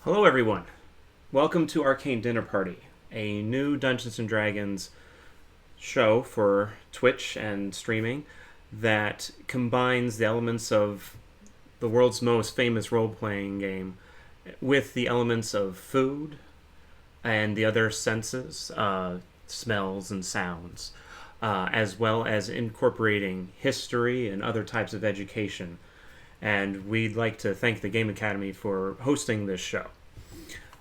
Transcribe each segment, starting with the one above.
Hello, everyone. Welcome to Arcane Dinner Party, a new Dungeons and Dragons show for Twitch and streaming that combines the elements of the world's most famous role playing game with the elements of food and the other senses, smells and sounds, as well as incorporating history and other types of education. And we'd like to thank the Game Academy for hosting this show.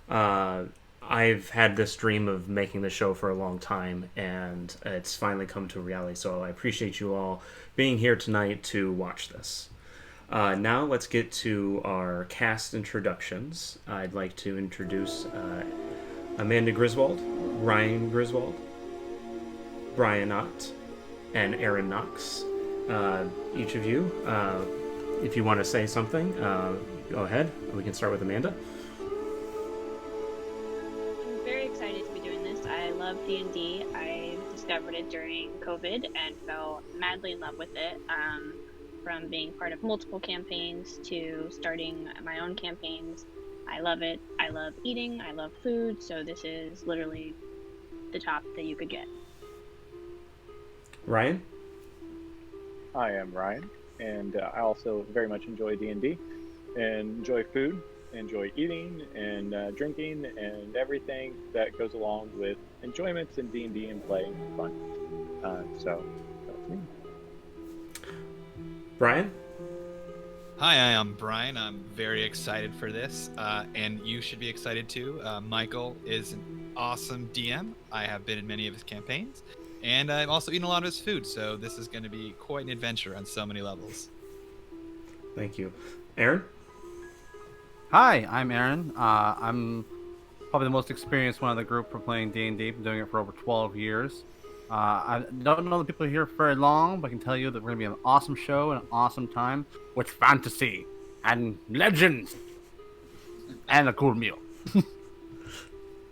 Uh, I've had this dream of making this show for a long time, and it's finally come to reality. So I appreciate you all being here tonight to watch this. Now let's get to our cast introductions. I'd like to introduce Amanda Griswold, Ryan Griswold, Brian Ott, and Aaron Knox. Each of you, if you want to say something, go ahead. We can start with Amanda. I'm very excited to be doing this. I love D&D. I discovered it during COVID and fell madly in love with it. From being part of multiple campaigns to starting my own campaigns. I love it. I love eating. I love food. So this is literally the top that you could get. Ryan? I am Ryan, and I also very much enjoy D&D, and enjoy food, enjoy eating, and drinking, and everything that goes along with enjoyments in D&D and playing fun. So, that's me. Brian? Hi, I am Brian. I'm very excited for this, and you should be excited too. Michael is an awesome DM. I have been in many of his campaigns, and I've also eaten a lot of his food, so this is going to be quite an adventure on so many levels. Thank you. Aaron? Hi, I'm Aaron. I'm probably the most experienced one of the group for playing D&D. Been doing it for over 12 years. I don't know the people here very long, but I can tell you that we're going to be an awesome show and an awesome time with fantasy and legends and a cool meal.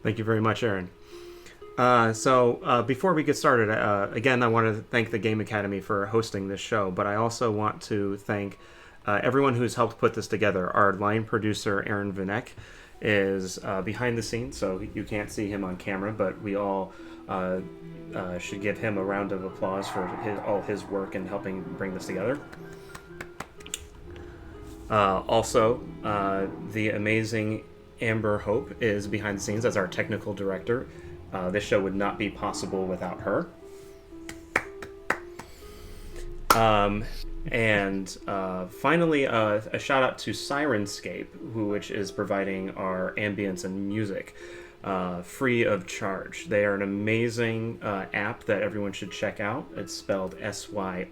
Thank you very much, Aaron. So before we get started, again, I want to thank the Game Academy for hosting this show, but I also want to thank everyone who's helped put this together. Our line producer, Aaron Vinek, is behind the scenes, so you can't see him on camera, but we all should give him a round of applause for all his work in helping bring this together. Also, the amazing Amber Hope is behind the scenes as our technical director. This show would not be possible without her. And finally, a shout out to Sirenscape, which is providing our ambience and music free of charge. They are an amazing app that everyone should check out. It's spelled SYRINSCAPE.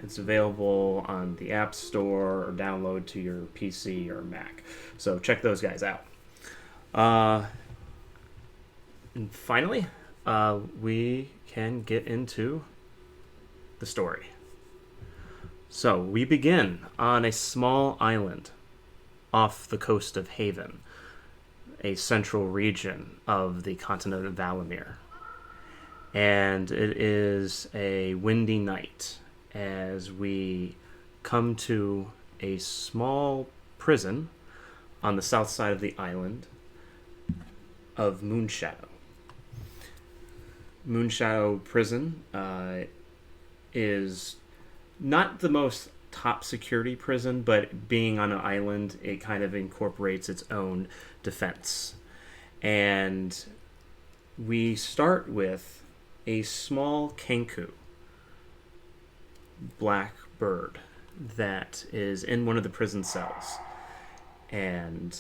It's available on the App Store or download to your PC or Mac. So check those guys out. And finally, we can get into the story. So we begin on a small island off the coast of Haven, a central region of the continent of Valamir. And it is a windy night as we come to a small prison on the south side of the island of Moonshadow. Moonshadow Prison is not the most top security prison, but being on an island, it kind of incorporates its own defense. And we start with a small kenku, black bird, that is in one of the prison cells. And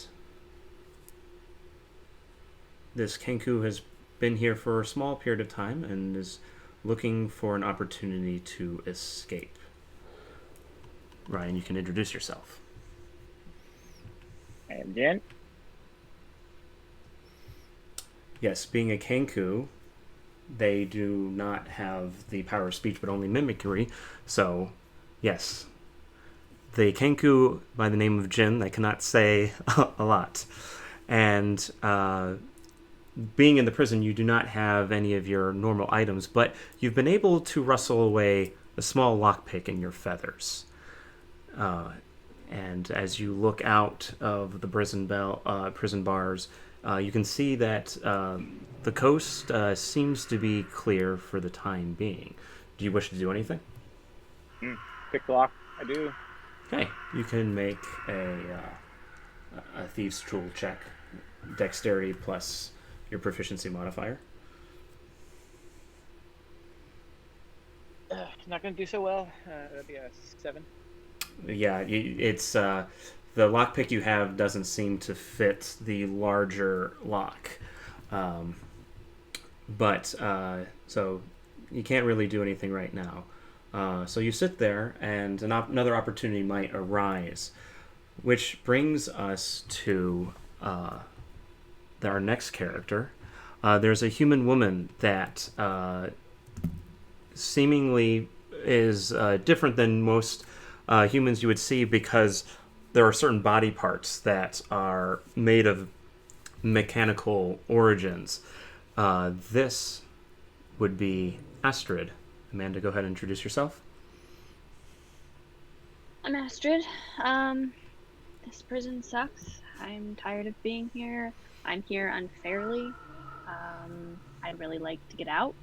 this kenku has been here for a small period of time and is looking for an opportunity to escape. Ryan, you can introduce yourself. And Jen? Yes, being a kenku, they do not have the power of speech, but only mimicry. So, yes, the kenku by the name of Jin, they cannot say a lot. And being in the prison, you do not have any of your normal items, but you've been able to rustle away a small lockpick in your feathers. And as you look out of the prison bars, you can see that the coast seems to be clear for the time being. Do you wish to do anything? Pick the lock. I do. Okay, you can make a thieves' tool check, dexterity plus your proficiency modifier. Not going to do so well. That'd be a 7. Yeah, it's the lockpick you have doesn't seem to fit the larger lock, but so you can't really do anything right now. So you sit there, and another opportunity might arise, which brings us to our next character. There's a human woman that seemingly is different than most humans you would see, because there are certain body parts that are made of mechanical origins. This would be Astrid. Amanda, go ahead and introduce yourself. I'm Astrid. This prison sucks. I'm tired of being here. I'm here unfairly. I'd really like to get out.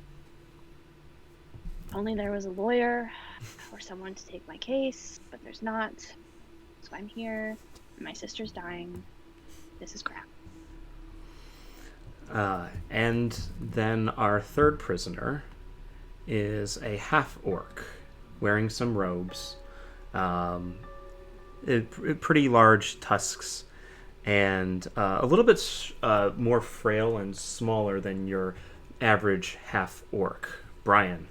If only there was a lawyer or someone to take my case, but there's not. So I'm here. My sister's dying. This is crap. And then our third prisoner is a half-orc wearing some robes, pretty large tusks, and a little bit more frail and smaller than your average half-orc. Brian,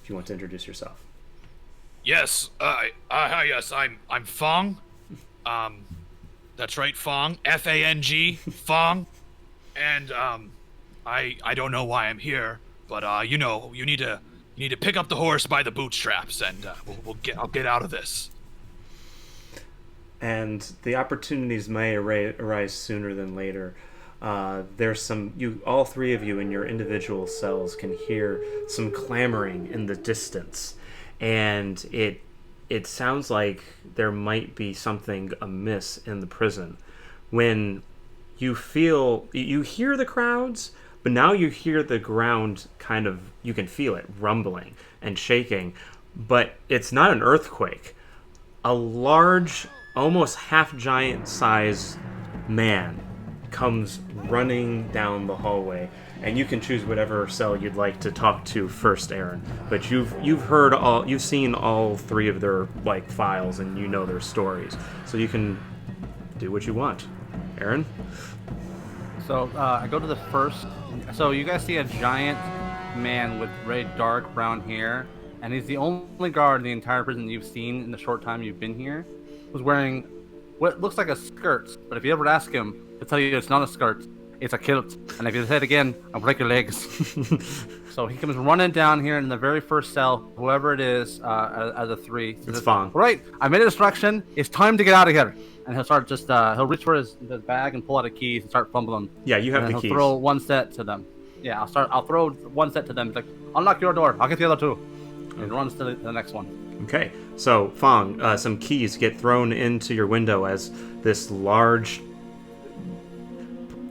if you want to introduce yourself. Yes, yes, I'm Fong. That's right, Fong. F-A-N-G, Fong. And I don't know why I'm here, but you need to pick up the horse by the bootstraps, and I'll get out of this. And the opportunities may arise sooner than later. There's all three of you in your individual cells can hear some clamoring in the distance, and it sounds like there might be something amiss in the prison. When you hear the crowds, but now you hear the ground you can feel it rumbling and shaking, but it's not an earthquake. A large, almost half-giant size man comes running down the hallway, and you can choose whatever cell you'd like to talk to first, Aaron. But you've seen all three of their files, and you know their stories, so you can do what you want. Aaron? So I go to the first. So you guys see a giant man with very dark brown hair, and he's the only guard in the entire prison you've seen in the short time you've been here, who's wearing what looks like a skirt. But if you ever ask him, he'll tell you it's not a skirt, it's a kilt. And if you say it again, I'll break your legs. So he comes running down here in the very first cell, whoever it is, as a three. It's Fong. Right, I made a distraction. It's time to get out of here. And he'll start he'll reach for his bag and pull out a keys and start fumbling. Yeah, you have the keys. He'll throw one set to them. Yeah, I'll throw one set to them. It's like, unlock your door. I'll get the other two. And he runs to the next one. Okay, so Fong, some keys get thrown into your window as this large,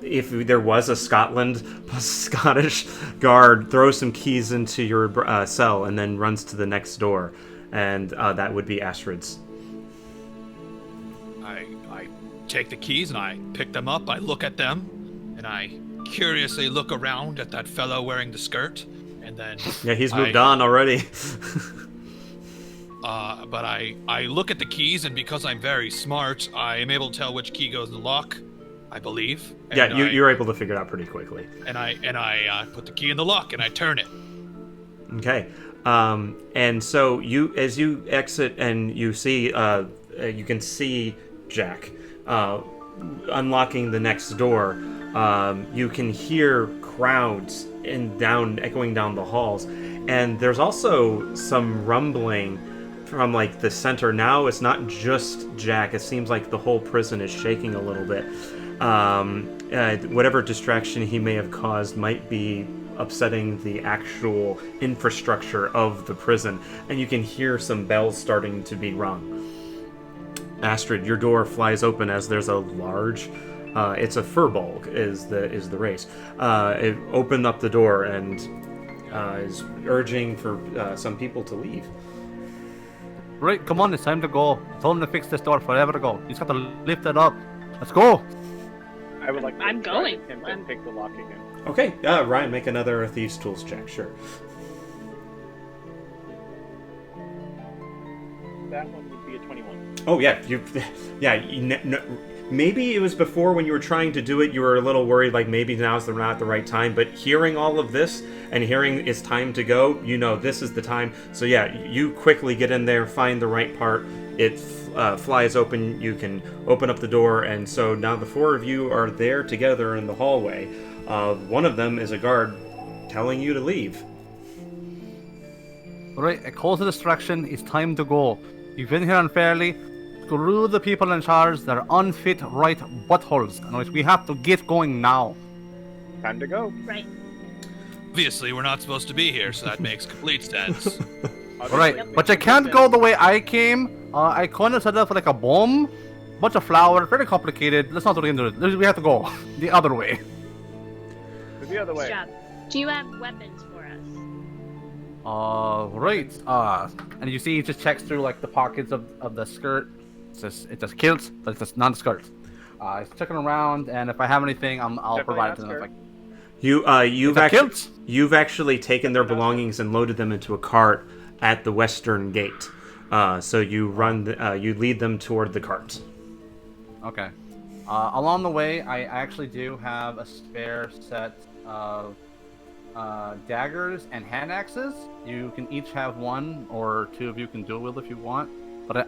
if there was a Scottish guard, throws some keys into your cell and then runs to the next door, and that would be Astrid's. I take the keys and I pick them up. I look at them, and I curiously look around at that fellow wearing the skirt, and then yeah, he's moved on already. But I look at the keys, and because I'm very smart, I am able to tell which key goes in the lock, I believe. And yeah, you're able to figure it out pretty quickly. And I put the key in the lock and I turn it. Okay. And so as you exit and you see, you can see Jack unlocking the next door. You can hear crowds echoing down the halls, and there's also some rumbling from the center. Now it's not just Jack. It seems like the whole prison is shaking a little bit. Whatever distraction he may have caused might be upsetting the actual infrastructure of the prison, and you can hear some bells starting to be rung. Astrid, your door flies open as there's a large. It's a furbolg is the race. It opened up the door and is urging for some people to leave. Right, come on, it's time to go. Tell them to fix this door forever ago. You just have to lift it up. Let's go. I would like to I'm going. attempt to pick the lock again. Okay, Ryan, make another Thieves' Tools check, sure. That one would be a 21. Oh yeah, maybe it was before when you were trying to do it, you were a little worried, like maybe now's not the right time. But hearing all of this and hearing it's time to go, this is the time. So yeah, you quickly get in there, find the right part. It flies open. You can open up the door, and so now the four of you are there together in the hallway. One of them is a guard telling you to leave. Right, a call to distraction. It's time to go. You've been here unfairly. Screw the people in charge. They're unfit, right buttholes. And we have to get going now. Time to go. Right. Obviously, we're not supposed to be here, so that makes complete sense. Right, but you can't go the way I came. I kind of set up like a bomb. Bunch of flour, very complicated. Let's not get into it. We have to go the other way. The other way. Good job. Do you have weapons for us? Right. And you see he just checks through like the pockets of the skirt. It just kilts, but it's just not a skirt. He's checking around, and if I have anything, I'll provide it to them. You've actually taken their belongings and loaded them into a cart at the western gate. So you you lead them toward the cart. Okay. Along the way, I actually do have a spare set of daggers and hand axes. You can each have one, or two of you can dual wield if you want. But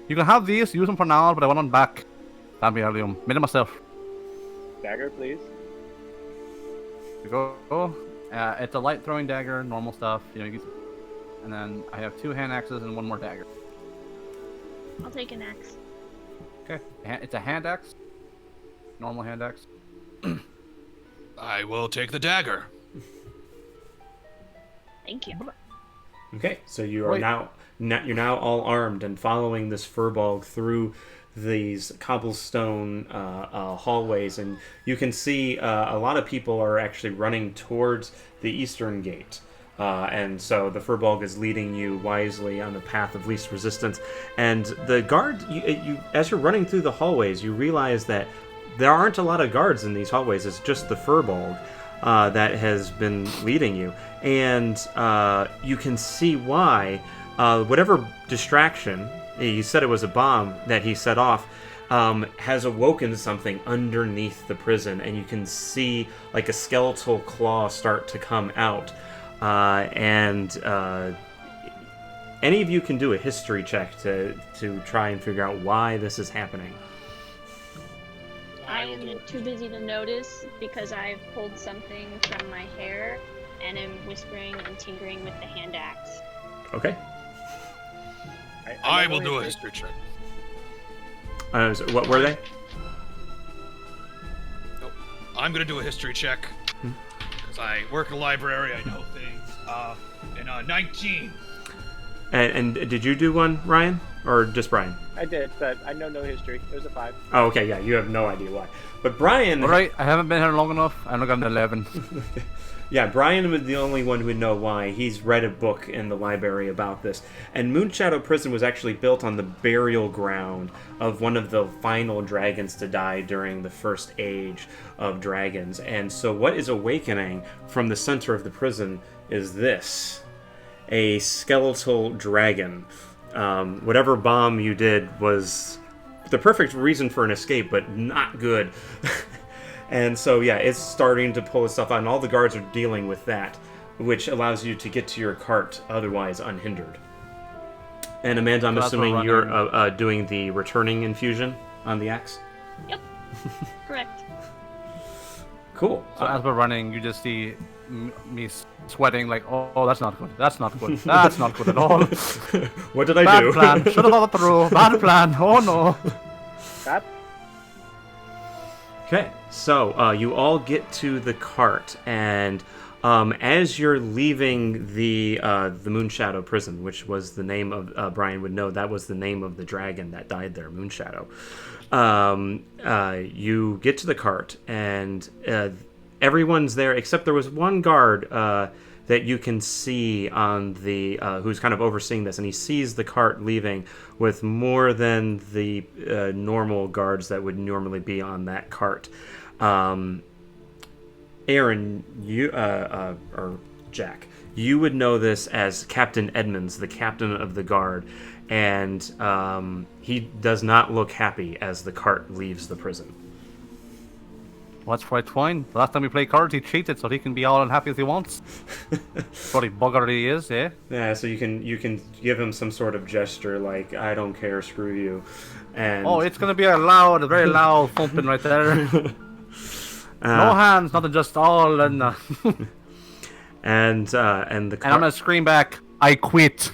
you can have these, use them for now, but I want them back. Made it myself. Dagger, please. You go. It's a light throwing dagger, normal stuff. And then I have 2 hand axes and 1 more dagger. I'll take an axe. Okay. It's a hand axe. Normal hand axe. I will take the dagger. Thank you. Okay, so you are you're now all armed and following this furbolg through these cobblestone hallways, and you can see a lot of people are actually running towards the eastern gate. And so the furbolg is leading you wisely on the path of least resistance. And the guard, you as you're running through the hallways, you realize that there aren't a lot of guards in these hallways. It's just the furbolg that has been leading you. And you can see why. Whatever distraction, he said it was a bomb that he set off, has awoken something underneath the prison. And you can see like a skeletal claw start to come out. And any of you can do a history check to try and figure out why this is happening. I am too busy to notice because I've pulled something from my hair and am whispering and tinkering with the hand axe. Okay. I will do a history check. So what were they? Nope. I'm gonna do a history check because I work in a library. I know things. And 19. And did you do one, Ryan, or just Brian? I did, but I know no history. It was a 5. Oh, okay, yeah, you have no idea why. But Brian... All right, I haven't been here long enough. I only got an 11. Yeah, Brian was the only one who would know why. He's read a book in the library about this. And Moonshadow Prison was actually built on the burial ground of one of the final dragons to die during the first age of dragons. And so what is awakening from the center of the prison is this. A skeletal dragon. Whatever bomb you did was the perfect reason for an escape, but not good. And so, yeah, it's starting to pull itself out, and all the guards are dealing with that, which allows you to get to your cart otherwise unhindered. And Amanda, I'm assuming you're doing the returning infusion on the axe? Yep. Correct. Cool. So as we're running, you just see me sweating like, oh, that's not good. That's not good. That's not good at all. What did I do? Bad plan. Should have thought it through. Bad plan. Oh, no. That? Okay, so you all get to the cart, and As you're leaving the Moonshadow prison, which was the name of Brian would know that was the name of the dragon that died there, Moonshadow. You get to the cart, and everyone's there except there was one guard that you can see on the who's kind of overseeing this, and he sees the cart leaving with more than the normal guards that would normally be on that cart. Aaron, you or Jack, you would know this as Captain Edmonds, the captain of the guard, and he does not look happy as the cart leaves the prison. Well, that's quite fine. The last time we played cards, he cheated so he can be all unhappy as he wants. Bloody bugger he is, eh? Yeah, so you can give him some sort of gesture like "I don't care, screw you," and Oh, it's gonna be a very loud thumping right there. No hands, nothing, just all and and the and I'm gonna scream back, I quit.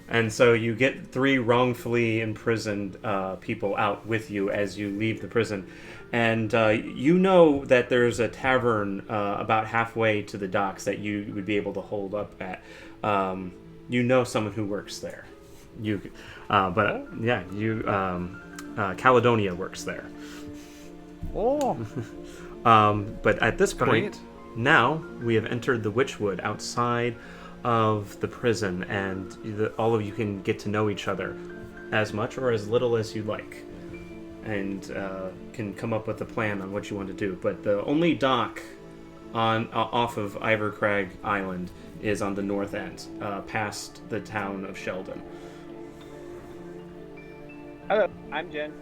And so you get 3 wrongfully imprisoned people out with you as you leave the prison. And you know that there's a tavern about halfway to the docks that you would be able to hold up at. You know someone who works there. Caledonia works there. Oh. But at this point, Great. now we have entered the Witchwood outside of the prison, and all of you can get to know each other as much or as little as you like, and can come up with a plan on what you want to do. But the only dock off of Ivorcrag Island is on the north end, past the town of Sheldon. Hello, I'm Jen.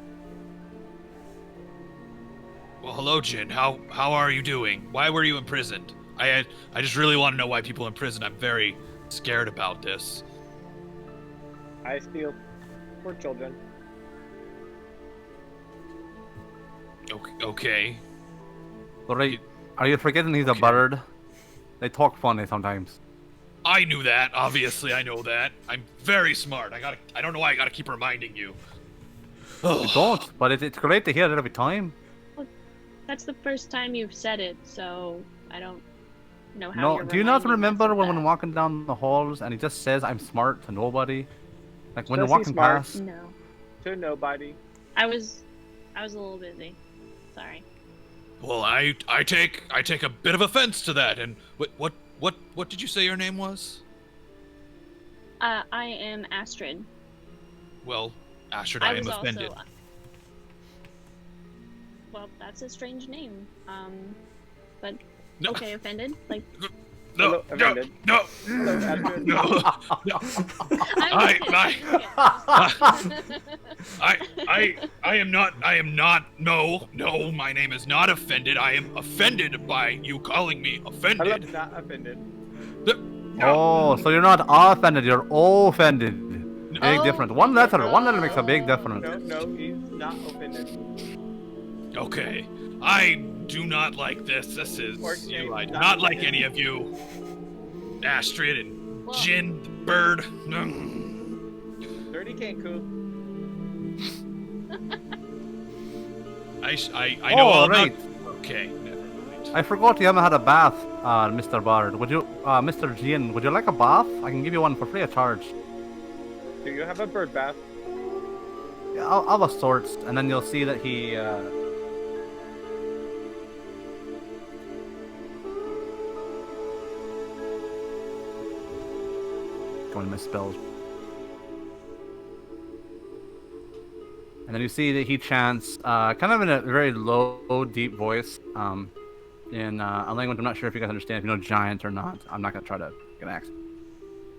Well, hello, Jin. How are you doing? Why were you imprisoned? I just really want to know why people are in prison. I'm very scared about this. I steal for children. Okay. Right. Are you forgetting he's a bird? They talk funny sometimes. I knew that. Obviously, I know that. I'm very smart. I don't know why I gotta keep reminding you. You don't, but it's great to hear it every time. That's the first time you've said it, so I don't know how No, you're do you not reminding us remember of when that. we're walking down the halls and he just says I'm smart to nobody? Like when they're Says he's walking smart. past. No. To nobody. I was a little busy. Sorry. Well, I take a bit of offense to that. And what did you say your name was? I am Astrid. Well, Astrid, I am was offended. also. Well, that's a strange name. But No. okay, offended. Like No, Hello, no, offended. no, Hello, Astrid. no. I am not. No. My name is not offended. I am offended by you calling me Hello, offended. not offended. Oh, so you're not offended, you're offended. Big Oh, difference. One letter makes a big difference. No, he's not offended. Okay. I do not like this. This is Arcane, you. I do not not like offended. any of you. Astrid and Well- Jin, the bird. Dirty Kanku. I know all right. about. Okay, never mind. I forgot you haven't had a bath, Mr. Bard. Would you, Mr. Jin, would you like a bath? I can give you one for free of charge. Do you have a bird bath? Yeah, I'll have a sorts, and then you'll see that he, going to misspell. And then you see that he chants, kind of in a very low, deep voice, in a language I'm not sure if you guys understand, if you know giant or not. I'm not going to try to get an accent.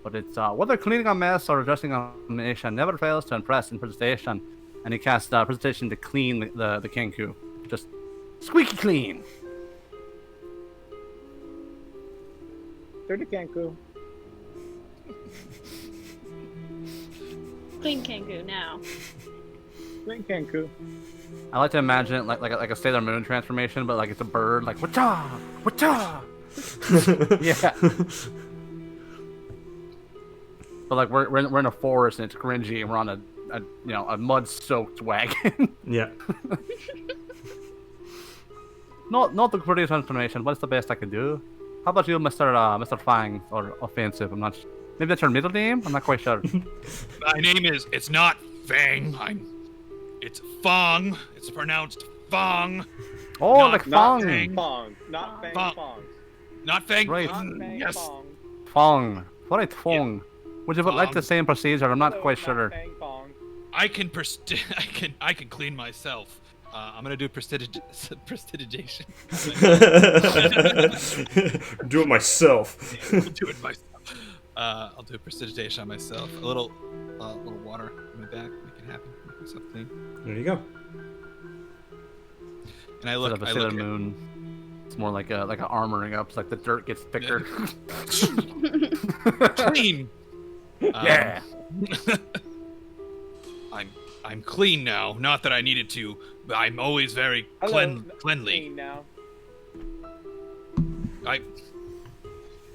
But it's, whether cleaning a mess or addressing a nation never fails to impress in presentation. And he casts presentation to clean the Kenku. Just squeaky clean. Dirty Kanku. Clean Kangu now. Dirty Kanku. I like to imagine it like a Sailor Moon transformation, but like it's a bird, like wata, wata. Yeah. But like we're in a forest and it's cringy and we're on a mud-soaked wagon. Yeah. not the greatest information. What's the best I can do? How about you, Mr. Fang, or Offensive? I'm not. Maybe that's your middle name. I'm not quite sure. My name is. It's not Fang. It's Fong. It's pronounced Fong. Oh, Not- like Not Fang. Fang Fong. Not Fang Fong. Fong. Not Fang. Right. Not Fang Yes. Fong. Fong. Right, Fong. Would you like the Fong. same procedure? I'm not Hello, quite sure. Fang Fong. I can I can clean myself. I'm gonna do prestidigitation. Do it myself. I'll do it myself. I'll do prestidigitation on myself. A little water in my back, make it happen. Make myself clean. There you go. And I Instead look. of a I Sailor look. Moon, it's more like a armoring up. It's like the dirt gets thicker. Clean. Yeah. I'm clean now. Not that I needed to, but I'm always very Hello, cleanly. Clean now.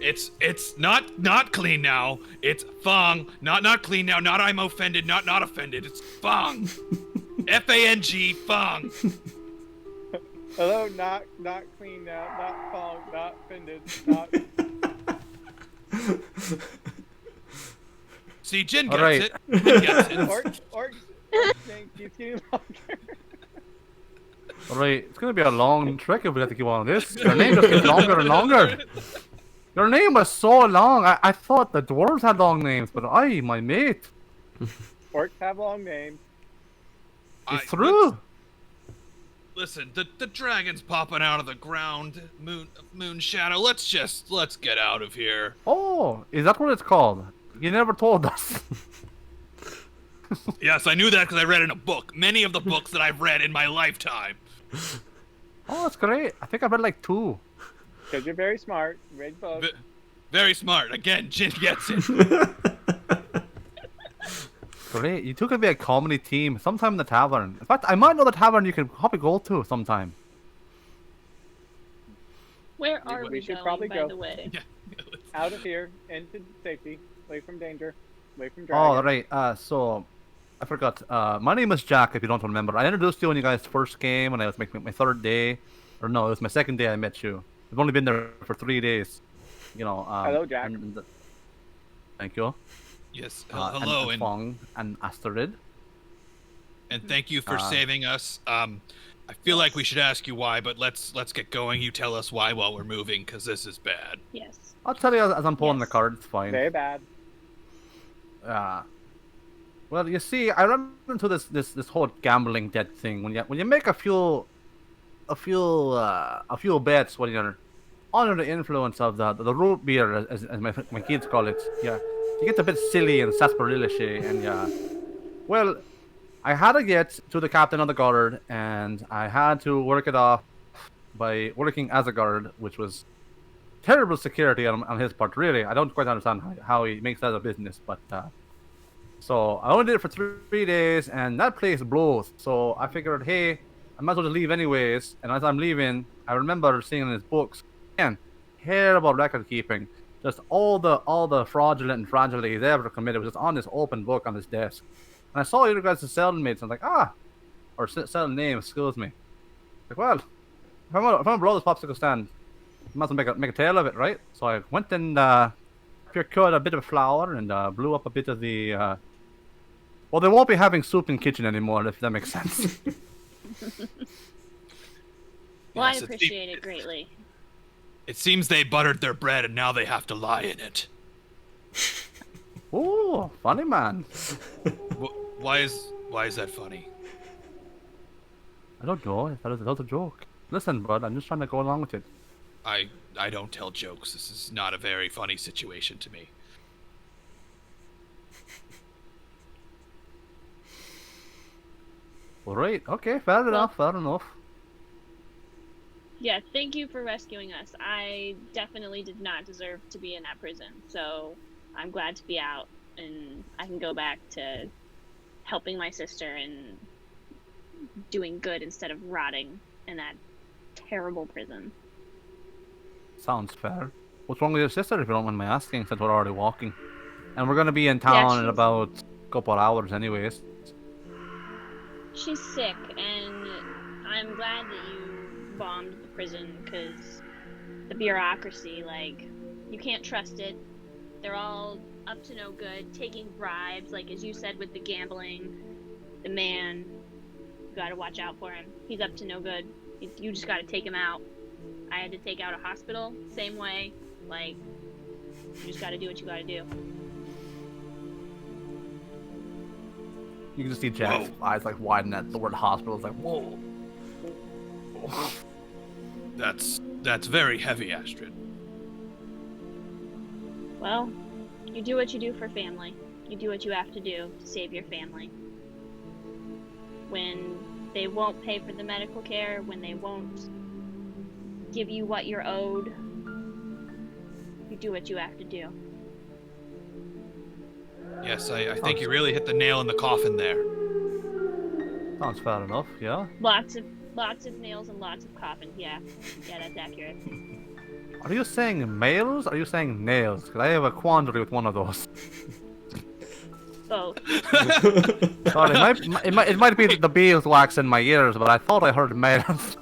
It's not clean now. It's Fong. Not clean now. Not I'm offended. Not offended. It's Fong. F-A-N-G. Fong. Hello, not clean now. Not Fong. Not offended. Not. See, Jin All gets right. it. Jin gets it. Orc's name keeps getting longer. Alright, it's gonna be a long trick if we have to keep on this. Your name just gets longer and longer. Your name was so long. I thought the dwarves had long names, but my mate, Orcs have long names. he's through. Listen, the dragon's popping out of the ground. Moon shadow. Let's get out of here. Oh, is that what it's called? You never told us. Yes, I knew that because I read in a book. Many of the books that I've read in my lifetime. Oh, that's great. I think I've read like 2. Because you're very smart. Read books. Very smart. Again, Jin gets it. Great. You two could be a comedy team sometime in the tavern. In fact, I might know the tavern you could probably go to sometime. Where are We we should going, probably by go. the way? Yeah. Out of here. Into safety. Away from danger. Away from Oh, dragons. right. So, I forgot. My name is Jack, if you don't remember. I introduced you when you guys first came, when I was making my 3rd day. Or no, it was my 2nd day I met you. I've only been there for 3 days. You know. Hello, Jack. Thank you. Yes. Hello, and and Fong and Astrid. thank you for saving us. I feel like we should ask you why, but let's get going. You tell us why while we're moving, because this is bad. Yes. I'll tell you as I'm pulling the Yes. card. It's fine. Very bad. Well, you see, I run into this whole gambling debt thing. When you make a few bets when you're under the influence of the root beer, as my kids call it, yeah, you get a bit silly and sarsaparilla-shy, and yeah. Well, I had to get to the captain of the guard, and I had to work it off by working as a guard, which was terrible security on his part. Really, I don't quite understand how he makes that a business, but. So I only did it for 3 days, and that place blows. So I figured, hey, I might as well just leave anyways. And as I'm leaving, I remember seeing in his books, man, terrible record keeping. Just all the fraudulent and fragility he's ever committed was just on this open book on his desk. And I saw you guys as selling mates. I'm like, or selling names, excuse me. Like, well, if I'm gonna blow this popsicle stand, I might as well make a tale of it, right? So I went and procured a bit of flour and blew up a bit of the. Well, they won't be having soup in kitchen anymore, if that makes sense. Well, Yes, I appreciate it greatly. It seems they buttered their bread and now they have to lie in it. Ooh, funny man. Why is that funny? I don't know. That was a joke. Listen, bud, I'm just trying to go along with it. I don't tell jokes. This is not a very funny situation to me. All right. Okay. Fair enough. Yeah, thank you for rescuing us. I definitely did not deserve to be in that prison, so I'm glad to be out and I can go back to helping my sister and doing good instead of rotting in that terrible prison. Sounds fair. What's wrong with your sister, if you don't mind my asking, since we're already walking? And we're gonna be in town in she's- about a couple of hours, anyways. She's sick, and I'm glad that you bombed the prison because the bureaucracy, like, you can't trust it. They're all up to no good, taking bribes, like as you said with the gambling. The man, you gotta watch out for him. He's up to no good. You just gotta take him out. I had to take out a hospital, same way. Like, you just gotta do what you gotta do. You can just see Jack's eyes like widen at the word hospital. It's like, whoa. That's very heavy, Astrid. Well, you do what you do for family. You do what you have to do to save your family. When they won't pay for the medical care, when they won't give you what you're owed, you do what you have to do. Yes, I think you really hit the nail in the coffin there. Sounds fair enough, yeah. Lots of nails and lots of coffins. Yeah, that's accurate. Are you saying males or are you saying nails? Because I have a quandary with one of those. Both. Sorry, it might be the beeswax in my ears, but I thought I heard males.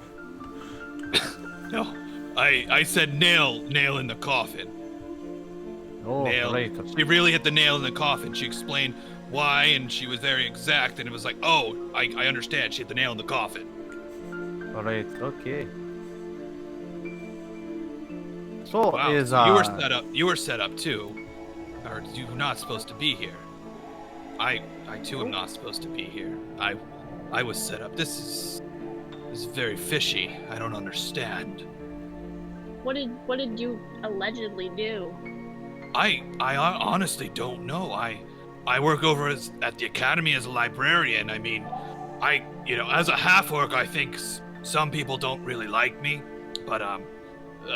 No, I said nail in the coffin. Oh, Nail. great. She really hit the nail in the coffin. She explained why, and she was very exact, and it was like, oh, I understand. She hit the nail in the coffin. Alright, okay. So Wow, is so you were set up too. Or you're not supposed to be here. I too am not supposed to be here. I was set up. This is very fishy. I don't understand. What did you allegedly do? I honestly don't know. I work over at the academy as a librarian. I mean, as a half-orc, I think some people don't really like me, but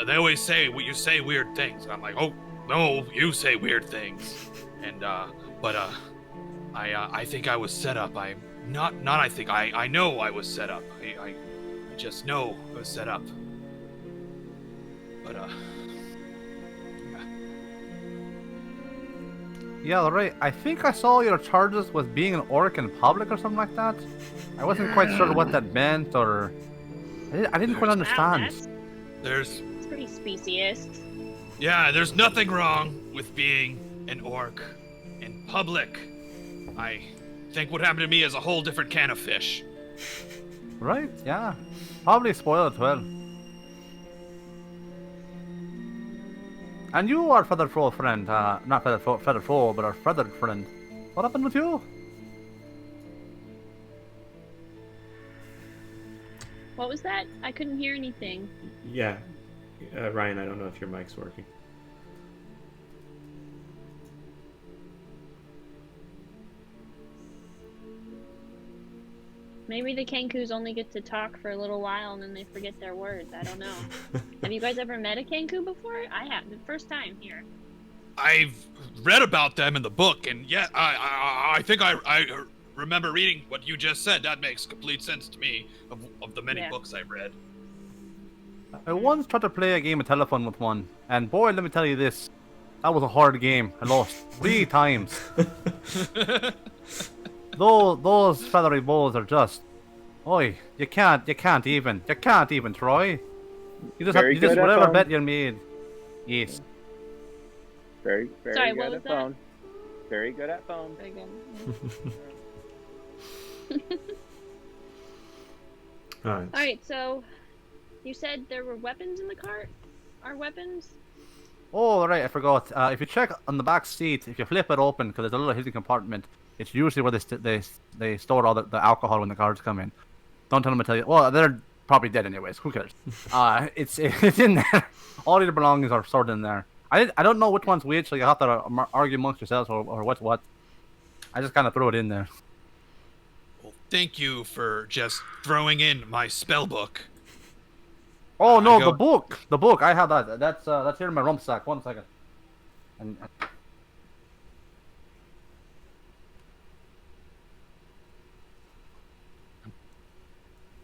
they always say you say weird things. I'm like, oh no, you say weird things, and I think I was set up. I know I was set up. I just know I was set up. But Yeah, right. I think I saw your charges with being an orc in public or something like that. I wasn't quite sure what that meant, or I didn't quite understand. It's pretty speciest. Yeah, there's nothing wrong with being an orc in public. I think what happened to me is a whole different can of fish. Right? Yeah. Probably spoiled as well. And you are feathered foe friend, not feathered foe, but our feathered friend. What happened with you? What was that? I couldn't hear anything. Yeah. Ryan, I don't know if your mic's working. Maybe the Kenkus only get to talk for a little while and then they forget their words. I don't know. Have you guys ever met a Kenku before? I have. The first time here. I've read about them in the book, and yeah, I think I remember reading what you just said. That makes complete sense to me of the many books I've read. I once tried to play a game of telephone with one, and boy, let me tell you this. That was a hard game. I lost 3 times. Those feathery bows are just, oi, you can't even try. You just whatever bet you made. Yes. Very Sorry, good at phone. Very good at phone. Very good. Alright. Alright, so you said there were weapons in the cart? Are weapons? Oh, right, I forgot. If you check on the back seat, if you flip it open, because there's a little hidden compartment, it's usually where they store all the alcohol when the cards come in. Don't tell them to tell you. Well, they're probably dead anyways. Who cares? It's in there. All your belongings are stored in there. I don't know which one's which, so you have to argue amongst yourselves or what's what. I just kind of threw it in there. Well, thank you for just throwing in my spell book. Oh no, the book. I have that. That's here in my rucksack. 1 second. And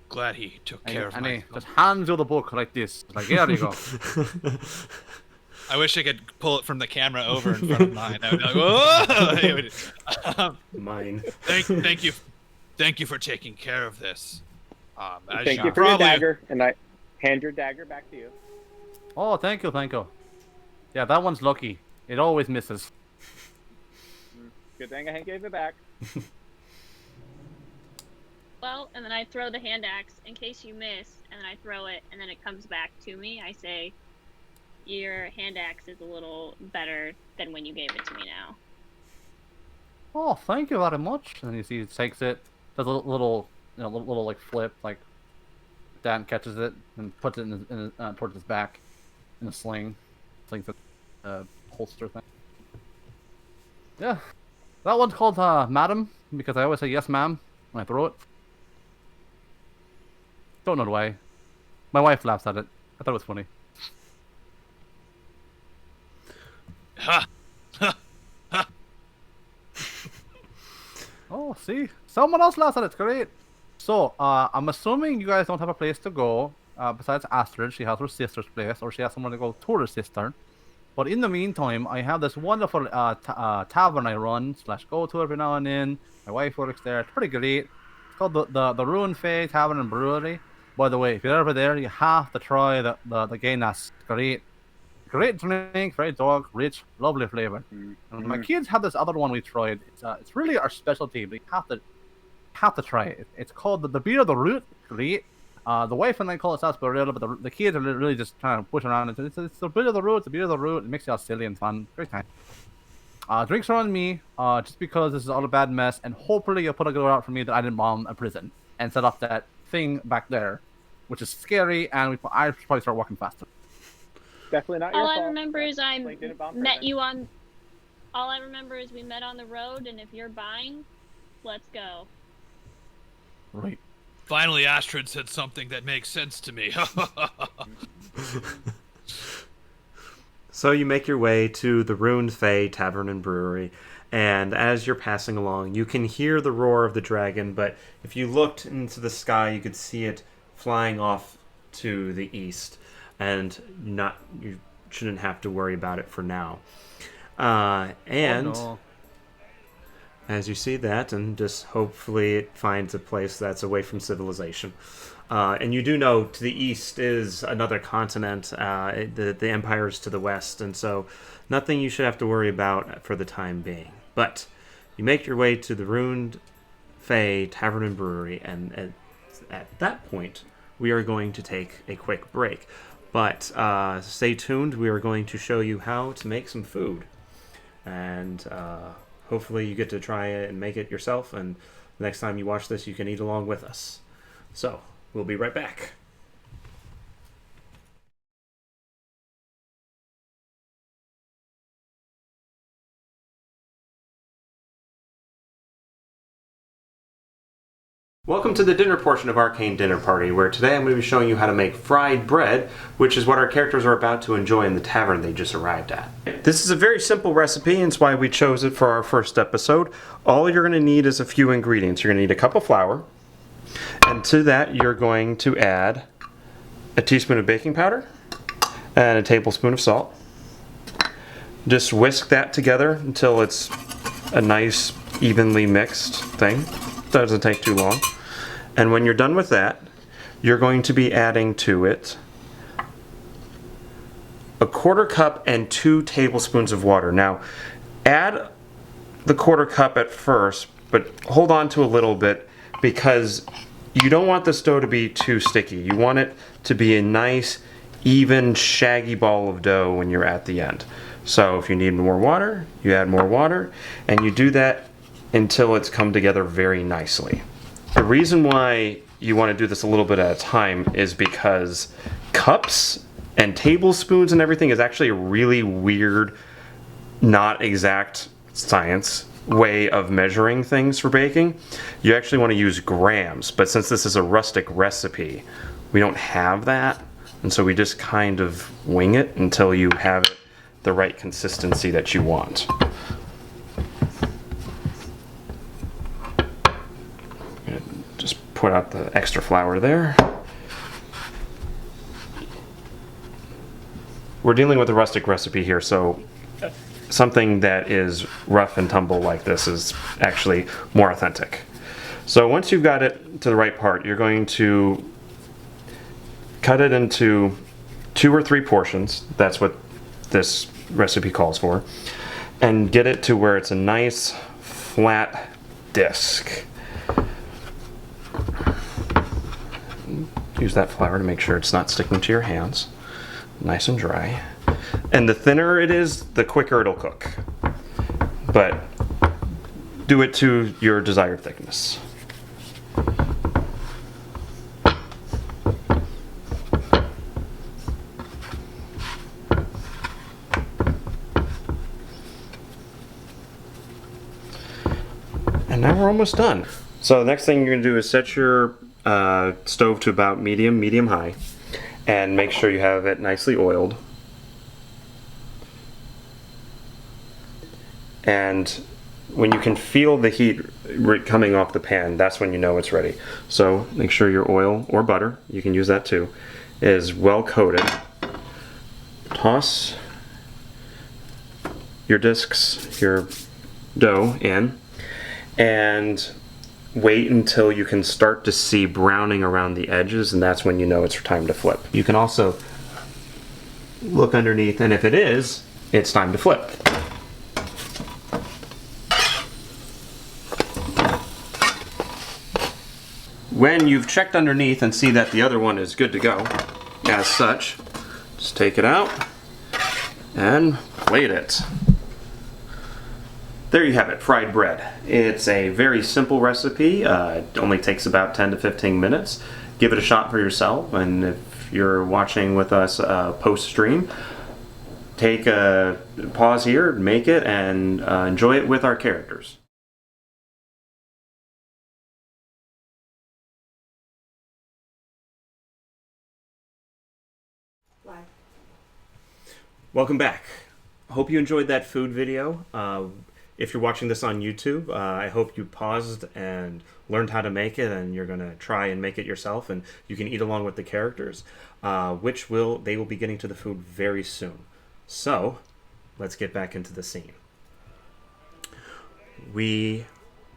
Glad he took care of me. Just hands you the book like this. Like, here you go. I wish I could pull it from the camera over in front of mine. I would be like, whoa! Mine. Thank you for taking care of this. Thank you for your dagger, and Hand your dagger back to you. Oh, thank you, thank you. Yeah, that one's lucky. It always misses. Good thing I gave it back. Well, and then I throw the hand axe in case you miss, and then I throw it, and then it comes back to me. I say, your hand axe is a little better than when you gave it to me now. Oh, thank you very much. And you see he takes it, does a little like flip, like Dan catches it and puts it towards his back in a sling. It's like the holster thing. Yeah, that one's called Madam because I always say yes, ma'am when I throw it. Don't know why. My wife laughs at it. I thought it was funny. Ha! Oh, see? Someone else laughs at it. It's great. So, I'm assuming you guys don't have a place to go. Besides Astrid, she has her sister's place, or she has someone to go to her sister. But in the meantime, I have this wonderful tavern I run / go to every now and then. My wife works there. It's pretty great. It's called the Ruin Fae Tavern and Brewery. By the way, if you're ever there, you have to try the Guinness. Great. Great drink, very dark, rich, lovely flavor. And my kids have this other one we tried. It's really our specialty, but you have to try it. It's called the beer of the root. Great. The wife and I call it sarsaparilla, but the kids are really just trying to push around. It's the beer of the root. It's the beer of the root. It makes you all silly and fun. Great time. Drinks are on me, just because this is all a bad mess, and hopefully you'll put a good word out for me that I didn't bomb a prison and set up that thing back there, which is scary, and I should probably start walking faster. Definitely not your All fault. I remember is I Like, did it bomb met prison. you on. All I remember is we met on the road, and if you're buying, let's go. Right. Finally, Astrid said something that makes sense to me. So you make your way to the Ruined Fae Tavern and Brewery, and as you're passing along, you can hear the roar of the dragon, but if you looked into the sky, you could see it flying off to the east, and you shouldn't have to worry about it for now. And no. as you see that, and just hopefully it finds a place that's away from civilization. And you do know to the east is another continent, the empire's to the west, and so nothing you should have to worry about for the time being. But you make your way to the Ruined Fae Tavern and Brewery, and at that point, we are going to take a quick break. But stay tuned, we are going to show you how to make some food. And hopefully you get to try it and make it yourself, and the next time you watch this, you can eat along with us. So, we'll be right back. Welcome to the dinner portion of Arcane Dinner Party, where today I'm going to be showing you how to make fried bread, which is what our characters are about to enjoy in the tavern they just arrived at. This is a very simple recipe, and it's why we chose it for our first episode. All you're going to need is a few ingredients. You're going to need a cup of flour, and to that you're going to add a teaspoon of baking powder and a tablespoon of salt. Just whisk that together until it's a nice, evenly mixed thing. Doesn't take too long. And when you're done with that, you're going to be adding to it a 1/4 cup and 2 tablespoons of water. Now, add the 1/4 cup at first, but hold on to a little bit because you don't want the dough to be too sticky. You want it to be a nice, even, shaggy ball of dough when you're at the end. So if you need more water, you add more water, and you do that until it's come together very nicely. The reason why you want to do this a little bit at a time is because cups and tablespoons and everything is actually a really weird, not exact science way of measuring things for baking. You actually want to use grams, but since this is a rustic recipe, we don't have that, and so we just kind of wing it until you have the right consistency that you want. Put out the extra flour there. We're dealing with a rustic recipe here, so something that is rough and tumble like this is actually more authentic. So once you've got it to the right part, you're going to cut it into 2 or 3 portions. That's what this recipe calls for. And get it to where it's a nice flat disc. Use that flour to make sure it's not sticking to your hands. Nice and dry. And the thinner it is, the quicker it'll cook. But do it to your desired thickness. And now we're almost done. So the next thing you're going to do is set your stove to about medium high, and make sure you have it nicely oiled. And when you can feel the heat coming off the pan, that's when you know it's ready. So make sure your oil or butter, you can use that too, is well coated. Toss your discs, your dough in, and wait until you can start to see browning around the edges, and that's when you know it's time to flip. You can also look underneath, and if it is, it's time to flip. When you've checked underneath and see that the other one is good to go, as such, just take it out and plate it. There you have it, fried bread. It's a very simple recipe. It only takes about 10 to 15 minutes. Give it a shot for yourself, and if you're watching with us post-stream, take a pause here, make it, and enjoy it with our characters. Welcome back. Hope you enjoyed that food video. If you're watching this on YouTube, I hope you paused and learned how to make it, and you're going to try and make it yourself, and you can eat along with the characters, they will be getting to the food very soon. So, let's get back into the scene. We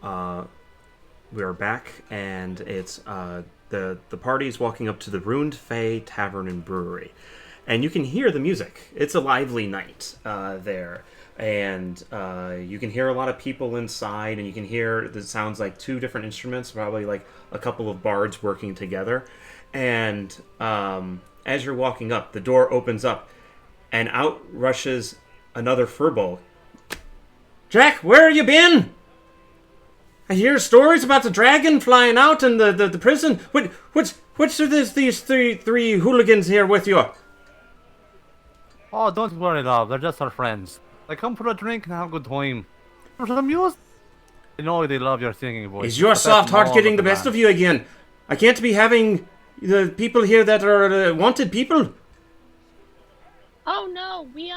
are back, and it's the party's walking up to the Ruined Fae Tavern and Brewery. And you can hear the music. It's a lively night there. And you can hear a lot of people inside, and you can hear it sounds like 2 different instruments, probably like a couple of bards working together. And as you're walking up, the door opens up, and out rushes another furbolg. Jack, where have you been? I hear stories about the dragon flying out in the prison. Which are these three hooligans here with you? Oh, don't worry, love. They're just our friends. They come for a drink and have a good time. For some music. I know they love your singing voice. Is your soft heart getting the best of you again? I can't be having the people here that are wanted people. Oh no, we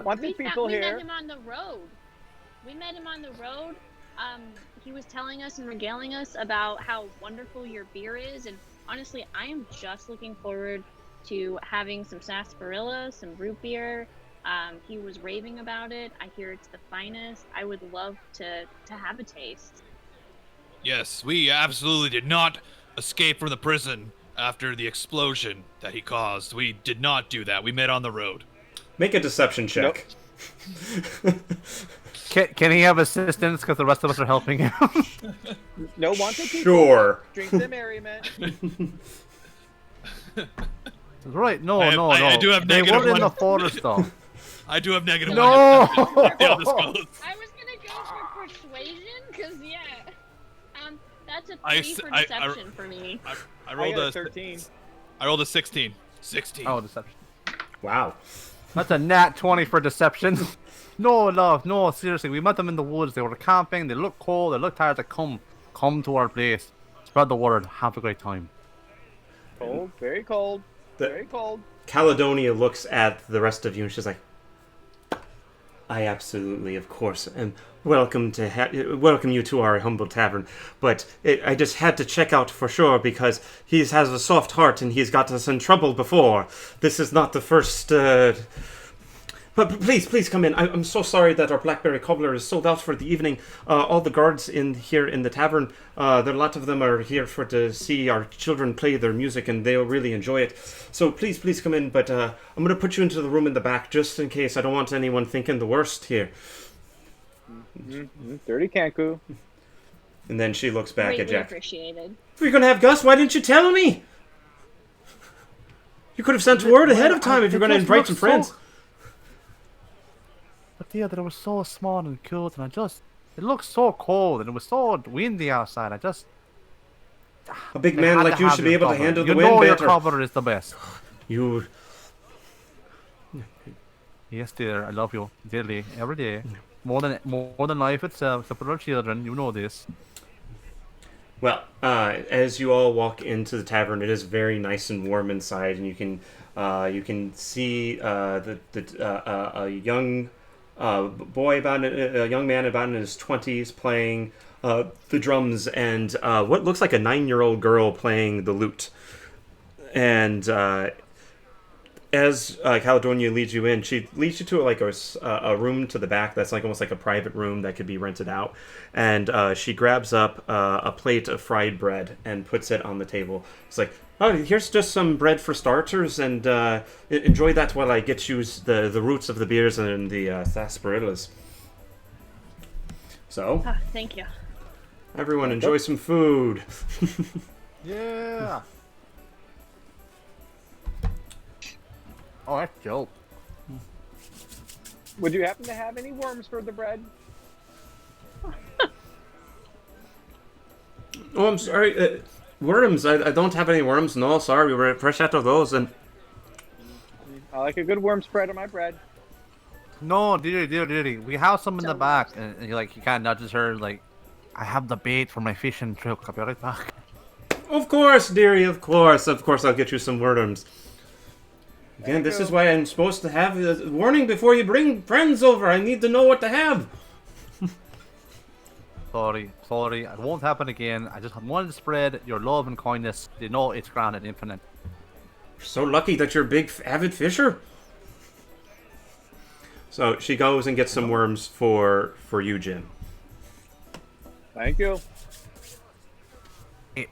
wanted people we here. met him on the road. We met him on the road. He was telling us and regaling us about how wonderful your beer is, and honestly, I am just looking forward to having some sarsaparilla, some root beer. He was raving about it. I hear it's the finest. I would love to have a taste. Yes, we absolutely did not escape from the prison after the explosion that he caused. We did not do that. We met on the road. Make a deception check. Nope. Can he have assistance because the rest of us are helping him? No wanted people. Sure. Drink the merriment. Right, no. I do have they negative were in the one. forest, though. I do have negative No! one. Yeah, this goes. I was gonna go for persuasion, cause that's a 3 I- for I- deception for me. I rolled got a 13. I rolled a 16. 16. Oh, deception. Wow. That's a nat 20 for deception. No, love, no, seriously. We met them in the woods. They were camping. They looked cold. They looked tired. They come to our place. Spread the word. Have a great time. Cold, very cold, very cold. Caledonia looks at the rest of you and she's like, I absolutely, of course, am welcome you to our humble tavern, but I just had to check out for sure because he has a soft heart and he's got us in trouble before. This is not the first But please come in. I'm so sorry that our blackberry cobbler is sold out for the evening. All the guards in here in the tavern, a lot of them are here to see our children play their music, and they'll really enjoy it. So please come in. But I'm going to put you into the room in the back just in case. I don't want anyone thinking the worst here. Dirty Kanku. And then she looks back Greatly at Jack. appreciated. If you're going to have Gus, why didn't you tell me? You could have sent word ahead of time if you're going to invite some friends. But yeah, they were so small and cute, and it looked so cold, and it was so windy outside. A big man like you should be able to handle the wind You know your better. cover is the best. You... Yes, dear, I love you dearly every day, more than life itself. Except for our children, you know this. Well, as you all walk into the tavern, it is very nice and warm inside, and you can see a young a young man about in his 20s playing the drums, and what looks like a 9-year-old girl playing the lute. And as Caledonia leads you in, she leads you to a room to the back that's almost like a private room that could be rented out. And she grabs up a plate of fried bread and puts it on the table. It's like, oh, here's just some bread for starters, and enjoy that while I get you the roots of the beers and the sarsaparillas. So, Thank you. everyone enjoy some food. Yeah. Oh, that's dope. Would you happen to have any worms for the bread? Oh, I'm sorry. Worms. I don't have any worms. No, sorry. We were fresh out of those. And I like a good worm spread on my bread. No, dearie. We have some in the back, and he kind of nudges her like, I have the bait for my fishing trip. I'll be right back. of course, dearie. Of course, I'll get you some worms. Again, this is why I'm supposed to have a warning before you bring friends over. I need to know what to have. Sorry, it won't happen again. I just wanted to spread your love and kindness. You know it's grand and infinite. You're so lucky that you're a big avid fisher. So she goes and gets some worms for you, Jim. Thank you. Hey,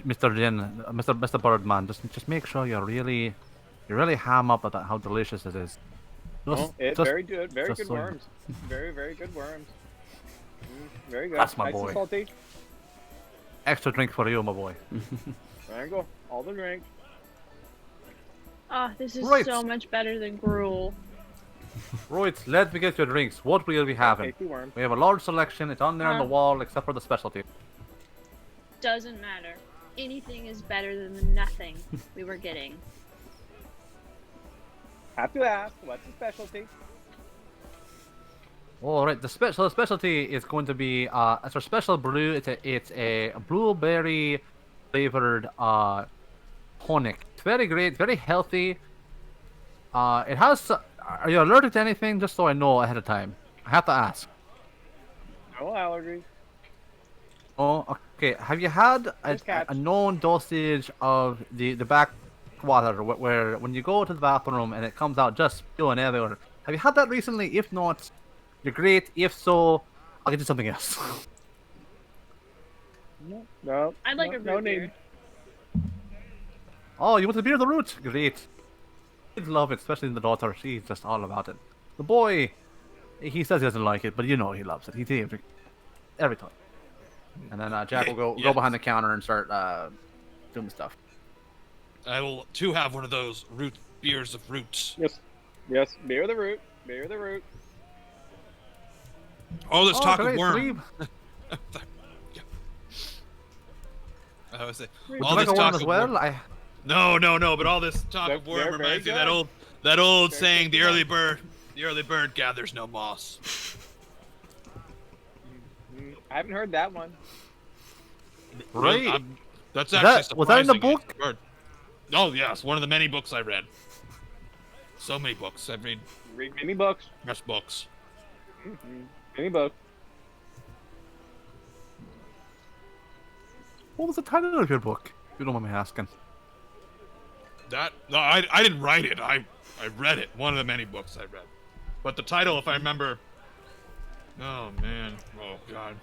Mr. Jin, Mr. Birdman, just make sure you really ham up about how delicious it is. Very good. Very good so- worms. Very, very good worms. Very good. That's my nice boy. And salty. Extra drink for you, my boy. There you go. All the drink. Oh, this is Right. so much better than gruel. Right, let me get your drinks. What will we having? Tasty worms. We have a large selection. It's on there on the wall, except for the specialty. Doesn't matter. Anything is better than the nothing we were getting. Have to ask, what's the specialty? All right, the specialty is going to be it's our special brew. It's a blueberry flavored tonic. It's very great, very healthy. It has. Are you allergic to anything? Just so I know ahead of time. I have to ask. No allergies. Oh, okay. Have you had a known dosage of the backwater where when you go to the bathroom and it comes out just spewing everywhere? Have you had that recently? If not, you're great. If so, I'll get you something else. No. I'd like a no root beer. need. Oh, you want the beer of the root? Great. Kids love it, especially the daughter. She's just all about it. The boy, he says he doesn't like it, but you know he loves it. He did every time. And then Jack will go behind the counter and start doing stuff. I will too have one of those beers of roots. Yes. Beer of the root. Beer of the root. All this talk of great, worm. three. I was say, Would all you like this a worm talk as of well? worm. No. But all this talk They're- of worm they're reminds me very of that old Very saying: good. the early bird gathers no moss. I haven't heard that one. Right. That's Was actually was that in the surprising. book? Oh yes, one of the many books I read. So many books. I read Read many books. just books. Many books. What was the title of your book? If you don't mind me asking. I didn't write it. I read it. One of the many books I read. But the title, if I remember. Oh man. Oh god.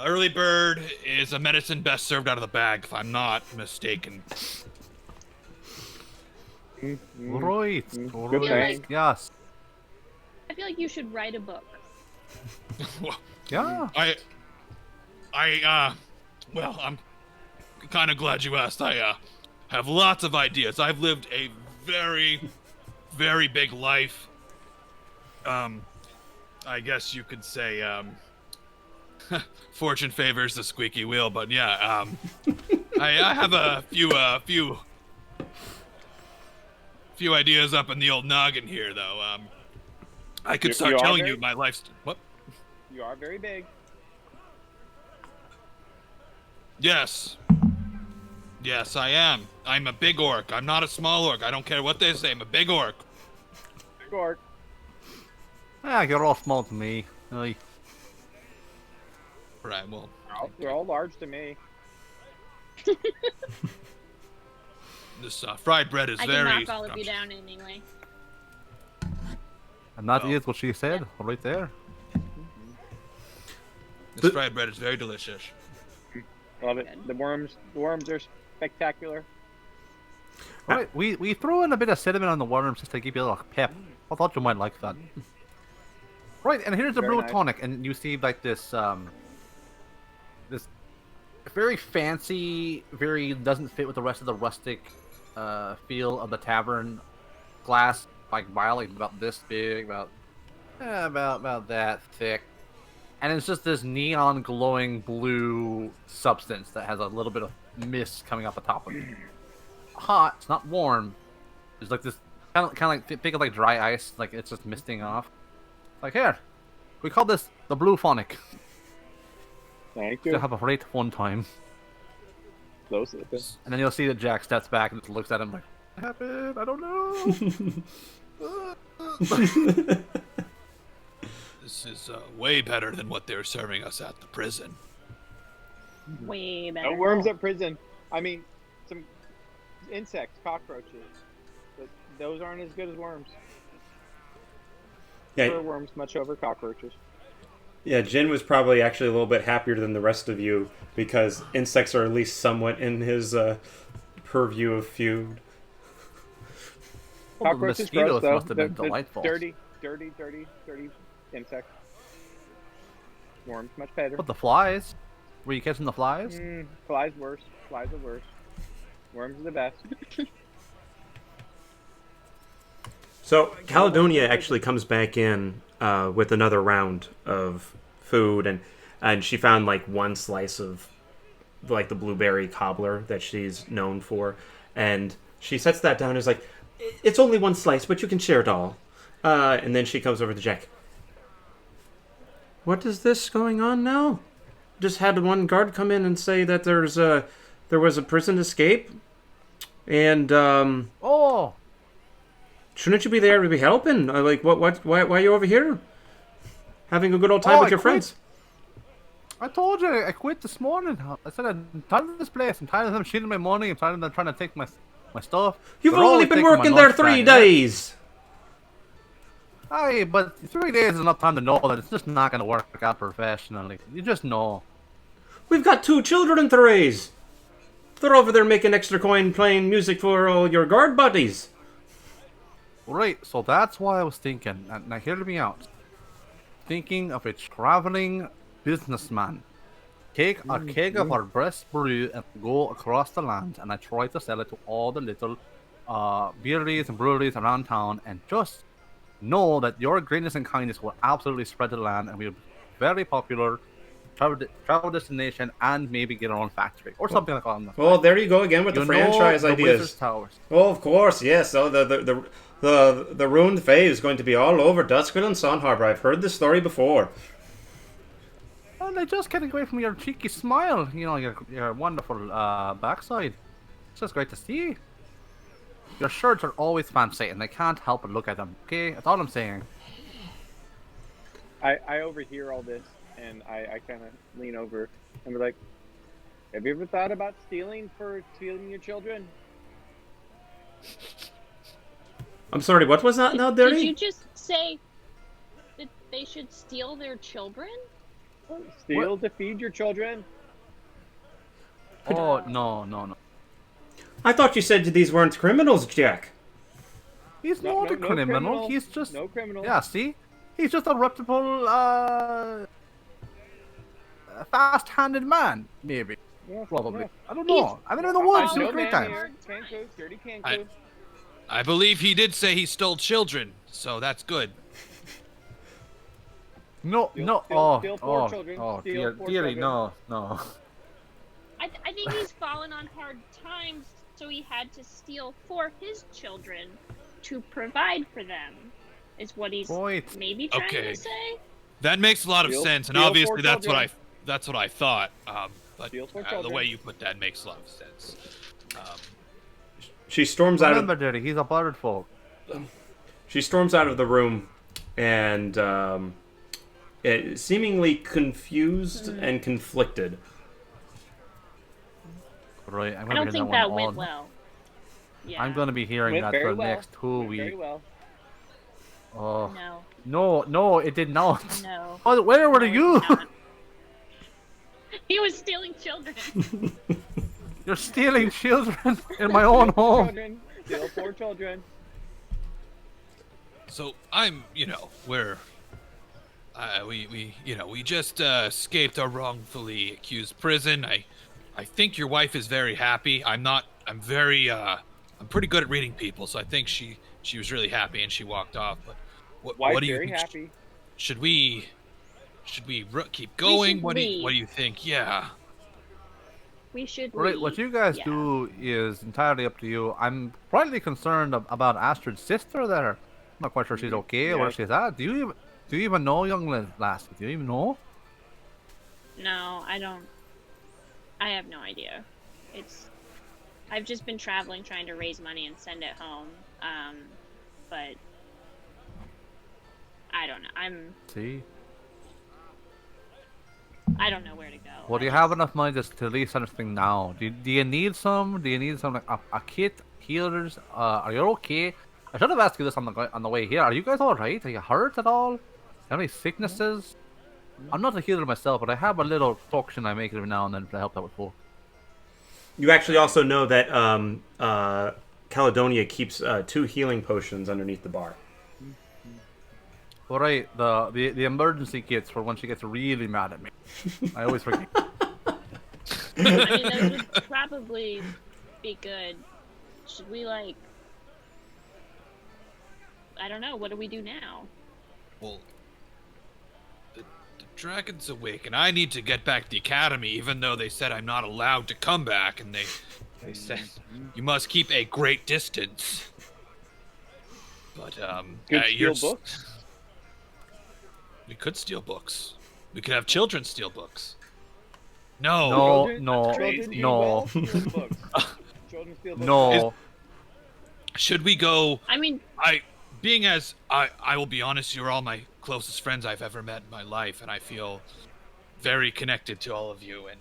Early Bird is a medicine best served out of the bag, if I'm not mistaken. Right. Good Right. thing. Yes. I feel like you should write a book. Yeah. Well, I'm kind of glad you asked. I have lots of ideas. I've lived a very, very big life. I guess you could say, fortune favors the squeaky wheel, but yeah, I have a few ideas up in the old noggin here, though. I could start telling you my life's... What? You are very big. Yes. Yes, I am. I'm a big orc. I'm not a small orc. I don't care what they say. I'm a big orc. Big orc. Yeah, you're all small to me. Really. Right, well... They're all large to me. This fried bread is I very... can knock all of you down anyway. And that Oh. is what she said, right there. This fried bread is very delicious. Love it. The worms are spectacular. Right, we throw in a bit of cinnamon on the worms just to give you a little pep. I thought you might like that. Right, and here's the Very blue nice. tonic, and you see like this this very fancy, very doesn't fit with the rest of the rustic feel of the tavern glass, like vial, like about this big, about that thick. And it's just this neon glowing blue substance that has a little bit of mist coming off the top of it. Hot, it's not warm. There's like this kind of like think of like dry ice, like it's just misting off. Like here, we call this the blue phonic. Thank You'll you. have a great fun time. Close it. And then you'll see that Jack steps back and just looks at him like, "What happened? I don't know." This is way better than what they're serving us at the prison. Way better. No worms at prison. I mean, some insects, cockroaches. But those aren't as good as worms. Yeah, Prefer worms much over cockroaches. yeah. Jin was probably actually a little bit happier than the rest of you because insects are at least somewhat in his purview of feud. Well, the Cockroaches mosquitoes gross, though. must have been The delightful. dirty insects. Worms much better. But the flies? Were you catching the flies? Flies worse. Flies are worse. Worms are the best. So Caledonia actually comes back in with another round of food, and she found like one slice of like the blueberry cobbler that she's known for, and she sets that down and is like, "It's only one slice, but you can share it all." And then she comes over to Jack. What is this going on now? Just had one guard come in and say that there was a prison escape, and Oh! shouldn't you be there to be helping? Like, why are you over here? Having a good old time Oh, with I your quit. friends. I told you, I quit this morning. I said I'm tired of this place. I'm tired of them stealing my money. I'm tired of them trying to take my stuff. You've They're only always been taking my working there lunch 3 bag. days. Aye, but 3 days is enough time to know that it's just not going to work out professionally. You just know. We've got 2 children to raise. They're over there making extra coin playing music for all your guard buddies. Right, so that's why I was thinking. Now hear me out. Thinking of a traveling businessman. Take a keg of our best brew and go across the land, and I try to sell it to all the little beeries and breweries around town, and just know that your greatness and kindness will absolutely spread to the land, and we'll be very popular travel destination, and maybe get our own factory or something like that. Well, there you go again with the franchise the ideas. Wizard's Towers. Oh, of course, yes. Oh, the ruined Fae is going to be all over Duskwood and Sun Harbor. I've heard this story before. And I just can't get away from your cheeky smile. You know, your wonderful backside. It's just great to see. Your shirts are always fancy, and I can't help but look at them. Okay, that's all I'm saying. I overhear all this, and I kind of lean over and be like, "Have you ever thought about stealing your children?" I'm sorry, what was that now, Did Derry? you just say that they should steal their children? Steal to feed your children. Oh, no. I thought you said these weren't criminals, Jack. He's No, not a no criminal. criminal. He's just... No criminal. Yeah, see? He's just a reputable, fast-handed man, maybe. Yeah, Probably. yeah. I don't know. I've been in the woods No two, three man times. here. Can cook, dirty can I- cook. I believe he did say he stole children, so that's good. No, Steal- no. steal four children. Oh, Steal dear, four dearly, children. no. I think he's fallen on hard times, so he had to steal for his children to provide for them, is what he's Right. maybe trying Okay. to say. That makes a lot of Steal- sense, and steal obviously four that's children. what I thought. But Steal four the children. way you put that makes a lot of sense. She storms out Remember, of dearie, he's a bird folk. the room, and seemingly confused and conflicted. Right, I'm I gonna don't hear think that that one went all. well. Yeah. I'm gonna be hearing Went that very for the well. next 2 Went very weeks. well. Oh, No, no, it did not. no. Oh, where were No, he you? did not. He was stealing children. You're stealing children in my own home. Children. Steal four children. So I'm, we just escaped a wrongfully accused prison. I think your wife is very happy. I'm pretty good at reading people, so I think she was really happy and she walked off. But Wife what do you very think? happy. Should we keep going? should What do leave. you think? Yeah. We should Right, leave. what you guys Yeah. do is entirely up to you. I'm slightly concerned about Astrid's sister there. I'm not quite sure she's okay or where Yes. she's at. Do you even know, young lassie? Do you even know? No, I don't. I have no idea. I've just been traveling trying to raise money and send it home. But I don't know. See? I don't know where to go. Well, do you have enough money just to at least anything now? Do you need some? Do you need some, like, a kit, healers? Are you okay? I should have asked you this on the way here. Are you guys alright? Are you hurt at all? Have any sicknesses? I'm not a healer myself, but I have a little potion I make every now and then to help out with folk. You actually also know that Caledonia keeps 2 healing potions underneath the bar. All right, the emergency kits for when she gets really mad at me. I always forget. I mean, those would probably be good. Should we, like... I don't know. What do we do now? Well, the dragon's awake, and I need to get back to the academy, even though they said I'm not allowed to come back, and they said you must keep a great distance. But Could you're steal books. We could steal books. We could have children steal books. No. No, Children- no, children do no. well steal books. Children steal books. No. Should we go? I mean, Being as I will be honest, you're all my closest friends I've ever met in my life, and I feel very connected to all of you. And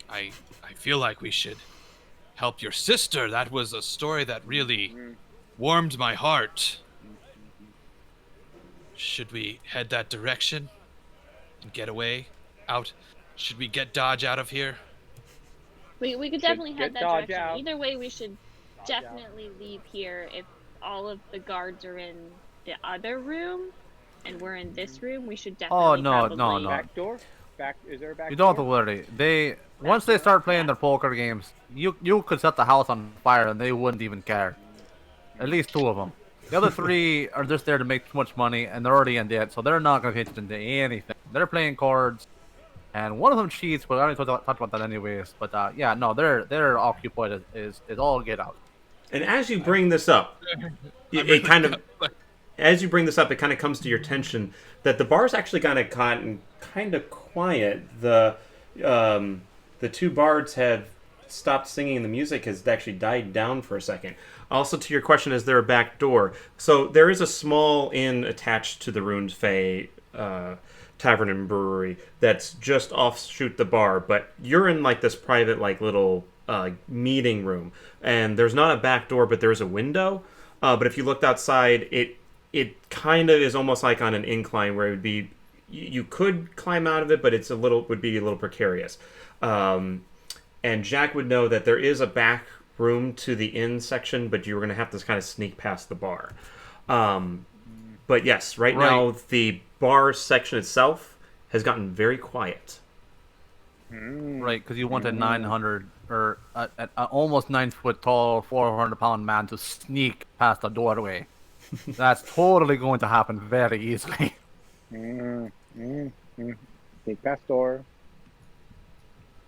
I feel like we should help your sister. That was a story that really warmed my heart. Should we head that direction and get away out? Should we get Dodge out of here? we could definitely get head that Dodge direction. out. Either way, we should Dodge out. definitely leave here if all of the guards are in the other room and we're in this room. We should definitely no, probably... no. Back door? Is there a back You door? don't have to worry. Once they start playing their poker games, you could set the house on fire and they wouldn't even care. At least 2 of them. The other 3 are just there to make too much money, and they're already in debt, so they're not going to pay attention to anything. They're playing cards, and one of them cheats, but I already talked about that anyways. But yeah, no, they're occupied is all get out. And as you bring this up, it kind of comes to your attention that the bar's actually gotten kind of quiet. The 2 bards have stopped singing, and the music has actually died down for a second. Also, to your question, is there a back door? So there is a small inn attached to the Ruined Fae Tavern and Brewery that's just offshoot the bar, but you're in like this private like little meeting room, and there's not a back door, but there's a window. But if you looked outside, it kind of is almost like on an incline where it would be you could climb out of it, but would be a little precarious. And Jack would know that there is a back room to the inn section, but you were going to have to kind of sneak past the bar. But yes, right now the bar section itself has gotten very quiet. Right, because you want a 900 or an almost 9 foot tall, 400-pound man to sneak past the doorway. That's totally going to happen very easily. Sneak past door.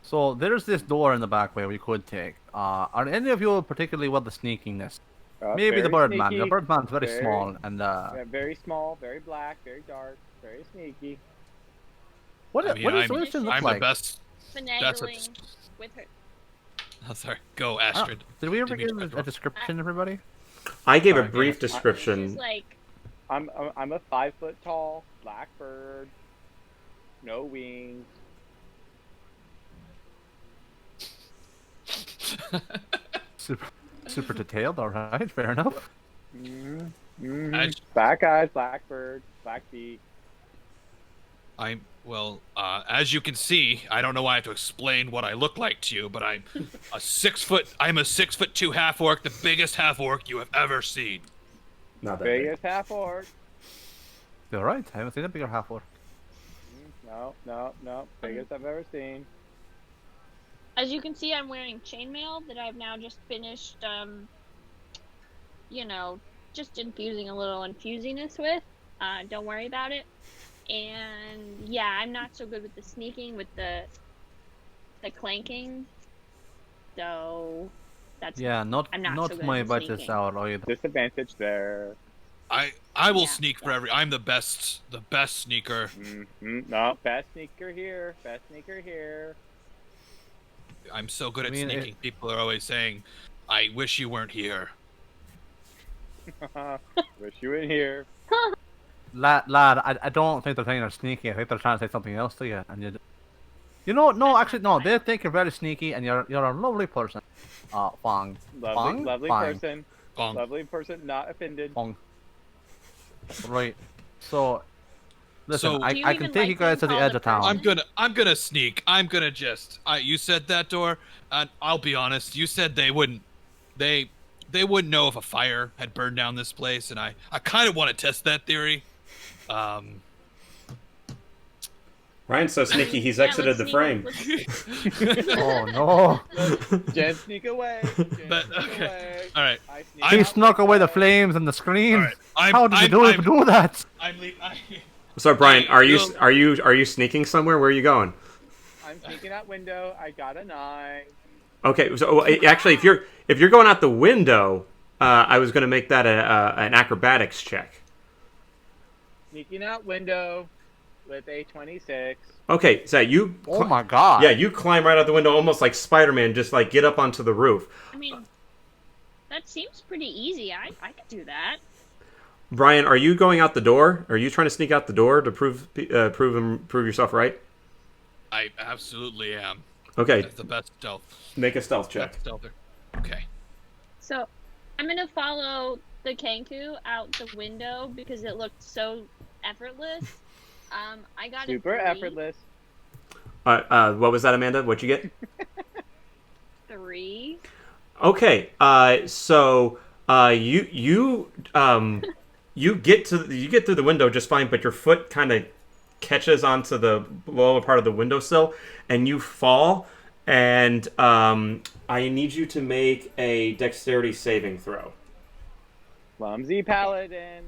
So there's this door in the back way we could take. Are any of you particularly well the sneakiness? Maybe the Birdman. The Birdman's very small and very small, very black, very dark, very sneaky. What does Solution look I'm like? the best. Finagling with her. Oh, sorry. Go, Astrid. Did we ever give a description, everybody? I gave a brief description. She's like, I'm a 5 foot tall black bird, no wings. Super detailed. All right, fair enough. Black eyes, black bird, black feet. As you can see, I don't know why I have to explain what I look like to you, but I'm a 6'2" half orc, the biggest half orc you have ever seen. Not that big. Biggest half orc. You're right. I haven't seen a bigger half orc. No. Biggest I've ever seen. as you can see, I'm wearing chainmail that I've now just finished, just infusing a little infusiness with. Don't worry about it. And yeah, I'm not so good with the sneaking, with the clanking. So that's not I'm not so good my at budget sneaking. out either. Disadvantage there. I will Yeah. sneak for every. I'm the best sneaker. No, best sneaker here. Best sneaker here. I'm so good at I mean, sneaking. People are always saying, "I wish you weren't here." Wish you in here. Lad, I don't think they're thinking they're sneaky. I think they're trying to say something else to you, and no. They think you're very sneaky, and you're a lovely person. Fong. Lovely Fine. person. Fong. Lovely person, not offended. Fong. Right. So, listen, So- I Do you can even take you like guys to being the edge called of a town. person? I'm gonna sneak. I'm gonna just. You said that door, and I'll be honest. You said they wouldn't. They wouldn't know if a fire had burned down this place, and I kind of want to test that theory. Ryan's so sneaky, he's Yeah, exited let's the sneak- frame. let's- Oh no! Jen, sneak away. Jen, But sneak okay, away. all right. I sneak He out snuck away the window. flames and the screen. All right. How did you do that? So Brian, Hey, are you sneaking somewhere? Where are you going? I'm sneaking out window. I got a 9. Okay, so actually, if you're going out the window, I was going to make that an acrobatics check. Sneaking out window with a 26. Okay, so you. Oh my god! Yeah, you climb right out the window, almost like Spider-Man, just like get up onto the roof. I mean, that seems pretty easy. I could do that. Brian, are you going out the door? Are you trying to sneak out the door to prove yourself right? I absolutely am. Okay, That's the best stealth. make a stealth check. Best stealther. Okay. So, I'm gonna follow the Kanku out the window because it looked so effortless. I got Super a 3. effortless. What was that, Amanda? What'd you get? 3. Okay, so you get through the window just fine, but your foot kind of catches onto the lower part of the windowsill, and you fall. And I need you to make a dexterity saving throw. Clumsy paladin.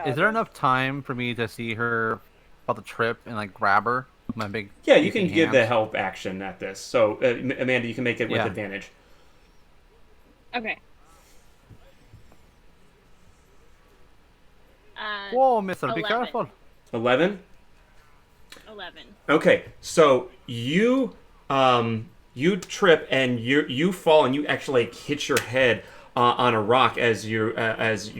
Is there enough time for me to see her about the trip and like grab her with my big? Yeah, you can sneaky give the hands? help action at this. So Amanda, you can make it with Yeah. advantage. Okay. Whoa, Mister, be 11. careful! 11. 11. Okay, so you trip and you fall and you actually hit your head on a rock as you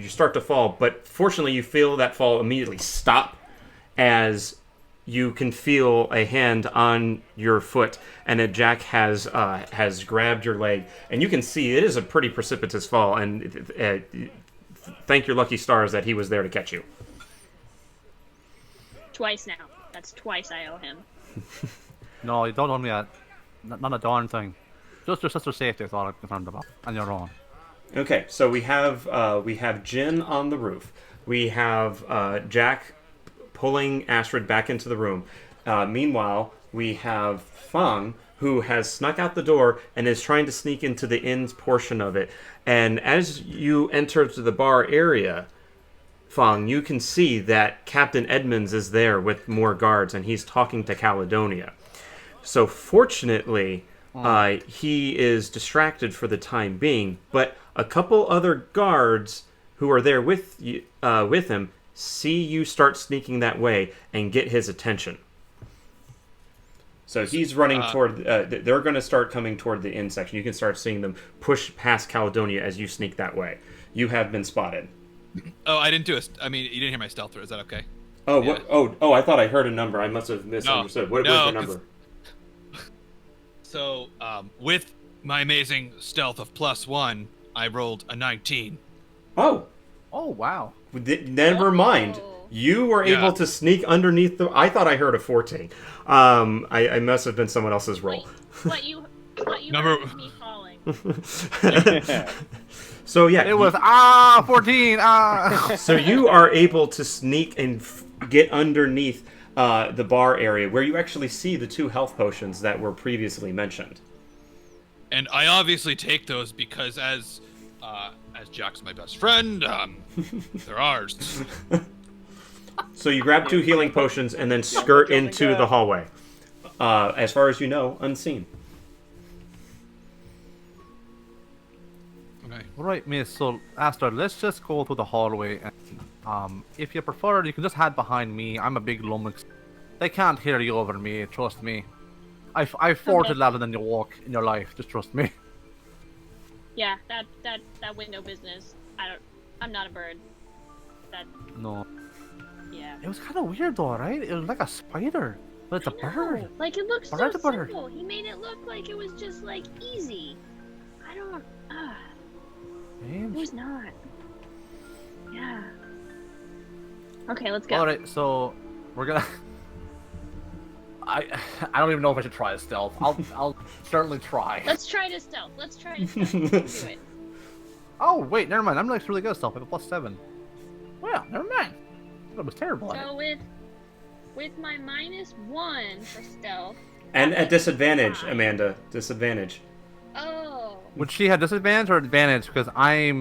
start to fall. But fortunately, you feel that fall immediately stop as you can feel a hand on your foot, and that Jack has grabbed your leg, and you can see it is a pretty precipitous fall. And thank your lucky stars that he was there to catch you. Twice now. That's twice I owe him. No, you don't owe me that. Not a darn thing. Just your sister's safety is all I'm concerned about, and your own. Okay, so we have Jin on the roof. We have Jack pulling Astrid back into the room. Meanwhile, we have Fang, who has snuck out the door and is trying to sneak into the inn's portion of it. And as you enter to the bar area, Fang, you can see that Captain Edmonds is there with more guards, and he's talking to Caledonia. So fortunately, he is distracted for the time being, but a couple other guards who are there with him see you start sneaking that way and get his attention. So he's running toward... they're going to start coming toward the inn section. You can start seeing them push past Caledonia as you sneak that way. You have been spotted. Oh, I didn't do it. I mean, you didn't hear my stealth throw. Is that okay? Oh, Yeah. I thought I heard a number. I must have misunderstood. What was the number? So, with my amazing stealth of +1, I rolled a 19. Oh, wow. never mind. You were Yeah. able to sneak underneath the... I thought I heard a 14. I must have been someone else's roll. What you Number- heard was me falling. So yeah, It was 14. so you are able to sneak and get underneath the bar area where you actually see the 2 health potions that were previously mentioned. And I obviously take those because as Jack's my best friend, they're ours. So you grab 2 healing potions and then skirt into the hallway. As far as you know, unseen. Okay. Right, miss. So, Astrid, let's just go through the hallway. And, if you prefer, you can just hide behind me. I'm a big lummox. They can't hear you over me. Trust me. I farted louder than you walk in your life. Just trust me. Yeah, that window business. I'm not a bird. That No. yeah. It was kind of weird, though, right? It was like a spider, but it's a I know. bird. Like it looks so Bird to bird. simple. He made it look like it was just like easy. I don't. It James. was not. Yeah. Okay, let's go. All right, so we're gonna. I don't even know if I should try a stealth. I'll certainly try. Let's try to stealth. Let's try to stealth. Let's do it. Oh wait, never mind. I'm like really good at stealth. I have a +7. Well, never mind. That was terrible. At So with my -1 for stealth. And at disadvantage, Amanda. Disadvantage. Oh. Would she have disadvantage or advantage? Because I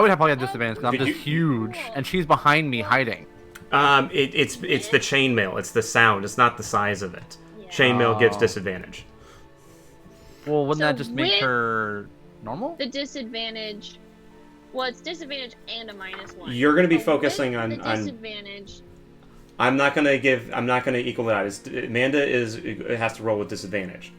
would have probably a disadvantage because I'm Did just you- huge, and she's behind me hiding. It's the chainmail. It's the sound. It's not the size of it. Yeah. Chainmail gives Oh. disadvantage. Well, wouldn't So that just make with- her normal? The disadvantage. Well, it's disadvantage and a -1. You're going to be But focusing with on the disadvantage. I'm not going to equal it out. Amanda has to roll with disadvantage.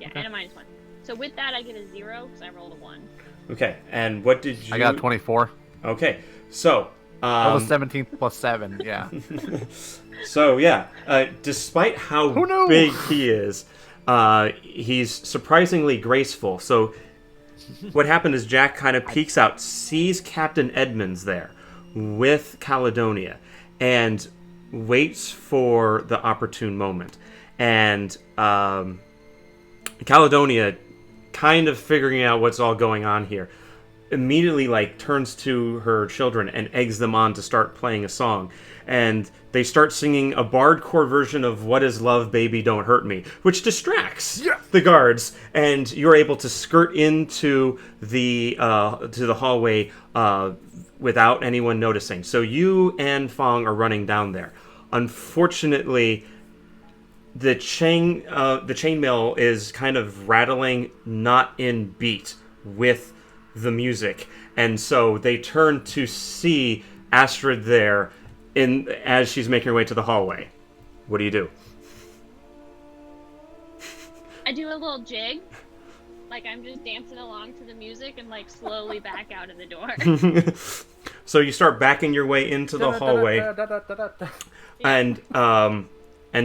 Yeah, and a -1. So with that, I get a 0 because I rolled a 1. Okay. And what did you... I got 24. Okay. So... That was 17 +7. Yeah. So yeah, despite how Who knew? big he is, he's surprisingly graceful. So what happened is Jack kind of peeks out, sees Captain Edmonds there with Caledonia, and waits for the opportune moment. And Caledonia, kind of figuring out what's all going on here, immediately turns to her children and eggs them on to start playing a song, and they start singing a bardcore version of "What Is Love, Baby, Don't Hurt Me," which distracts the guards, and you're able to skirt into the hallway without anyone noticing. So you and Fong are running down there. Unfortunately, the chainmail is kind of rattling, not in beat with the music, and so they turn to see Astrid there as she's making her way to the hallway. What do you do? I do a little jig. Like I'm just dancing along to the music and slowly back out of the door. So you start backing your way into the hallway, and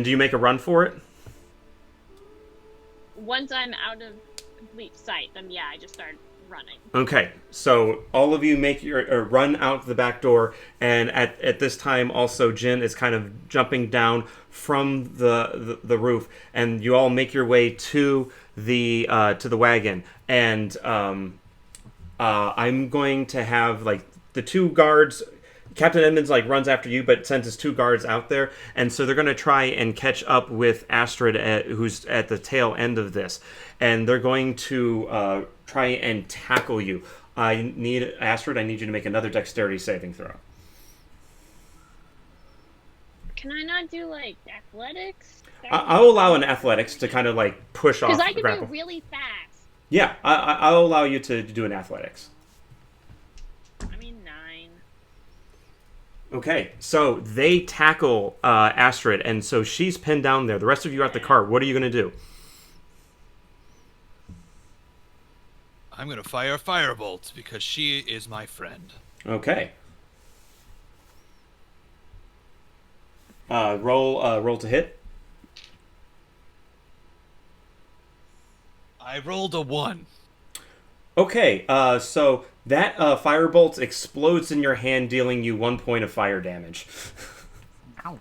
do you make a run for it? Once I'm out of complete sight, then yeah, I just start running. Okay, so all of you make your run out the back door, and at this time also Jin is kind of jumping down from the roof, and you all make your way to the wagon, and I'm going to have like the two guards. Captain Edmonds like runs after you, but sends his two guards out there, and so they're going to try and catch up with Astrid, who's at the tail end of this, and they're going to try and tackle you. Astrid, I need you to make another dexterity saving throw. Can I not do like athletics? I'll allow an athletics to kind of like push off. Because I the can grapple. be really fast. Yeah, I'll allow you to do an athletics. I mean 9. Okay, so they tackle Astrid, and so she's pinned down there. The rest of you are at the cart. What are you going to do? I'm gonna fire a firebolt because she is my friend. Okay. Roll to hit. I rolled a 1. Okay, so that firebolt explodes in your hand, dealing you 1 point of fire damage. Ow.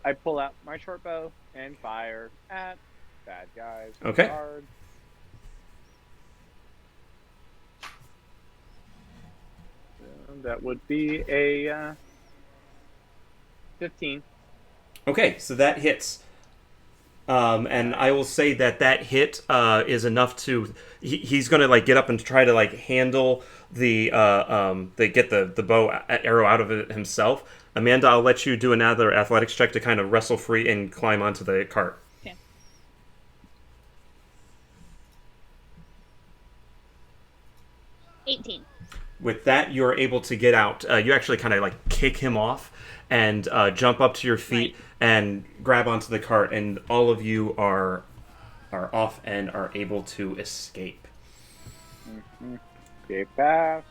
I pull out my short bow and fire at bad guys. Okay. Hard. That would be a 15. Okay, so that hits. And I will say that hit is enough to. He's going to like get up and try to like handle the get the bow arrow out of it himself. Amanda, I'll let you do another athletics check to kind of wrestle free and climb onto the cart. Okay. 18. With that, you're able to get out. You actually kind of like kick him off and jump up to your feet and grab onto the cart, and all of you are off and are able to escape. Mm-hmm. Escape fast.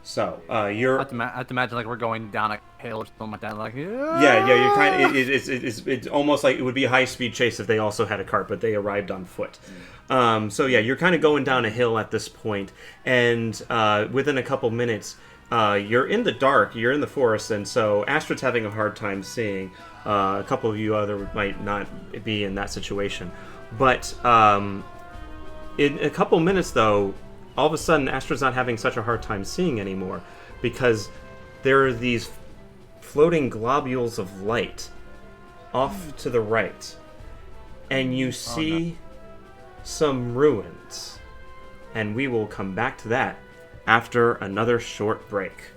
So I you're. have to imagine like we're going down a hill or something like that. Like Yeah. You're kind of. It's almost like it would be a high speed chase if they also had a cart, but they arrived on foot. So yeah, you're kind of going down a hill at this point, and within a couple minutes, you're in the dark. You're in the forest, and so Astrid's having a hard time seeing. A couple of you other might not be in that situation, but in a couple minutes though, all of a sudden Astrid's not having such a hard time seeing anymore because there are these floating globules of light off to the right, and you see some ruins, and we will come back to that after another short break.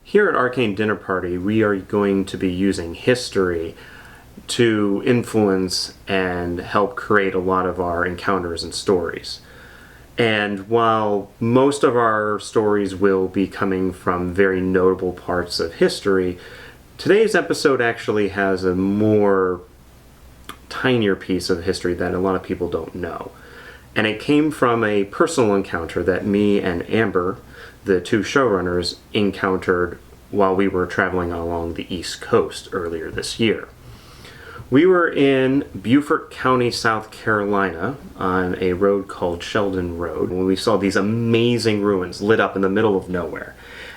Here at Arcane Dinner Party, we are going to be using history to influence and help create a lot of our encounters and stories. And while most of our stories will be coming from very notable parts of history, today's episode actually has a more tinier piece of history that a lot of people don't know. And it came from a personal encounter that me and Amber, the two showrunners, encountered while we were traveling along the East Coast earlier this year. We were in Beaufort County, South Carolina, on a road called Sheldon Road, when we saw these amazing ruins lit up in the middle of nowhere.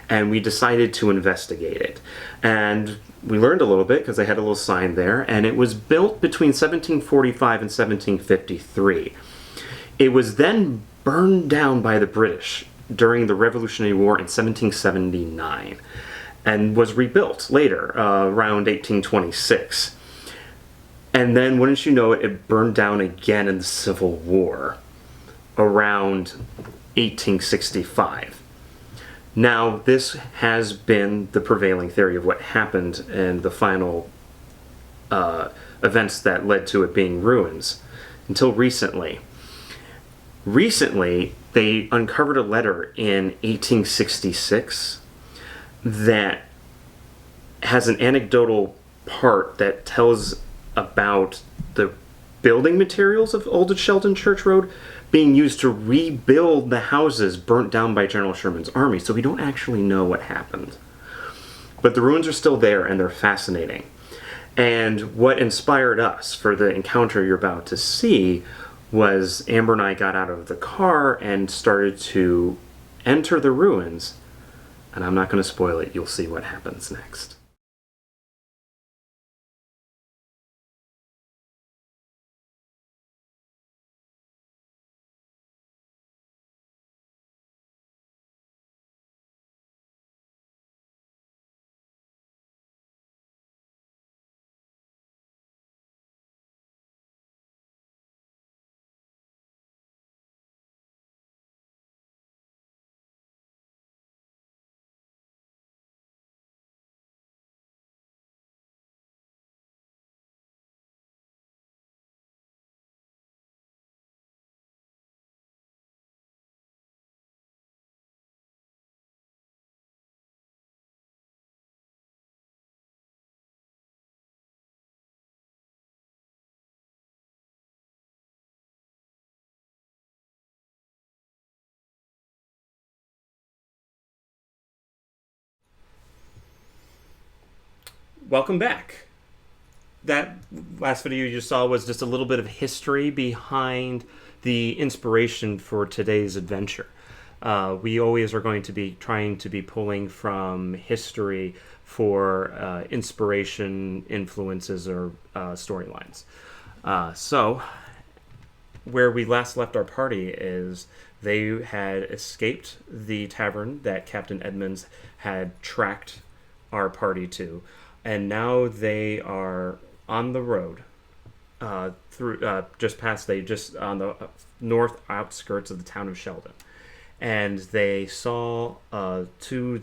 And we decided to investigate it. And we learned a little bit because they had a little sign there, and it was built between 1745 and 1753. It was then burned down by the British during the Revolutionary War in 1779 and was rebuilt later, around 1826. And then, wouldn't you know it, it burned down again in the Civil War around 1865. Now, this has been the prevailing theory of what happened in the final events that led to it being ruins until recently. Recently, they uncovered a letter in 1866 that has an anecdotal part that tells about the building materials of Old Sheldon Church Road being used to rebuild the houses burnt down by General Sherman's army. So we don't actually know what happened. But the ruins are still there, and they're fascinating. And what inspired us for the encounter you're about to see was Amber and I got out of the car and started to enter the ruins. And I'm not going to spoil it. You'll see what happens next. Welcome back. That last video you saw was just a little bit of history behind the inspiration for today's adventure. We always are going to be trying to be pulling from history for inspiration, influences, or storylines. So, where we last left our party is they had escaped the tavern that Captain Edmonds had tracked our party to, and now they are on the road through just on the north outskirts of the town of Sheldon, and they saw to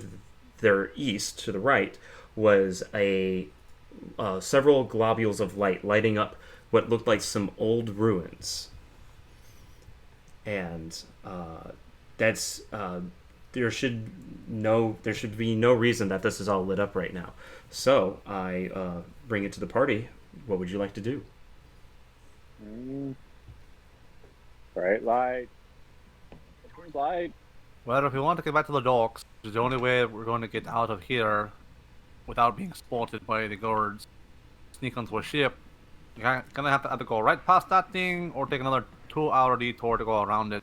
their east, to the right, was a several globules of light lighting up what looked like some old ruins, and that's there should be no reason that this is all lit up right now. So I bring it to the party. What would you like to do? Bright light. Light. Well, if we want to get back to the docks, which is the only way we're going to get out of here without being spotted by the guards, sneak onto a ship, you're gonna have to either go right past that thing or take another 2-hour detour to go around it.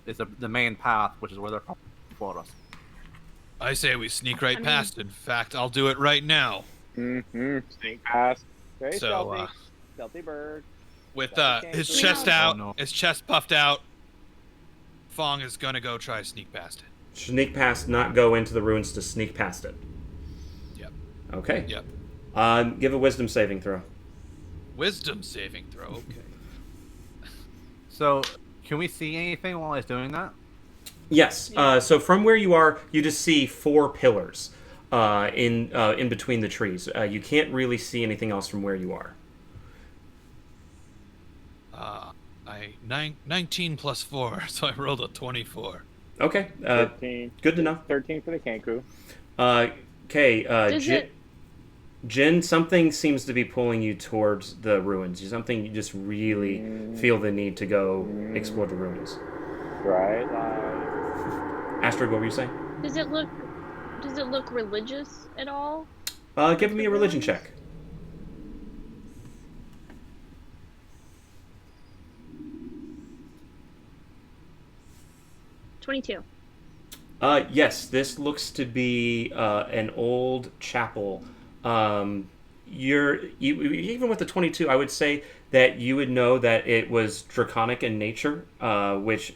It's the main path, which is where they're coming for us. I say we sneak right past. In fact, I'll do it right now. Sneak past. Very So, stealthy. Stealthy bird. With Stealthy his kangaroo. chest out, Oh, no. his chest puffed out, Fong is gonna go try to sneak past it. Sneak past, not go into the ruins to sneak past it. Yep. Okay. Yep. Give a wisdom saving throw. Wisdom saving throw. Okay. So, can we see anything while he's doing that? Yes. So from where you are, you just see 4 pillars in between the trees. You can't really see anything else from where you are. 19 plus 4, so I rolled a 24. Okay. 13. Good to know. 13 for the Kanku. Okay. Jin, something seems to be pulling you towards the ruins. Something you just really feel the need to go explore the ruins. Bright light. Astrid, what were you saying? Does it look religious at all? Give me a religion check. $22. Yes, this looks to be an old chapel. Even with the 22, I would say that you would know that it was draconic in nature, which,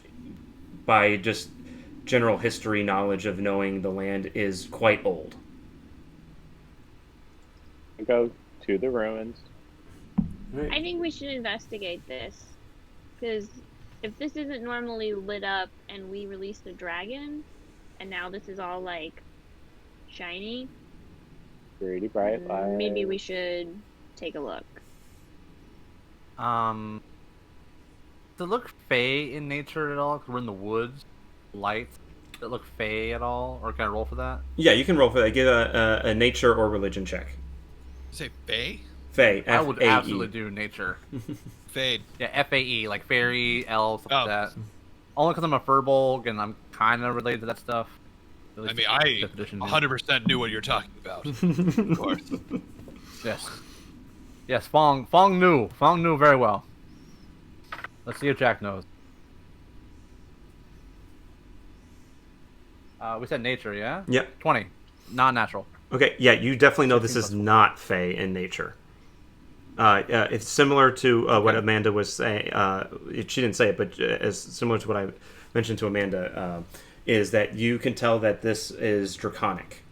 by just general history knowledge of knowing the land, is quite old. Go to the ruins. I think we should investigate this, because if this isn't normally lit up and we release the dragon, and now this is all like shiny, Pretty bright light. maybe we should take a look. Does it look fey in nature at all? 'Cause we're in the woods, light. that look fey at all, or can I roll for that? Yeah, you can roll for that. Give a nature or religion check. You say Fae? Fae. I would F-A-E. absolutely do nature. Fade. Yeah, FAE, like fairy, elf, stuff Oh. like that. Only because I'm a furbolg and I'm kind of related to that stuff. At I least mean, the I fifth edition do. 100% knew what you're talking about. Of course. Yes. Yes, Fong knew. Fong knew very well. Let's see if Jack knows. We said nature, yeah? Yep. 20. Non-natural. Okay, yeah, you definitely know this 16 is plus 4. not Fae in nature. It's similar to what Amanda was saying. She didn't say it, but as similar to what I mentioned to Amanda, is that you can tell that this is draconic,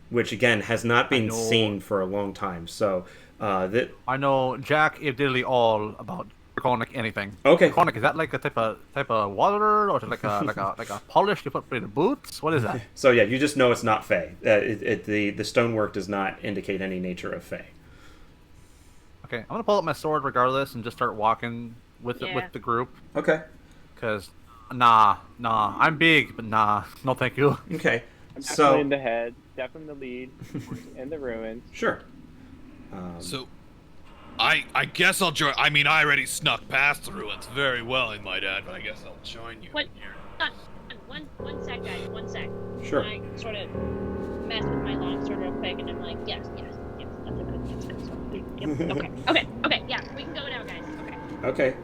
which again has not been seen for a long time. So I know Jack is literally all about draconic anything. Okay. Draconic, is that like a type of water, or is it like a polish you put in the boots? What is that? So yeah, you just know it's not Fae. The stonework does not indicate any nature of Fae. Okay, I'm gonna pull up my sword regardless and just start walking with the group. Okay. Cause I'm big, but no thank you. Okay. I'm So definitely in the head, Steph in the lead, in the ruins. sure. So, I guess I'll join. I mean, I already snuck past the ruins very well, I might add, but I guess I'll join you What? here. One sec, guys. 1 sec. Sure. I sort of mess with my longsword real quick, and I'm like, yes. That's a good sword. Yep. Okay. Yeah, we can go now, guys. Okay. Okay.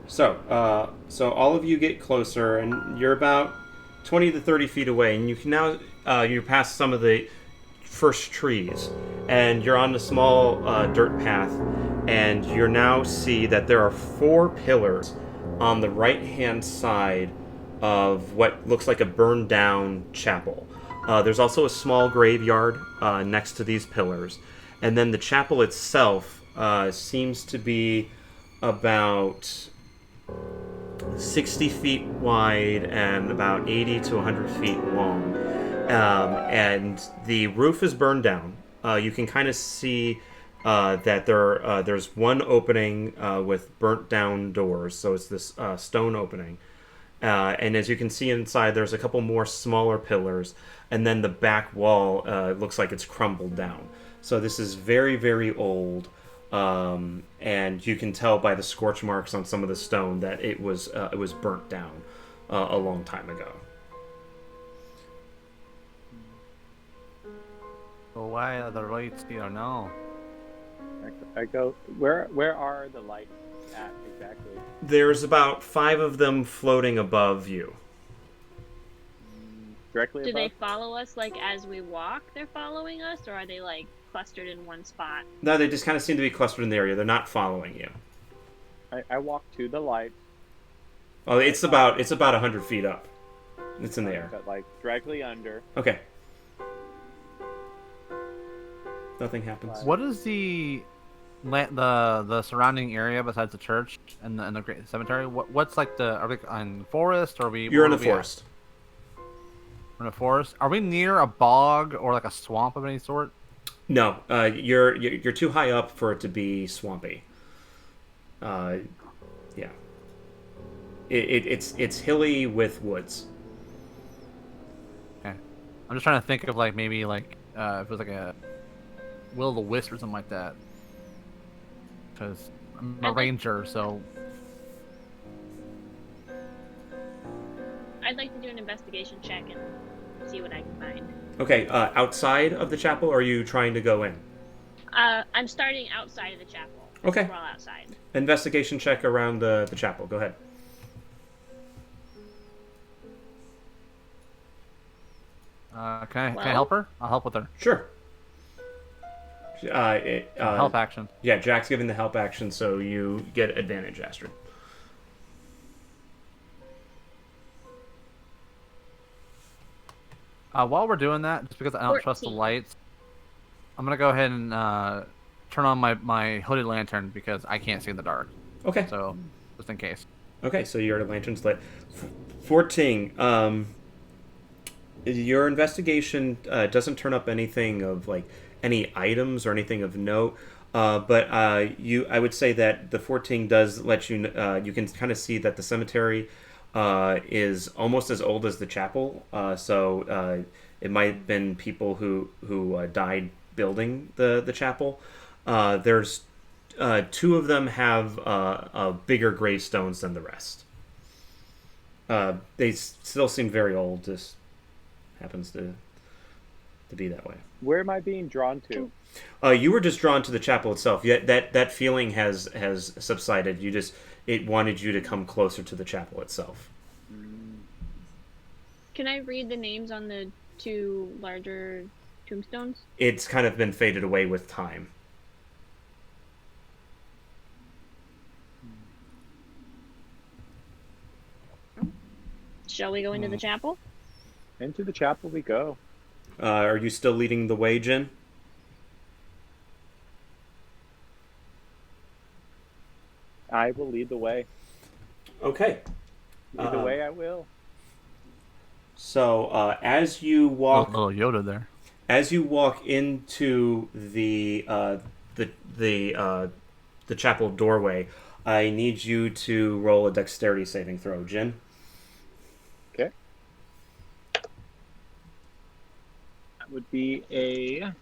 So all of you get closer, and you're about 20 to 30 feet away, and you can now you're past some of the first trees, and you're on a small dirt path, and you now see that there are 4 pillars on the right-hand side of what looks like a burned down chapel. There's also a small graveyard next to these pillars, and then the chapel itself seems to be about 60 feet wide and about 80 to 100 feet long. And the roof is burned down. You can kind of see that there's one opening with burnt down doors, so it's this stone opening. And as you can see inside, there's a couple more smaller pillars, and then the back wall looks like it's crumbled down. So this is very, very old. And you can tell by the scorch marks on some of the stone that it was burnt down a long time ago. So why are the lights here now? I go. Where are the lights at exactly? There's about 5 of them floating above you. Directly Do above. they follow us like as we walk? They're following us, or are they like clustered in one spot? No, they just kind of seem to be clustered in the area. They're not following you. I walk to the light, Oh, it's about 100 feet up. It's in the air. but like directly under. Okay. Nothing happens. What is the surrounding area besides the church and the great cemetery? What's like are we in forest, or are we? You're in where the are we at? forest. We're in a forest. Are we near a bog or like a swamp of any sort? No, you're too high up for it to be swampy. Yeah. It's hilly with woods. Okay. I'm just trying to think of like maybe like if it was like a will o' the wisp or something like that. Because I'm a ranger, so I'd like to do an investigation check and see what I can find. Okay, outside of the chapel, or are you trying to go in? I'm starting outside of the chapel. Okay. We're all outside. Investigation check around the chapel. Go ahead. can I help her? I'll help with her. Sure. Help action. Yeah, Jack's giving the help action, so you get advantage, Astrid. While we're doing that, just because I don't trust the 14. lights, I'm gonna go ahead and turn on my hooded lantern because I can't see in the dark. Okay. So, just in case. Okay, so your lantern's lit. 14. Your investigation doesn't turn up anything of like any items or anything of note, but I would say that the 14 does let you. You can kind of see that the cemetery is almost as old as the chapel. It might have been people who died building the chapel. There's two of them have bigger gravestones than the rest. They still seem very old. This happens to be that way. Where am I being drawn to? You were just drawn to the chapel itself. Yet that feeling has subsided. It wanted you to come closer to the chapel itself. Can I read the names on the two larger tombstones? It's kind of been faded away with time. Shall we go into the chapel? Into the chapel we go. Are you still leading the way, Jin? I will lead the way. Okay. Lead the way I will. So as you walk, Little Yoda there. as you walk into the chapel doorway, I need you to roll a dexterity saving throw, Jin. Okay. That would be a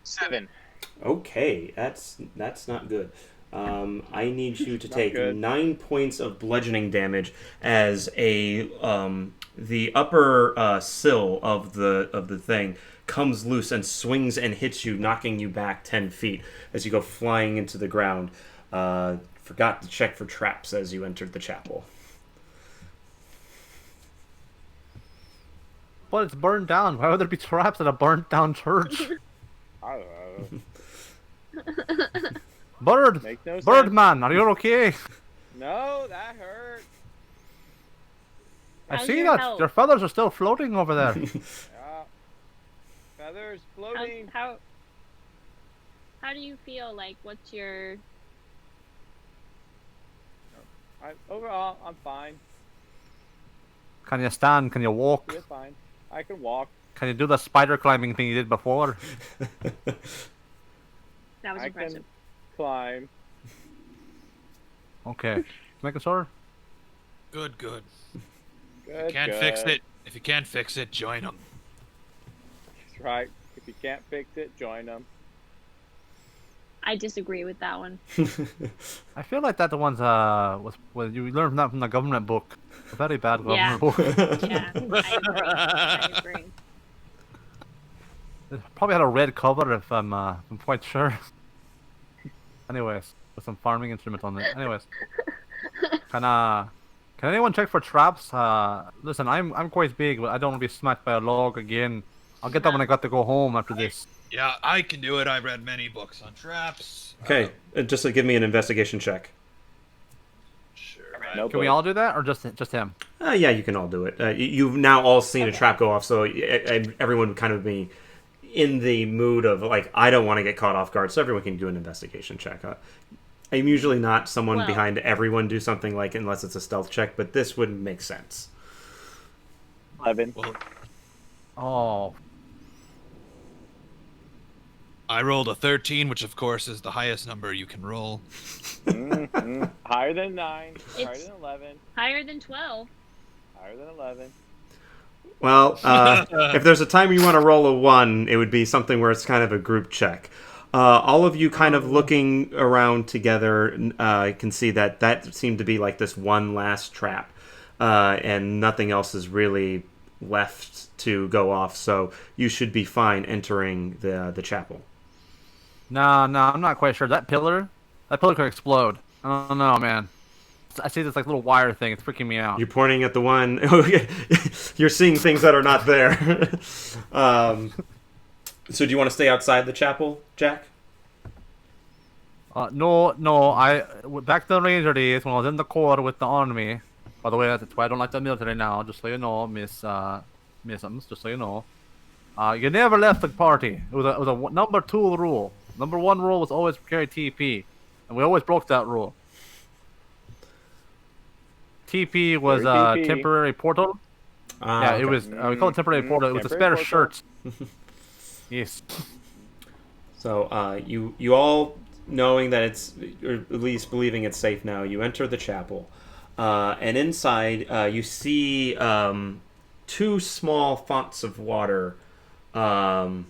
7. Okay, that's not good. I need you to Not take good. 9 points of bludgeoning damage as the upper sill of the thing comes loose and swings and hits you, knocking you back 10 feet as you go flying into the ground. Forgot to check for traps as you entered the chapel. But it's burned down. Why would there be traps at a burnt down church? I don't know. Bird! Makes no sense. Birdman, are you okay? No, that hurt. I How's see your that. health? Your feathers are still floating over there. Yeah. Feathers floating. How do you feel? Like, what's your... Overall, I'm fine. Can you stand? Can you walk? Feel fine. I can walk. Can you do the spider climbing thing you did before? That was I impressive. can climb. Okay. Making sure. Good. Good. Can't fix it. If you can't fix it, join them. That's right. If you can't fix it, join them. I disagree with that one. I feel like that the ones was you learned that from the government book. A very bad Yeah. government book. Yeah, I agree. It probably had a red cover if I'm quite sure. Anyways, with some farming instrument on it. Anyways. Can anyone check for traps? Listen, I'm quite big, but I don't want to be smacked by a log again. I'll get that when I got to go home after this. Yeah, I can do it. I've read many books on traps. Okay, just give me an investigation check. Sure. No Can we book. all do that, or just him? Yeah, you can all do it. You've now all seen a trap go off, so everyone would kind of be in the mood of, like, I don't want to get caught off guard, so everyone can do an investigation check. I'm usually not someone Well- behind everyone do something like it unless it's a stealth check, but this would make sense. 11. Well, Oh, I rolled a 13, which of course is the highest number you can roll. Higher than 9. Higher It's- than 11. Higher than 12. Higher than 11. Well, if there's a time you want to roll a 1, it would be something where it's kind of a group check. All of you kind of looking around together can see that seemed to be like this one last trap, and nothing else is really left to go off, so you should be fine entering the chapel. no, I'm not quite sure. That pillar could explode. I don't know, man. I see this like little wire thing. It's freaking me out. You're pointing at the one. You're seeing things that are not there. So do you want to stay outside the chapel, Jack? No. Back to the Ranger days when I was in the Corps with the army. By the way, that's why I don't like the military now. Just so you know, Miss Missums. Just so you know, you never left the party. It was a number 2 rule. Number 1 rule was always carry TP, and we always broke that rule. TP was Carry TP. temporary portal. Yeah, Okay. it was. We call it temporary portal. It was the spare Temporary portal. shirts. Yes. So you all knowing that it's, or at least believing it's safe now, you enter the chapel. And inside, you see two small fonts of water on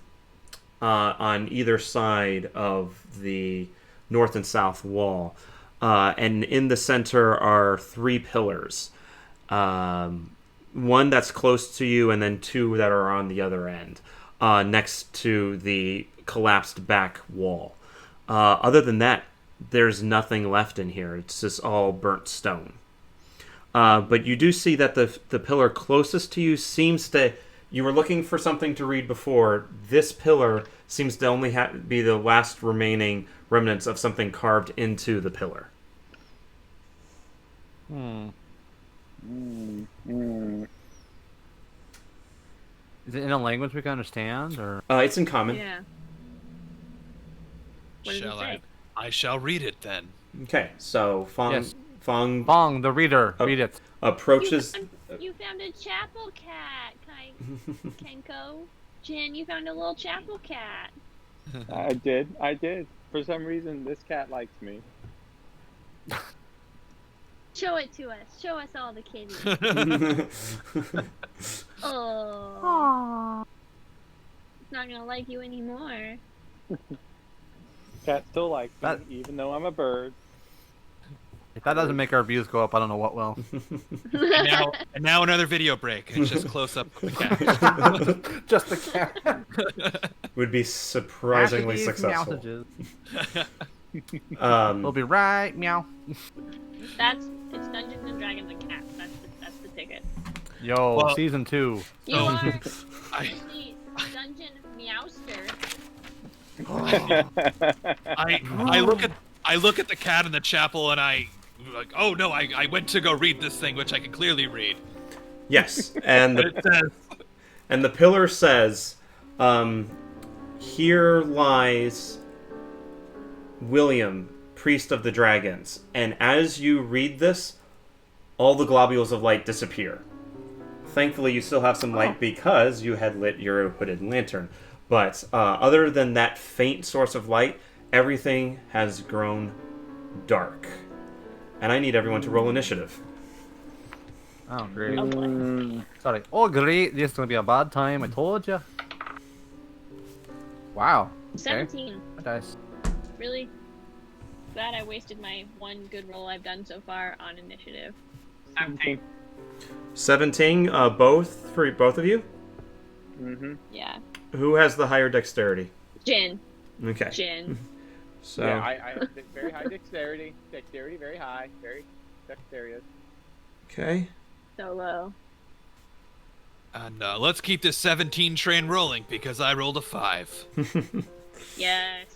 either side of the north and south wall. And in the center are three pillars. One that's close to you, and then two that are on the other end, next to the collapsed back wall. Other than that, there's nothing left in here. It's just all burnt stone. But you do see that the pillar closest to you seems to... You were looking for something to read before. This pillar seems to only be the last remaining remnants of something carved into the pillar. Is it in a language we can understand, or? It's in common. Yeah. What does it Shall say? I shall read it then. Okay, so Yes. Fong Bong, the reader, read it. approaches... You found a chapel cat, Kenko. Jin, you found a little chapel cat. I did. For some reason, this cat likes me. Show it to us. Show us all the kitties. Oh. Aww. It's not gonna like you anymore. Cat still likes me, That- even though I'm a bird. If that doesn't make our views go up, I don't know what will. And now another video break. And it's just close up of the cat. Just the cat. would be surprisingly After these successful. messages, Um, we'll be right, meow. It's Dungeons and Dragons and cats. That's the ticket. Yo, Well- season 2. You Oh. are I- the dungeon meowster. I look at the cat in the chapel and I like, oh no, I went to go read this thing which I can clearly read. yes, and It says and the pillar says, "Here lies William, priest of the dragons." And as you read this, all the globules of light disappear. Thankfully, you still have some light because you had lit your hooded lantern. But other than that faint source of light, everything has grown dark. And I need everyone to roll initiative. Oh, great. Oh boy. Sorry. Oh, great. This is going to be a bad time. I told you. Wow. Okay. 17. Dice. Really glad I wasted my one good roll I've done so far on initiative. 17, both for both of you. Mm-hmm. Yeah. Who has the higher dexterity? Jin. Okay. Jin. So Yeah, I have very high dexterity. Dexterity very high. Very dexterous. okay. Solo. and let's keep this 17 train rolling because I rolled a 5. Yes.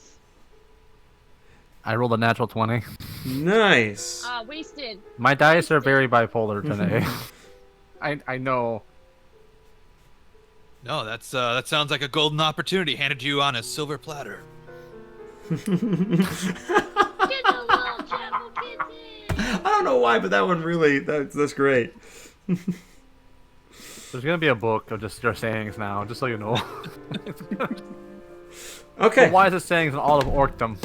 I rolled a natural 20. Nice. Wasted. My dice are very bipolar today. I know. No, that sounds like a golden opportunity handed to you on a silver platter. Get the little chapel kitten. I don't know why, but that one really that's great. There's going to be a book of just your sayings now, just so you know. Okay. The wisest sayings in all of Orkdom.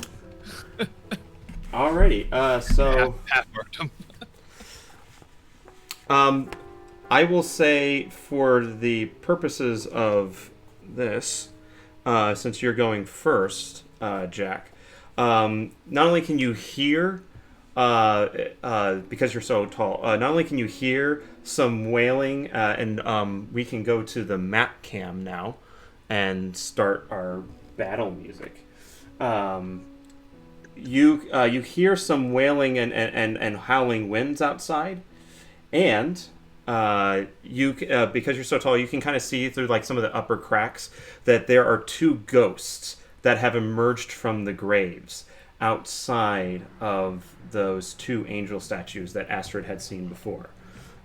Alrighty. So Half worked them. I will say for the purposes of this, since you're going first, Jack, not only can you hear, because you're so tall, not only can you hear some wailing, and we can go to the map cam now and start our battle music. You hear some wailing and howling winds outside, and because you're so tall, you can kind of see through like some of the upper cracks that there are two ghosts that have emerged from the graves outside of those two angel statues that Astrid had seen before.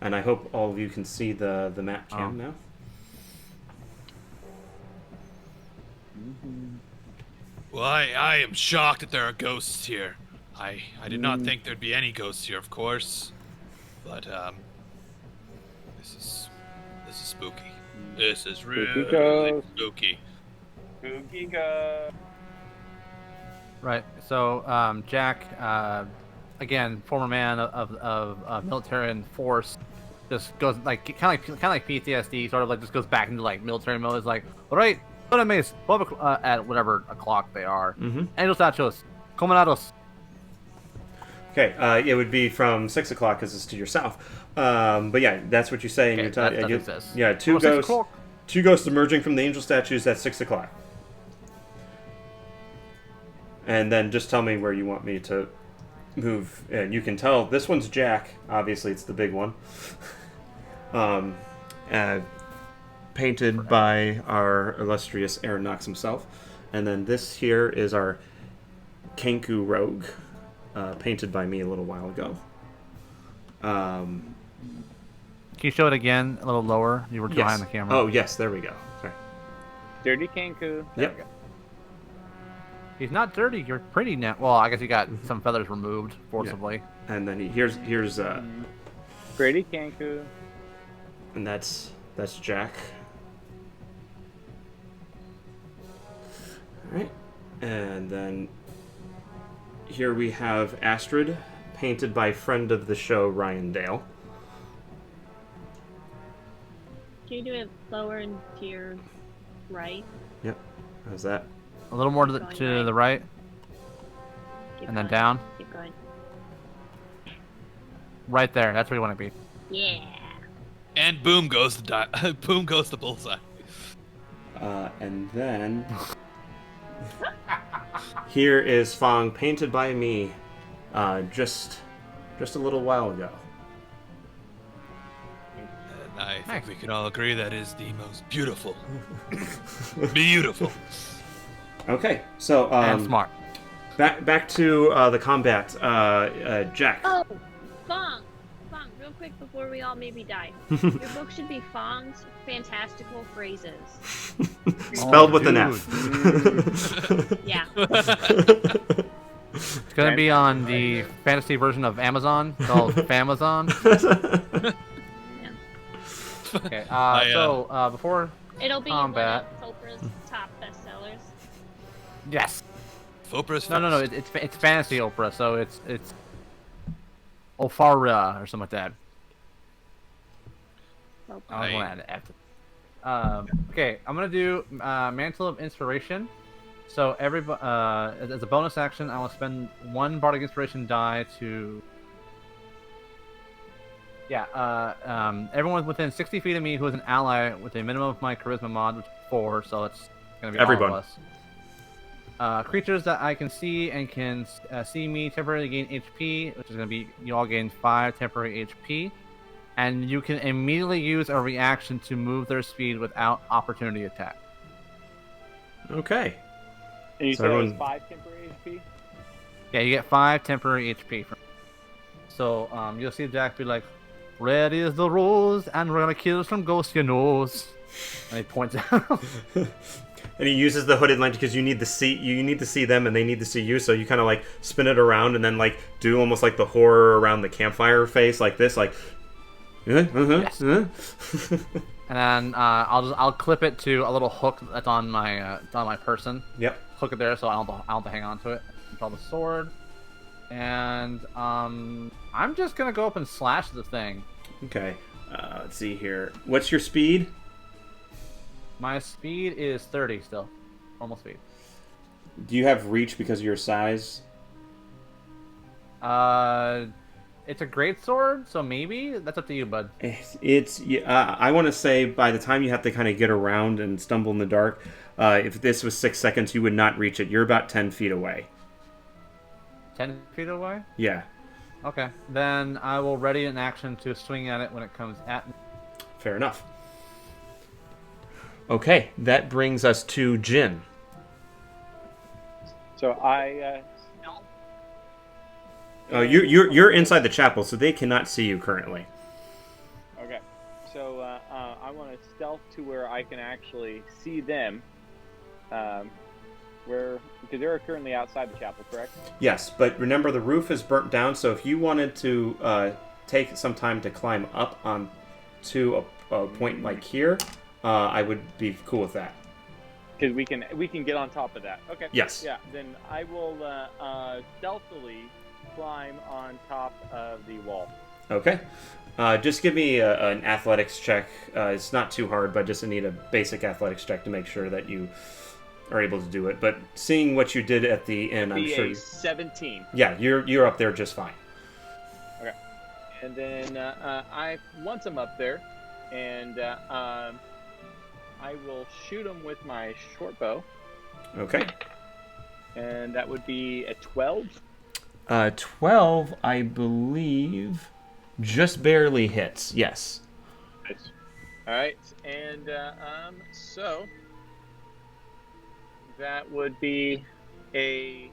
And I hope all of you can see the map cam now. Well, I am shocked that there are ghosts here. I did not think there'd be any ghosts here, of course. But this is spooky. This is really ghost. spooky. Spooky go. Right. So, Jack, again, former man of military and force, just goes like kind of like PTSD, sort of like just goes back into like military mode. It's like, all right, enemies, at whatever o'clock they are. Mm-hmm. Angels Nachos, comandados. Okay, it would be from 6 o'clock because it's to your south. But yeah, that's what you say in Okay, your time. that exists. Yeah, Oh, 6 o'clock. two ghosts emerging from the angel statues at 6 o'clock. And then just tell me where you want me to move. And you can tell this one's Jack. Obviously, it's the big one. Painted by our illustrious Aaron Knox himself. And then this here is our Kenku Rogue. Painted by me a little while ago. Can you show it again a little lower? You were too high on the camera. Oh, yes, there we go. Sorry. Dirty Kenku. Yep. He's not dirty. You're pretty now. Well, I guess you got some feathers removed forcibly. And then here's Pretty Kenku. and that's Jack. All right, and then here we have Astrid, painted by friend of the show Ryan Dale. Can you do it lower and to your right? Yep. How's that? A little more to Going the right, Keep and then going. down. Keep going. Right there. That's where you want to be. Yeah. And boom goes the boom goes the bullseye. And then here is Fong, painted by me, just a little while ago. And I think we can all agree that is the most beautiful. Beautiful. Okay, so And smart. back to the combat. Jack. Oh, Fong, real quick before we all maybe die. Your book should be Fong's Fantastical Phrases. Spelled with an dude. F. Yeah. It's gonna be on the fantasy version of Amazon called Famazon. Okay. So before It'll be Combat. one of Oprah's top bestsellers. yes. Fopra's No. It's fantasy opera, so it's Ophara or something like that. I was Aye. going to add F. Okay, I'm gonna do Mantle of Inspiration. So as a bonus action, I will spend one Bardic Inspiration die to. Yeah, everyone within 60 feet of me who is an ally with a minimum of my Charisma mod, which is 4, so it's gonna be Everyone. all of us. Creatures that I can see and can see me temporarily gain HP, which is gonna be you all gain 5 temporary HP. And you can immediately use a reaction to move their speed without opportunity attack. Okay. And you So said it was everyone- 5 temporary HP? Yeah, you get 5 temporary HP. So you'll see Jack be like, "Red is the rose, and we're gonna kill some ghosts, you knows." And he points out. And he uses the hooded lantern because you need to see them and they need to see you, so you kind of like spin it around and then like do almost like the horror around the campfire face like this, like. Yes. And then I'll clip it to a little hook that's on my person. Yep. Hook it there so I don't have to hang on to it. Draw the sword, and I'm just gonna go up and slash the thing. Okay. Let's see here. What's your speed? My speed is 30 still, normal speed. Do you have reach because of your size? It's a great sword, so maybe that's up to you, bud. It's. I want to say by the time you have to kind of get around and stumble in the dark, if this was 6 seconds, you would not reach it. You're about 10 feet away. 10 feet away? Yeah. Okay. Then I will ready an action to swing at it when it comes at me. Fair enough. Okay, that brings us to Jin. So I You're inside the chapel, so they cannot see you currently. Okay. So I want to stealth to where I can actually see them. Because they're currently outside the chapel, correct? Yes, but remember the roof is burnt down, so if you wanted to take some time to climb up on to a point like here, I would be cool with that. Because we can get on top of that. Okay. Yes. Yeah. Then I will stealthily climb on top of the wall. Okay. Just give me an athletics check. It's not too hard, but just need a basic athletics check to make sure that you are able to do it. But seeing what you did at the end, I'm sure. 17. Yeah, you're up there just fine. Okay. And then once I'm up there, and I will shoot him with my short bow. Okay. And that would be a 12. 12, I believe, just barely hits. Yes. Nice. All right, and so that would be a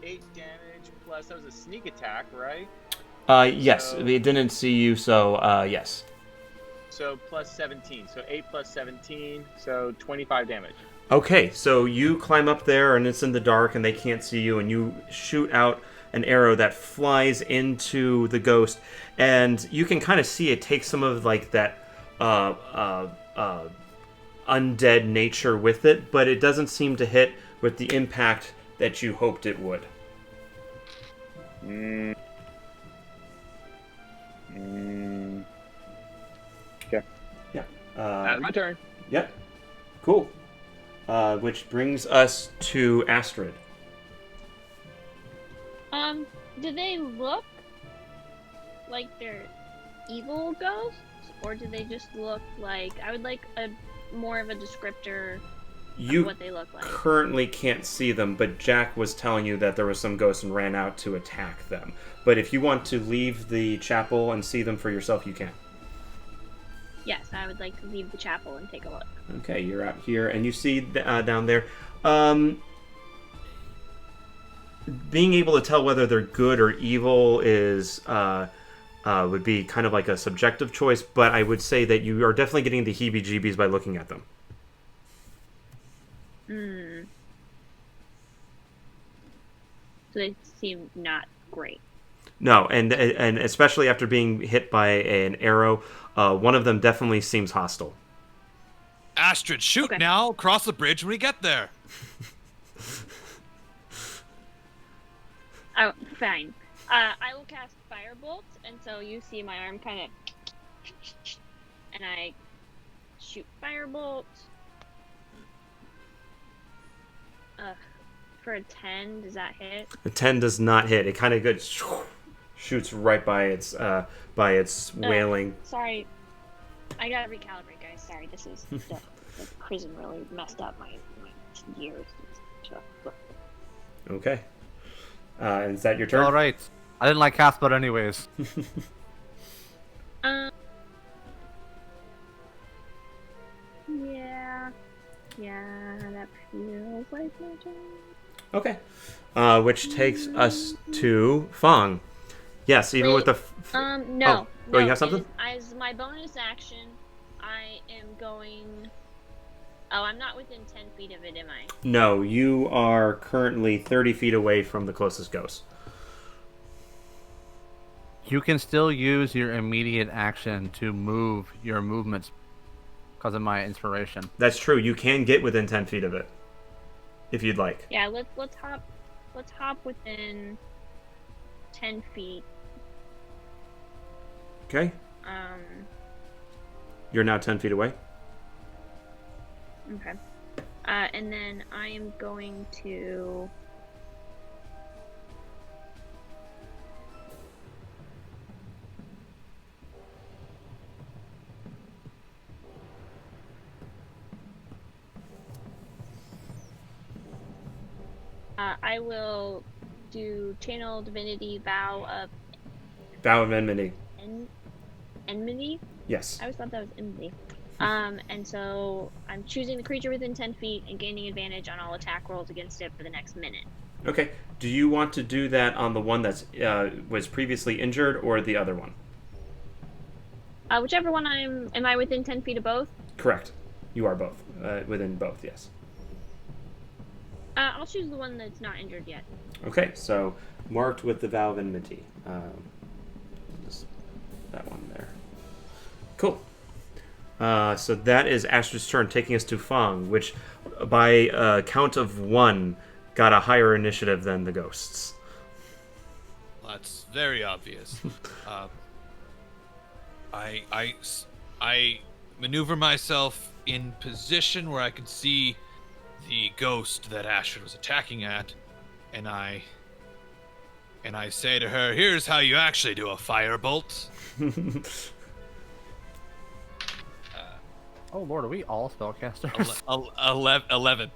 8 damage plus. That was a sneak attack, right? Yes. So- It didn't see you, so yes. So plus 17. So 8 plus 17. So 25 damage. Okay, so you climb up there, and it's in the dark, and they can't see you, and you shoot out an arrow that flies into the ghost, and you can kind of see it take some of like that undead nature with it, but it doesn't seem to hit with the impact that you hoped it would. Okay. Yeah. My turn. Yep. Cool. Which brings us to Astrid. Do they look like they're evil ghosts, or do they just look like? I would like a more of a descriptor You of what they look like. currently can't see them, but Jack was telling you that there was some ghosts and ran out to attack them. But if you want to leave the chapel and see them for yourself, you can. Yes, I would like to leave the chapel and take a look. Okay, you're out here, and you see down there. Being able to tell whether they're good or evil is would be kind of like a subjective choice, but I would say that you are definitely getting the heebie-jeebies by looking at them. So they seem not great. No, and especially after being hit by an arrow, one of them definitely seems hostile. Astrid, shoot Okay. now. Cross the bridge when we get there. Oh, fine. I will cast Firebolt, and so you see my arm kind of, and I shoot Firebolt. For a 10, does that hit? The 10 does not hit. It kind of shoots right by its wailing. Sorry, I gotta recalibrate, guys. Sorry, this is the prison really messed up my years. Okay. Is that your turn? All right. I didn't like Casper anyways. Yeah, that feels like my turn. Okay. Which takes us to Fong. Yes, even with the... No. Oh, you have something? As my bonus action, I am going... Oh, I'm not within 10 feet of it, am I? No, you are currently 30 feet away from the closest ghost. You can still use your immediate action to move your movements because of my inspiration. That's true. You can get within 10 feet of it, if you'd like. Yeah, let's hop within 10 feet. Okay. You're now 10 feet away. Okay. And then I am going to... I will do Channel Divinity Vow of Vow of Enmity. Enmity? Yes. I always thought that was enmity. And so I'm choosing the creature within 10 feet and gaining advantage on all attack rolls against it for the next minute. Okay. Do you want to do that on the one that's was previously injured or the other one? Whichever one am I within 10 feet of both? Correct. You are both. Within both, yes. I'll choose the one that's not injured yet. Okay, so marked with the Vow of Enmity. Just that one there. Cool. So that is Astrid's turn, taking us to Fong, which by count of 1 got a higher initiative than the ghosts. It's very obvious. I maneuver myself in position where I can see the ghost that Astrid was attacking at, and I say to her, "Here's how you actually do a firebolt." Oh lord, are we all spellcasters? 11.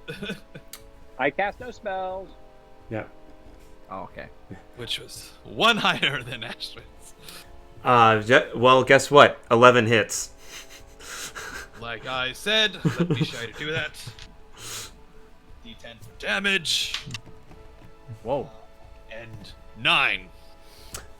I cast no spells. Yeah. Oh, okay. Which was one higher than Astrid's. Well, guess what? 11 hits. Like I said, let me show you to do that. D10 for damage. Whoa. And 9.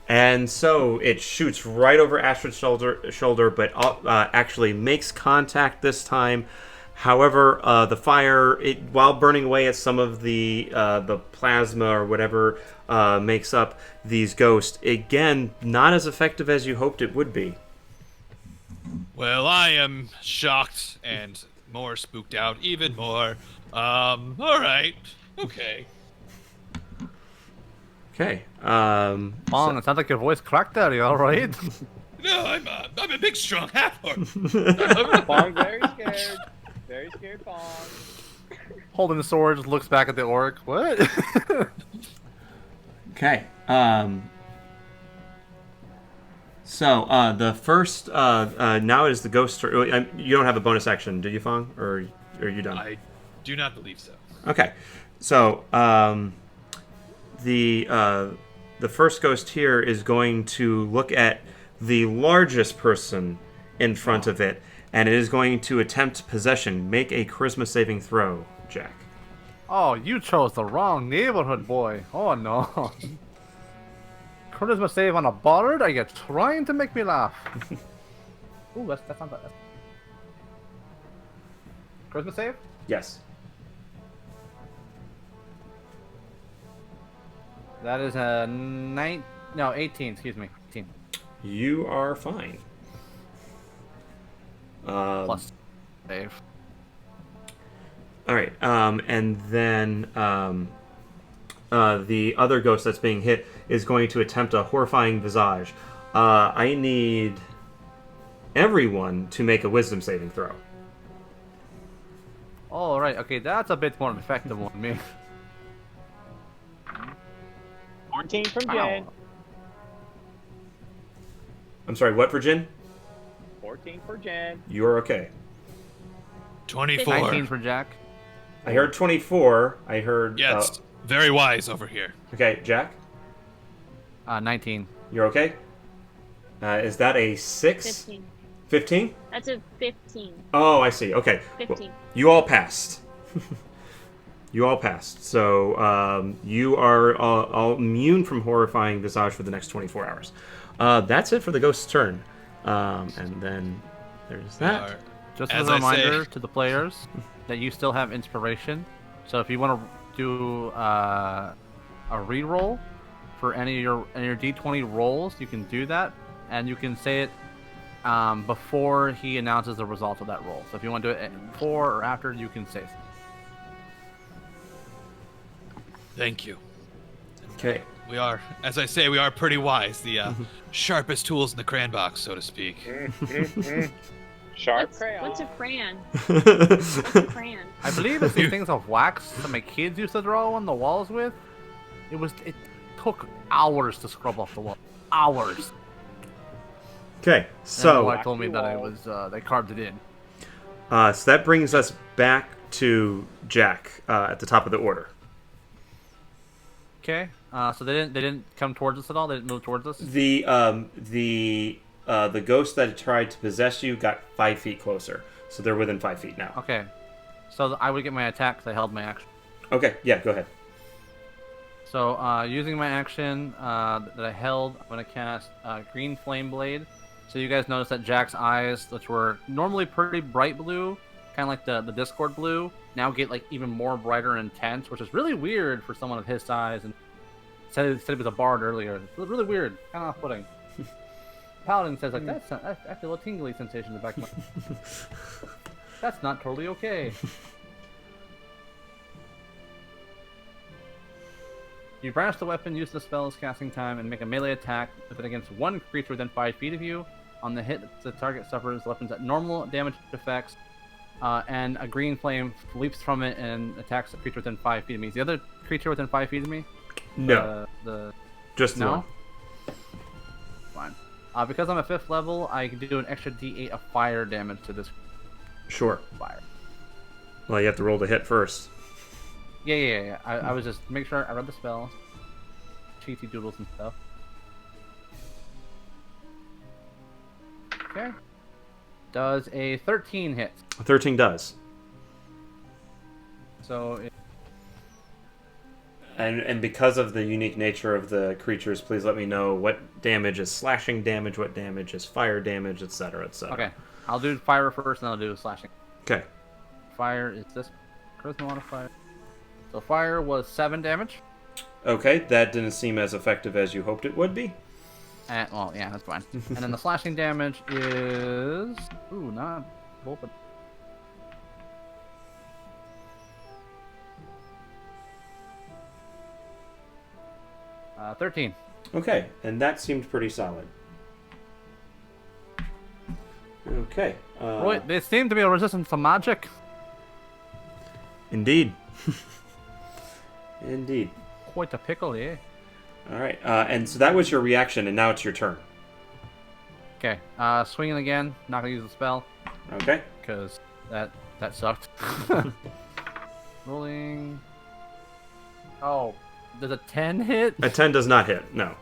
And so it shoots right over Astrid's shoulder, but actually makes contact this time. However, the fire, while burning away at some of the plasma or whatever makes up these ghosts, again, not as effective as you hoped it would be. Well, I am shocked and more spooked out, even more. All right, okay. Okay. Fong, it sounds like your voice cracked there. You all right? No, I'm a big, strong half-orc. Fong very scared. Very scared Fong. Holding the sword, just looks back at the orc. What? Okay. So the first now is the ghost. You don't have a bonus action, do you, Fong? Or are you done? I do not believe so. Okay. So the first ghost here is going to look at the largest person in front of it, and it is going to attempt possession. Make a charisma saving throw, Jack. Oh, you chose the wrong neighborhood, boy. Oh no. Charisma save on a bard? Are you trying to make me laugh? Ooh, that's not bad. Charisma save? Yes. That is a 18, excuse me. 18. You are fine. Plus save. All right, and then the other ghost that's being hit is going to attempt a horrifying visage. I need everyone to make a wisdom saving throw. All right, okay, that's a bit more effective on me. 14 from Jen. Ow. I'm sorry, what for Jin? 14 for Jen. You are okay. 24. 19 for Jack. I heard 24. I heard... Yeah, it's very wise over here. okay, Jack? 19. You're okay? Is that a 6? 15. 15? That's a 15. Oh, I see. Okay. 15. Well, you all passed. You all passed. So you are all immune from horrifying visage for the next 24 hours. That's it for the ghost's turn. And then there's that. Just As as a I reminder say- to the players that you still have inspiration. So if you want to do a reroll for any of your D20 rolls, you can do that, and you can say it before he announces the result of that roll. So if you want to do it before or after, you can say so. Thank you. Okay. We are, as I say, we are pretty wise. The sharpest tools in the crayon box, so to speak. Sharp What's, crayon. what's a crayon? What's a crayon? I believe it's these things of wax that my kids used to draw on the walls with. It took hours to scrub off the wall. Hours. Okay, And my so wife told me that it was they carved it in. so that brings us back to Jack at the top of the order. Okay. So they didn't come towards us at all. They didn't move towards us. The ghost that tried to possess you got 5 feet closer, so they're within 5 feet now. Okay. So I would get my attack because I held my action. Okay, yeah, go ahead. So using my action that I held, I'm gonna cast Green Flame Blade. So you guys notice that Jack's eyes, which were normally pretty bright blue, kind of like the Discord blue, now get like even more brighter and intense, which is really weird for someone of his size. And said he was a bard earlier. It's really weird, kind of off-putting. Paladin says like I feel a tingly sensation in the back of my. That's not totally You brandish the weapon, use the spell's casting time, and make a melee attack with it against one creature within 5 feet of you. On the hit, the target suffers weapons at normal damage effects, and a green flame leaps from it and attacks the creature within 5 feet of me. Is the other creature within 5 feet of me? No. Just no? one. Fine. Because I'm at 5th level, I can do an extra d8 of fire damage to this Sure. fire. Well, you have to roll the hit first. Yeah. I was just make sure I read the spell. Cheaty doodles and stuff. Okay. Does a 13 hit? 13 does. So And because of the unique nature of the creatures, please let me know what damage is slashing damage, what damage is fire damage, etc., etc. okay. I'll do fire first, and I'll do slashing. Okay. Fire is this charisma modifier. So fire was 7 damage. Okay, that didn't seem as effective as you hoped it would be. And, well, yeah, that's fine. And then the slashing damage is... Ooh, not... Open. Uh, 13. Okay, and that seemed pretty solid. Okay. Right, they seem to be resistant to magic. Indeed. Indeed. Quite a pickle, yeah. All right, and so that was your reaction, and now it's your turn. Okay, swinging again. Not gonna use the spell, Okay. because that sucked. Rolling... Oh, does a 10 hit? A 10 does not hit, no.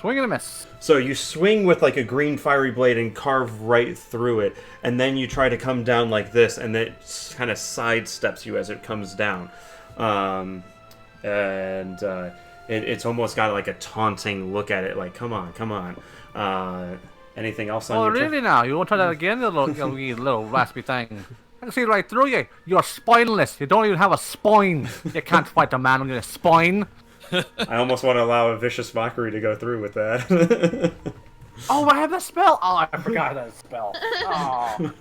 Swing and a miss. So you swing with like a green fiery blade and carve right through it, and then you try to come down like this, and it kind of sidesteps you as it comes down. It's almost got like a taunting look at it, like, come on. Anything else on Oh, your turn? really now? You want to try that again, you little raspy thing? I can see right through you. You're spineless. You don't even have a spine. You can't fight a man with a spine. I almost want to allow a vicious mockery to go through with that. Oh, I have that spell. Oh, I forgot that spell. Oh.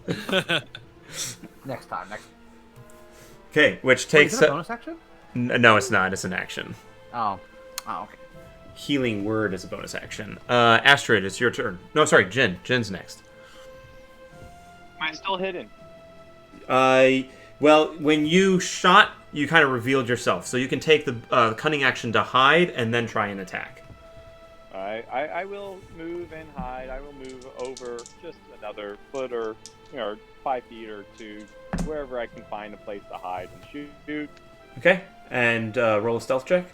Next time. Okay, which Wait, takes... is it a bonus action? No, it's not. It's an action. Oh, okay. Healing Word is a bonus action. Astrid, it's your turn. No, sorry, Jin. Jin's next. Am I still hidden? Well, when you shot, you kind of revealed yourself. So you can take the cunning action to hide and then try and attack. I will move and hide. I will move over just another foot or 5 feet or 2, wherever I can find a place to hide and shoot. Okay, and roll a stealth check.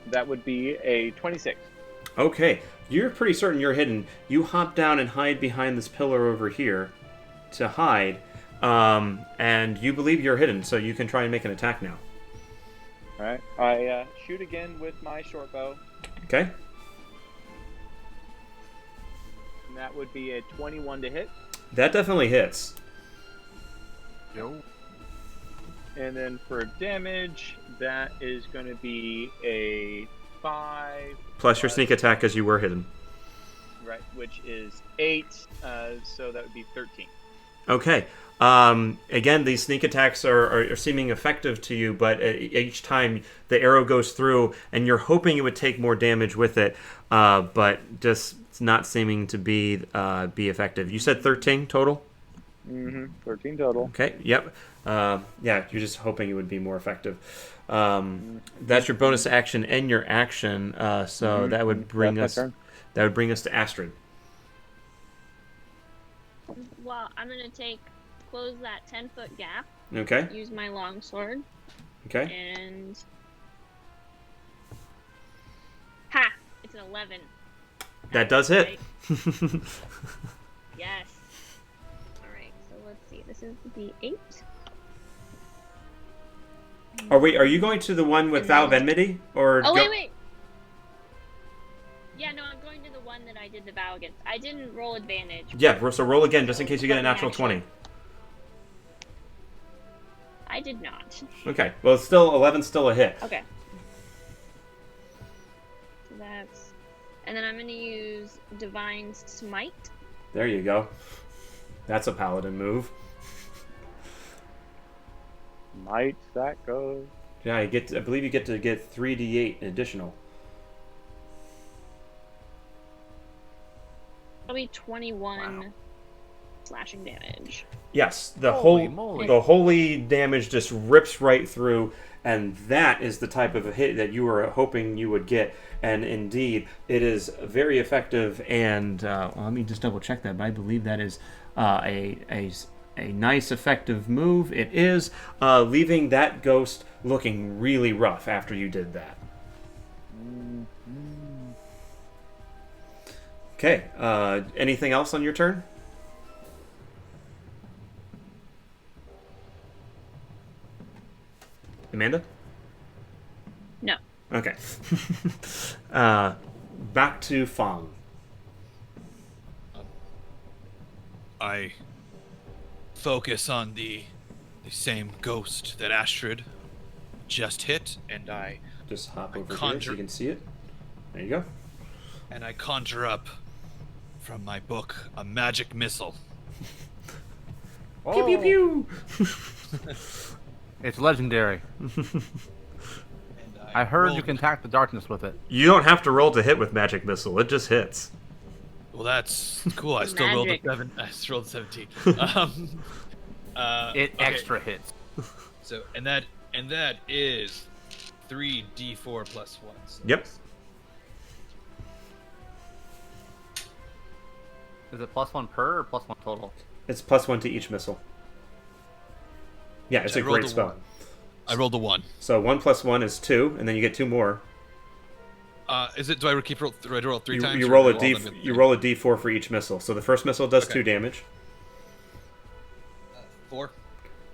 That would be a 26. Okay, you're pretty certain you're hidden. You hop down and hide behind this pillar over here to hide, and you believe you're hidden, so you can try and make an attack now. All right. I shoot again with my short bow, Okay. and that would be a 21 to hit. That definitely hits. Yo. And then for damage, that is going to be a 5. Plus your sneak attack because you were hidden. Right, which is 8, so that would be 13. Okay. Again, these sneak attacks are seeming effective to you, but each time the arrow goes through, and you're hoping it would take more damage with it, but just it's not seeming to be effective. You said 13 total? Mm-hmm. 13 total. Okay, yep. Yeah, you're just hoping it would be more effective. That's your bonus action and your action, so that would bring That's my us... turn. That would bring us to Astrid. Well, I'm gonna close that 10-foot gap, Okay, use my longsword, okay. and ha! It's an 11. That does hit. Right. Yes. All right. So let's see. This is the 8. Are you going to the one with Vow of Enmity? Or Oh wait. Yeah, no, I'm going to the one that I did the vow against. I didn't roll advantage. Yeah, so roll again, just in case you get a natural 20. I did not. Okay, well, it's still 11's still a hit. Okay. So that's, and then I'm going to use Divine Smite. There you go. That's a paladin move. might that go? Yeah, I believe you get to get 3d8 additional. That'll be 21 Wow. slashing damage. Yes, the Holy moly. holy damage just rips right through, and that is the type of a hit that you were hoping you would get. And indeed, it is very effective. And let me just double check that. But I believe that is a nice effective move. It is leaving that ghost looking really rough after you did that. Okay. Anything else on your turn? Amanda? No. Okay. Back to Fong. I focus on the same ghost that Astrid just hit, and I Just hop I over here so conjure- you can see it. There you go. conjure up from my book a magic missile. Pew pew pew. It's legendary. And I heard rolled- you can attack the darkness with it. You don't have to roll to hit with magic missile. It just hits. Well, that's cool. I still rolled a Magic. 7. I still rolled a 17. It Okay. extra hits. So and that is 3d4 plus 1. So Yep. Is it +1 per or +1 total? It's +1 to each missile. Yeah, it's I a rolled great a spell. 1. I rolled a 1. So 1 + 1 is 2, and then you get 2 more. Is it? Do I roll 3 times? You or roll a do d. all of them get You three? roll a d4 for each missile. So the first missile does Okay. 2 damage. 4.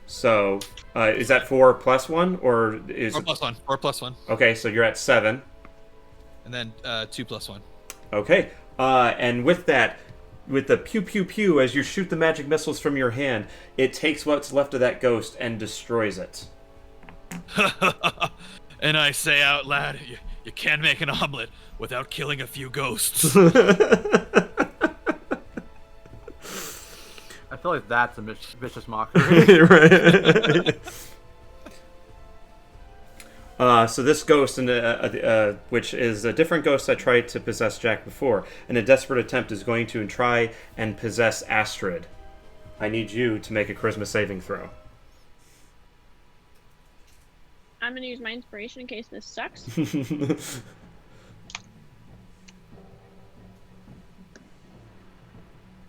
So is that 4 + 1, or is 4 plus 1. 4 plus 1. okay? So you're at 7. And then 2 plus 1. Okay. And with that, with the pew pew pew, as you shoot the magic missiles from your hand, it takes what's left of that ghost and destroys it. And I say out loud, you can't make an omelet without killing a few ghosts. I feel like that's a vicious mockery. Right. So this ghost, which is a different ghost that tried to possess Jack before, in a desperate attempt is going to try and possess Astrid. I need you to make a charisma saving throw. I'm gonna use my inspiration in case this sucks.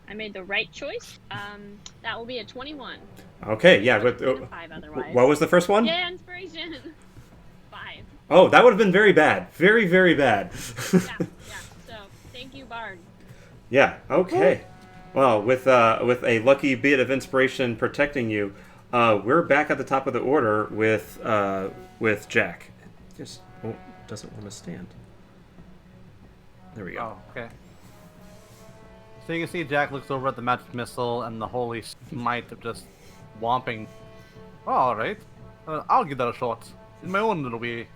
I made the right choice. That will be a 21. Okay, yeah. Would've been a 5 otherwise. What was the first one? Yeah, inspiration. 5. Oh, that would have been very bad. Very, very bad. Yeah. So thank you, Bard. Yeah. Okay. Well, with a lucky bit of inspiration protecting you, we're back at the top of the order with Jack. Just doesn't want to stand. There we go. Oh, okay. So you can see Jack looks over at the magic missile and the holy smite of just whomping. Oh, alright. I'll give that a shot. In my own little way.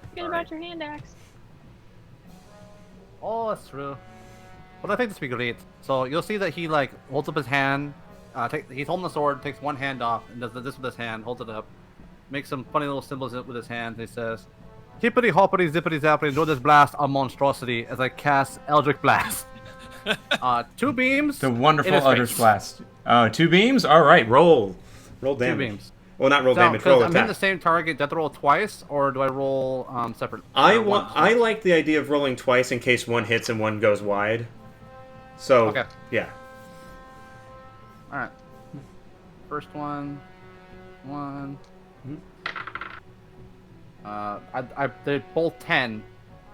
Forget about your hand axe. Oh, that's true. But I think this would be great. So you'll see that he holds up his hand. He's holding the sword, takes one hand off, and does this with his hand, holds it up, makes some funny little symbols with his hand. And he says, "Hippity hoppity zippity zappity, enjoy this blast of monstrosity as I cast Eldritch Blast." 2 beams. The wonderful in his Eldritch face. Blast. 2 beams? Alright, roll 2 damage. beams. Well, not roll So, damage, 'cause roll I'm hitting attack. the same target. Do I have to roll twice, or do I roll separate? I once? like the idea of rolling twice in case one hits and one goes wide. So, Okay. yeah. All right. First one. They're both 10,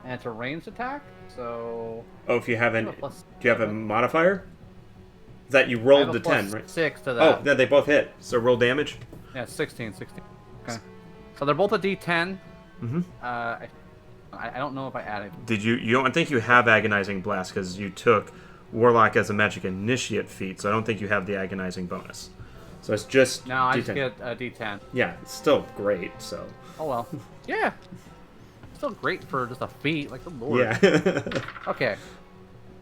and it's a ranged attack. So. Oh, if you have I an, have a do plus you have a 7. modifier? That you I rolled have a the plus 10, right? 6 to Oh, that. then they both hit. So roll damage. Yeah, 16. Okay. So they're both a D10. Mm-hmm. I don't know if I added. Did you? You don't think you have agonizing blast because you took Warlock as a magic initiate feat, so I don't think you have the agonizing bonus. So it's just No, I D10. just get a D10. Yeah, it's still great. So Oh well. Yeah. Still great for just a feat. Like, good lord. yeah. Okay.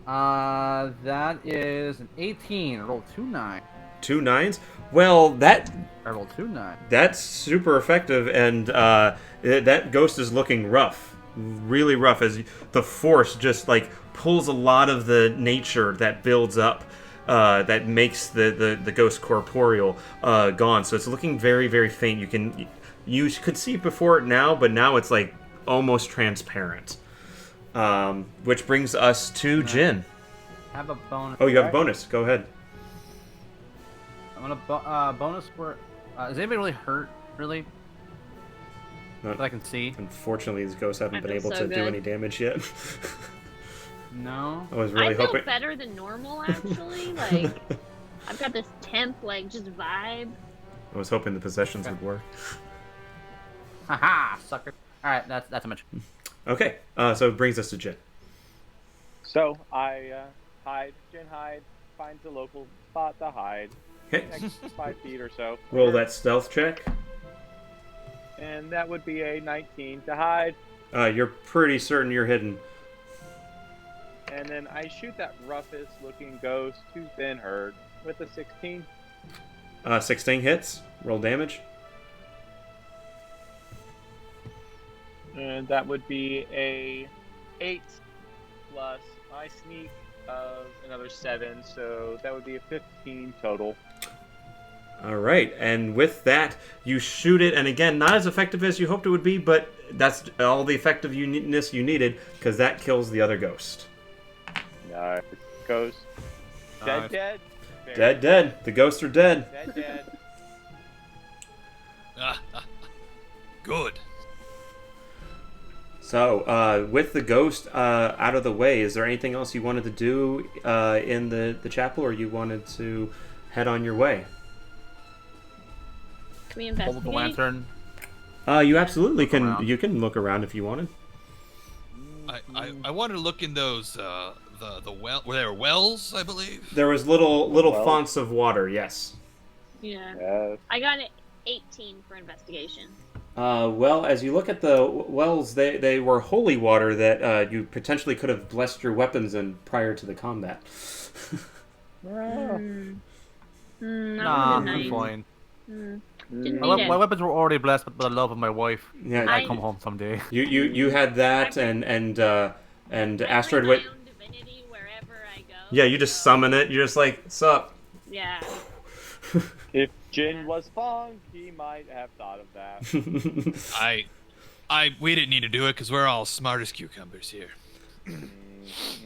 That is an 18. I rolled 2 9. 2 9s. Well, I rolled 2 9. that's super effective, and that ghost is looking rough, really rough, as the force just like pulls a lot of the nature that builds up, that makes the ghost corporeal, gone. So it's looking very, very faint. You could see it before it now, but now it's like almost transparent. Which brings us to Jin. I have a bonus. Oh, you have a bonus. Go ahead. I'm gonna bonus where. Is anybody really hurt? Really? Not- That I can see. Unfortunately, these ghosts haven't I been feel able so to do good. any damage yet. No. I was I really feel hoping. better than normal, actually. Like, I've got this temp, like, just vibe. I was hoping the possessions would work. Haha, sucker. All right, that's a much. Okay, so it brings us to Jin. So I hide. Jin hides. Finds a local spot to hide. Okay, Next 5 feet or so. roll that stealth check. And that would be a 19 to hide. You're pretty certain you're hidden. And then I shoot that roughest looking ghost who's been hurt with a 16. 16 hits. Roll damage. And that would be a 8 plus my sneak of another 7. So that would be a 15 total. All right, and with that, you shoot it, and again, not as effective as you hoped it would be, but that's all the effectiveness you needed, because that kills the other ghost. Nice. Ghost. Dead, Nice. dead. Very Dead. The ghosts are dead. Dead, dead. Good. So, with the ghost out of the way, is there anything else you wanted to do in the chapel, or you wanted to head on your way? Can we Hold investigate? the lantern. You absolutely Look can. around. You can look around if you wanted. I wanted to look in those the well. Were there wells? I believe. There was little Well. fonts of water. Yes. Yeah. Yes. I got an 18 for investigation. Well, as you look at the wells, they were holy water that you potentially could have blessed your weapons in prior to the combat. That Nah, would have I'm been nice. fine. Didn't My, need my it. weapons were already blessed with the love of my wife. Yeah, I I- come home someday. you had that, and I Asteroid. bring Wait, my own divinity wherever I go. yeah, you just so- summon it. You're just like, sup. Yeah. If Jin was Fong, he might have thought of that. We didn't need to do it because we're all smart as cucumbers here.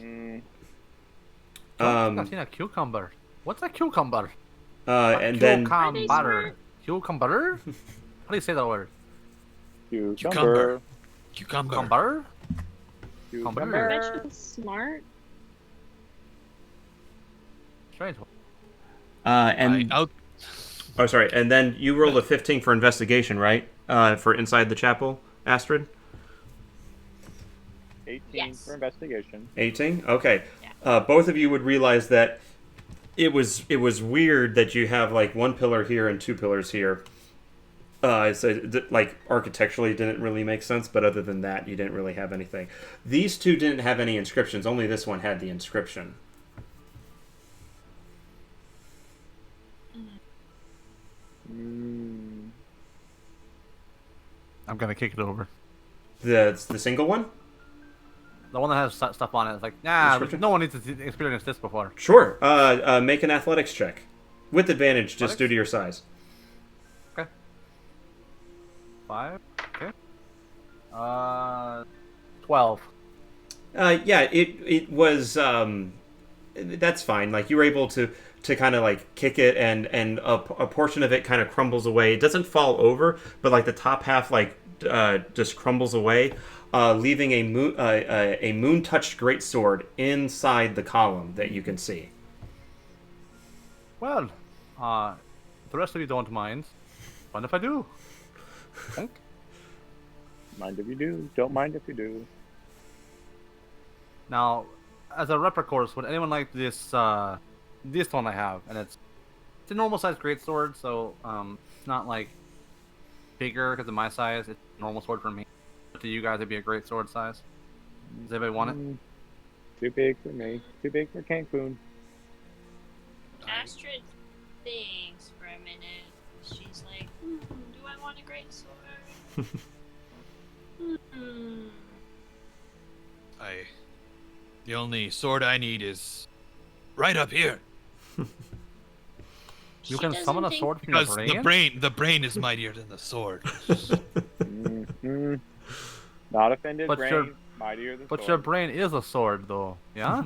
Mm, I've seen a cucumber. What's a cucumber? And then Cucumber. smart? Cucumber? How do you say that word? cucumber. Cucumber. Cucumber? Cucumber. Vegetable smart. Strange. and I'll, oh, sorry, and then you rolled a 15 for investigation, right? For inside the chapel, Astrid. 18 Yes. for investigation. 18. Okay. Yeah. Both of you would realize that it was weird that you have like one pillar here and 2 pillars here. Like architecturally didn't really make sense, but other than that, you didn't really have anything. These 2 didn't have any inscriptions. Only this one had the inscription. Mm, I'm gonna kick it over. The single one. The one that has stuff on it is like, nah, Description? no one needs to experience this before. Sure. Make an athletics check with advantage, just Athletics? due to your size. Okay. 5. Okay. 12. Yeah, it was. That's fine. Like you were able to kind of like kick it, and a portion of it kind of crumbles away. It doesn't fall over, but like the top half like just crumbles away, leaving a moon touched greatsword inside the column that you can see. Well, the rest of you don't mind. What if I do? Think? mind if you do. Don't mind if you do. Now, as a replica course, would anyone like this this one I have? And it's a normal size greatsword, so it's not like bigger because of my size. It's a normal sword for me. But to you guys, it'd be a great sword size. Does anybody want it? Too big for me. Too big for Cancun. Astrid, thinks for a minute. She's like, do I want a great sword? Hmm. The only sword I need is right up here. You She can doesn't summon a think- sword from your Because brain? the brain is mightier than the sword. Mhm. Not offended, But brain. your- Mightier than But sword. your brain is a sword, though. Yeah?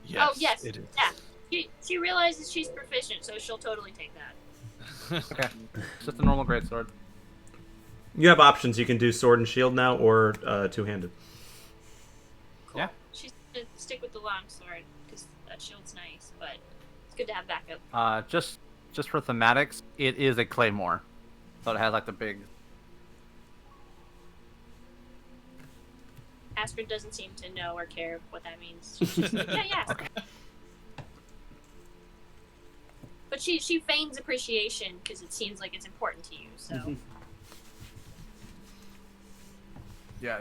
Yes, Oh, yes. it is. Yeah. She realizes she's proficient, so she'll totally take that. Okay. It's just a normal greatsword. You have options. You can do sword and shield now, or two-handed. Cool. Yeah. She's gonna stick with the long sword, because that shield's nice, but it's good to have backup. Just for thematics, it is a claymore. So it has like the big... Astrid doesn't seem to know or care what that means. She's just like, yeah. Okay. But she feigns appreciation because it seems like it's important to you. So Yeah.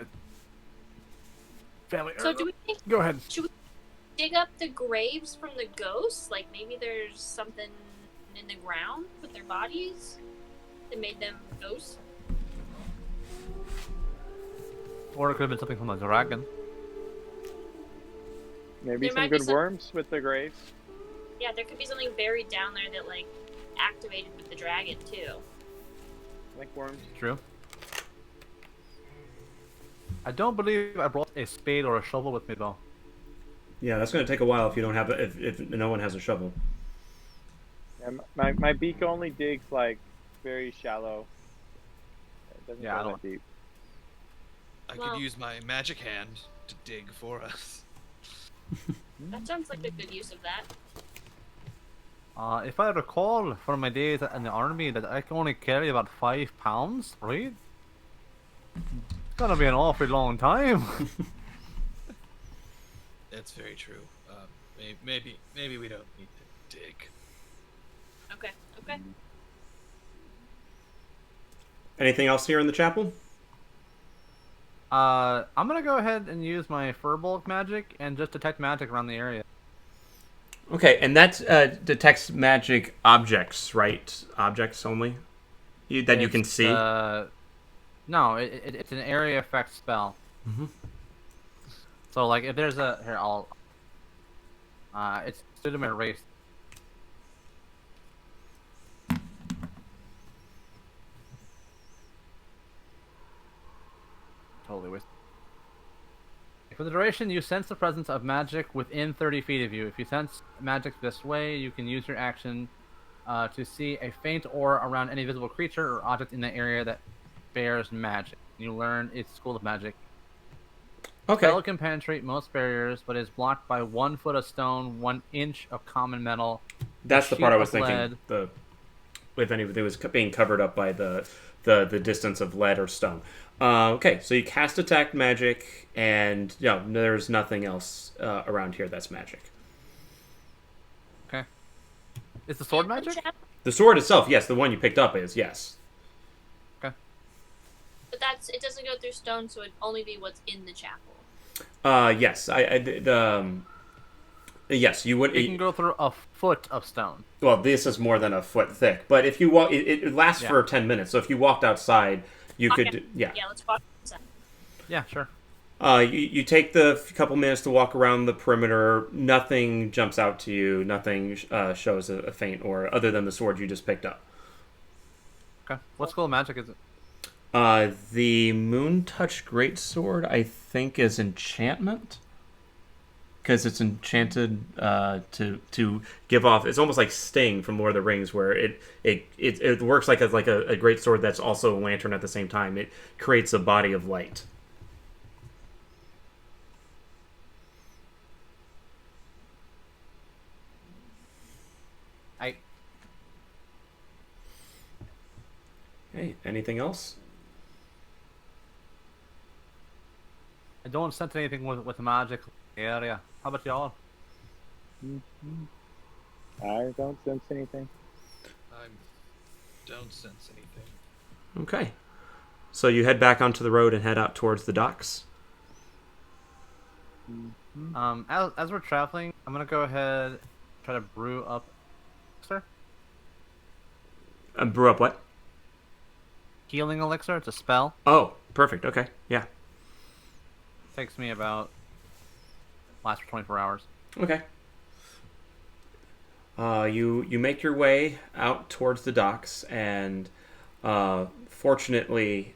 Family. so do we think Go ahead. should we dig up the graves from the ghosts? Like maybe there's something in the ground with their bodies that made them ghosts. Or it could have been something from the dragon. Maybe There some might be good some- worms with the graves. Yeah, there could be something buried down there that like activated with the dragon too. Like worms. True. I don't believe I brought a spade or a shovel with me, though. Yeah, that's going to take a while if you don't have if no one has a shovel. And my beak only digs like very shallow. It doesn't Yeah, I go don't- that deep. I Well- could use my magic hand to dig for us. That sounds like a good use of that. If I recall from my days in the army that I can only carry about 5 pounds, right? It's gonna be an awfully long time. That's very true. Maybe we don't need to dig. Okay. Anything else here in the chapel? I'm gonna go ahead and use my Furbolg magic and just detect magic around the area. Okay, and that detects magic objects, right? Objects only that you can It's, see. No, it's an area effect spell. Mhm. So like if there's a it's due to my race. Totally waste. For the duration, you sense the presence of magic within 30 feet of you. If you sense magic this way, you can use your action to see a faint aura around any visible creature or object in the area that bears magic. You learn its school of magic. Okay. Spell can penetrate most barriers, but is blocked by 1 foot of stone, 1 inch of common metal. That's the sheet part I was of thinking. lead. If anything was being covered up by the distance of lead or stone. Okay, so you cast detect magic, and there's nothing else around here that's magic. Okay. Is the sword And the magic? The sword itself, yes, the one you picked up is yes. Okay. But it doesn't go through stone, so it'd only be what's in the chapel. Yes, yes, you would. It can go through a foot of stone. Well, this is more than a foot thick, but if you walk, it lasts Yeah. for 10 minutes. So if you walked outside, you Okay. could, yeah. Yeah, let's walk inside. Yeah, sure. You take the couple minutes to walk around the perimeter. Nothing jumps out to you. Nothing shows a feint, or other than the sword you just picked up. Okay. What school of magic is it? The Moon Touch Greatsword, I think, is enchantment. Because it's enchanted to give off. It's almost like Sting from Lord of the Rings, where it works like a great sword that's also a lantern at the same time. It creates a body of light. Hey, anything else? I don't sense anything with magic area. How about y'all? I don't sense anything. I don't sense anything. Okay. So you head back onto the road and head out towards the docks. As we're traveling, I'm gonna go ahead try to brew up elixir. Brew up what? Healing elixir. It's a spell. Oh, perfect. Okay, yeah. Takes me about lasts for 24 hours. Okay. You make your way out towards the docks, and fortunately,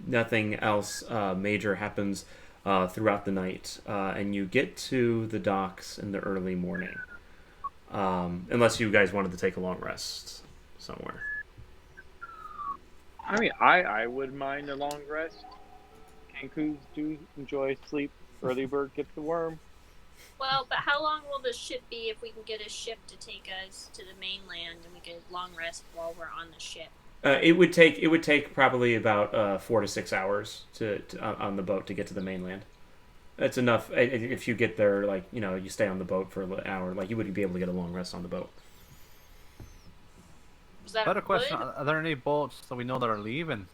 nothing else major happens throughout the night, and you get to the docks in the early morning. Unless you guys wanted to take a long rest somewhere. I mean, I would mind a long rest. Kenkus do enjoy sleep. Early bird gets the worm. Well, but how long will the ship be if we can get a ship to take us to the mainland and we get a long rest while we're on the ship? It would take probably about 4 to 6 hours to on the boat to get to the mainland. That's enough. If you get there, like, you stay on the boat for an hour, like, you wouldn't be able to get a long rest on the boat. Was that Better question: wood? are there any boats that we know that are leaving?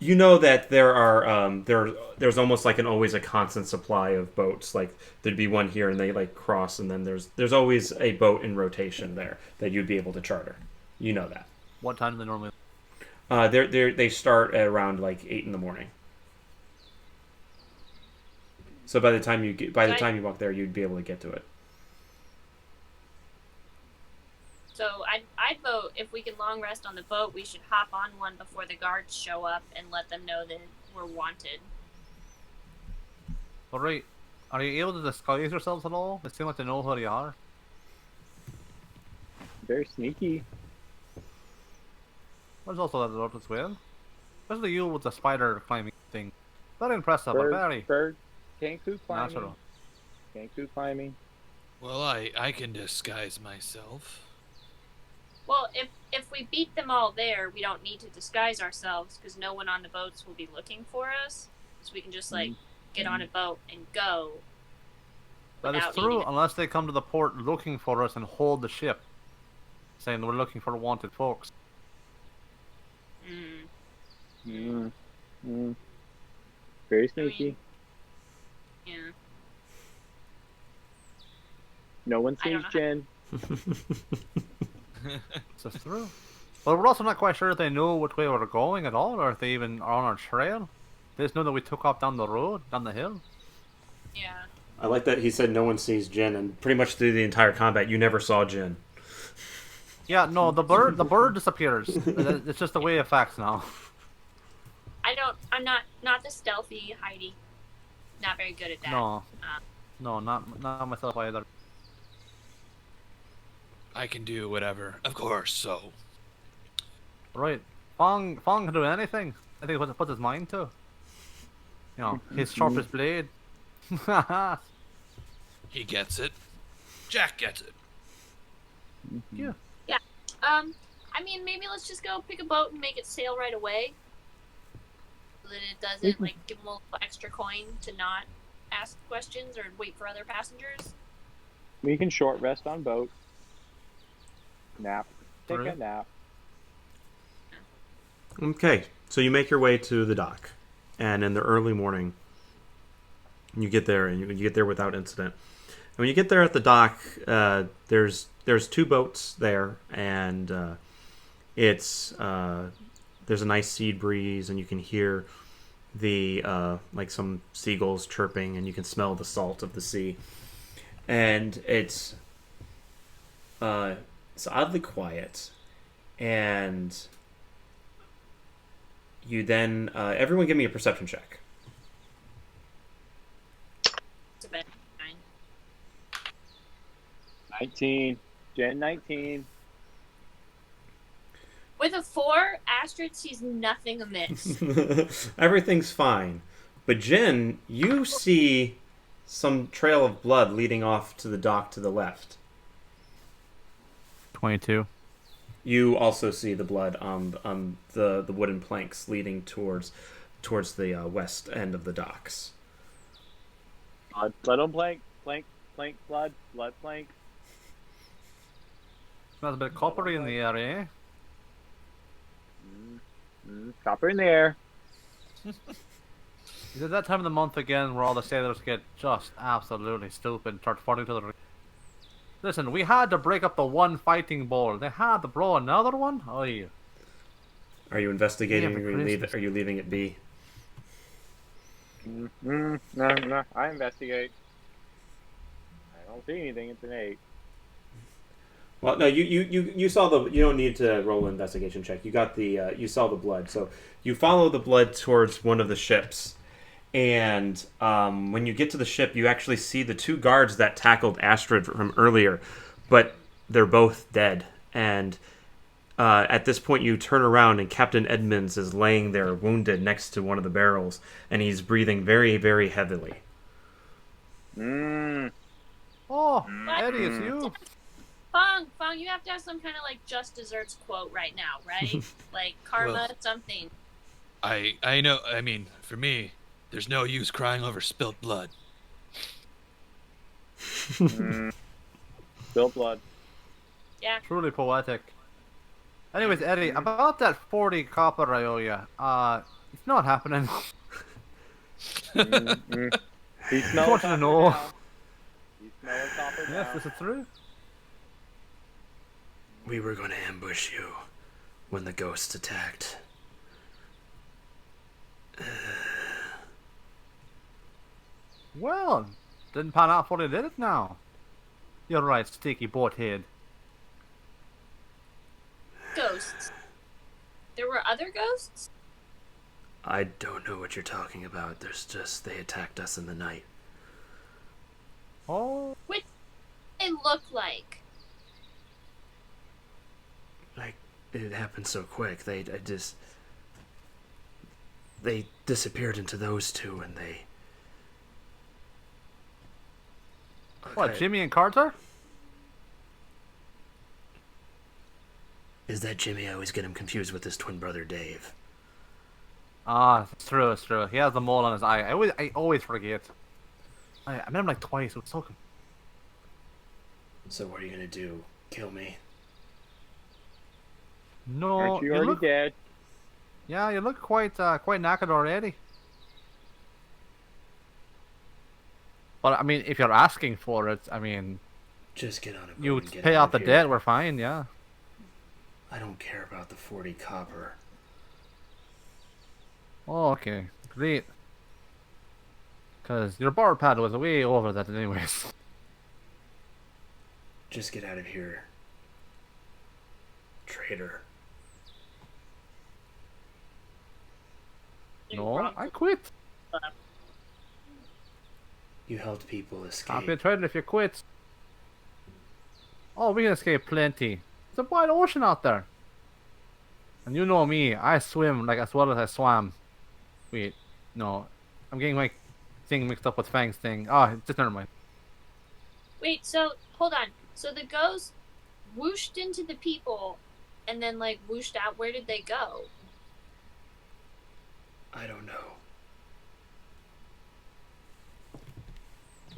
You know that there are there's almost like always a constant supply of boats. Like, there'd be one here and they like cross, and then there's always a boat in rotation there that you'd be able to charter. You know that. What time do they normally? They start at around like 8 in the morning. So by the time you walk there, you'd be able to get to it. So I'd vote if we can long rest on the boat, we should hop on one before the guards show up and let them know that we're wanted. All right. Are you able to disguise yourselves at all? It seems like they know who you are. Very sneaky. There's also that lot as well. Especially you with the spider climbing thing. Very impressive, but very Bird. Kenku climbing. natural. Kenku climbing. Well, I can disguise myself. Well, if we beat them all there, we don't need to disguise ourselves because no one on the boats will be looking for us. So we can just get on a boat and go. That is without true, needing to- unless they come to the port looking for us and hold the ship, saying we're looking for wanted folks. Very sneaky. Yeah. No one I sees don't know. Jen. That's true. But we're also not quite sure if they know which way we're going at all, or if they even are on our trail. They just know that we took off down the road, down the hill. Yeah. I like that he said no one sees Jin, and pretty much through the entire combat, you never saw Jin. Yeah, no, the bird disappears. It's just the way of facts now. I'm not the stealthy Heidi. Not very good at that. No, no, not myself either. I can do whatever. Of course, so. Right, Fong can do anything. I think it puts his mind to. You know, his sharpest blade. He gets it. Jack gets it. Yeah. I mean, maybe let's just go pick a boat and make it sail right away. So that it doesn't, give them a little extra coin to not ask questions or wait for other passengers. We can short rest on boat. Nap. Take a Right. nap. Okay, so you make your way to the dock, and in the early morning, you get there, and you get there without incident. And when you get there at the dock, there's 2 boats there, and it's there's a nice sea breeze, and you can hear the some seagulls chirping, and you can smell the salt of the sea, and it's oddly quiet, and you then everyone give me a perception check. It's a bit fine. 19. Jen 19. With a 4, Astrid sees nothing amiss. Everything's fine, but Jin, you see some trail of blood leading off to the dock to the left. 22. You also see the blood on the wooden planks leading towards the west end of the docks. Blood on plank. Plank, blood plank. Smells a bit coppery in the area, eh? Copper in the air. Is it that time of the month again where all the sailors get just absolutely stupid and start falling to the... Listen, we had to break up the one fighting bowl. They had to blow another one? Oh, yeah. Are you investigating, Yeah, or are you leaving it be? No, I investigate. I don't see anything. It's an 8. Well, no, you saw the. You don't need to roll an investigation check. You got the. You saw the blood, so you follow the blood towards one of the ships, and when you get to the ship, you actually see the 2 guards that tackled Astrid from earlier, but they're both dead. And at this point, you turn around, and Captain Edmonds is laying there, wounded, next to one of the barrels, and he's breathing very, very heavily. Oh, Eddie, it's you. Fong, you have to have some kind of like just desserts quote right now, right? Like karma, Well, something. I know. I mean, for me, there's no use crying over spilt blood. Spill blood. Yeah. Truly poetic. Anyways, Eddie, about that 40 copper I owe you, it's not happening. He smells Want to know? He smells copper now. Yes, this is true. We were going to ambush you when the ghosts attacked. Well, didn't pan out for you, did it now? You're right, sticky boat head. Ghosts. There were other ghosts? I don't know what you're talking about. There's just they attacked us in the night. Oh, What did they look like? Like it happened so quick. They disappeared into those 2, and they. what, Okay. Jimmy and Carter? Is that Jimmy? I always get him confused with his twin brother Dave. Ah, it's true, it's true. He has the mole on his eye. I always forget. I met him like twice. It was so. So what are you gonna do? Kill me? No, Aren't you already look. dead? Yeah, you look quite knackered already. But I mean, if you're asking for it, I mean, Just get on a boat you and get pay out out the of here. debt, we're fine. Yeah. I don't care about the 40 copper. Oh, okay, great. Cause your bar pad was way over that, anyways. Just get out of here. Traitor. No, I quit. You helped people Can't escape. be a traitor if you quit. Oh, we can escape plenty. It's a wide ocean out there. And you know me, I swim like as well as I swam. Wait, no, I'm getting my thing mixed up with Fang's thing. Ah, just never mind. Wait, so hold on. So the ghost whooshed into the people and then like whooshed out. Where did they go? I don't know.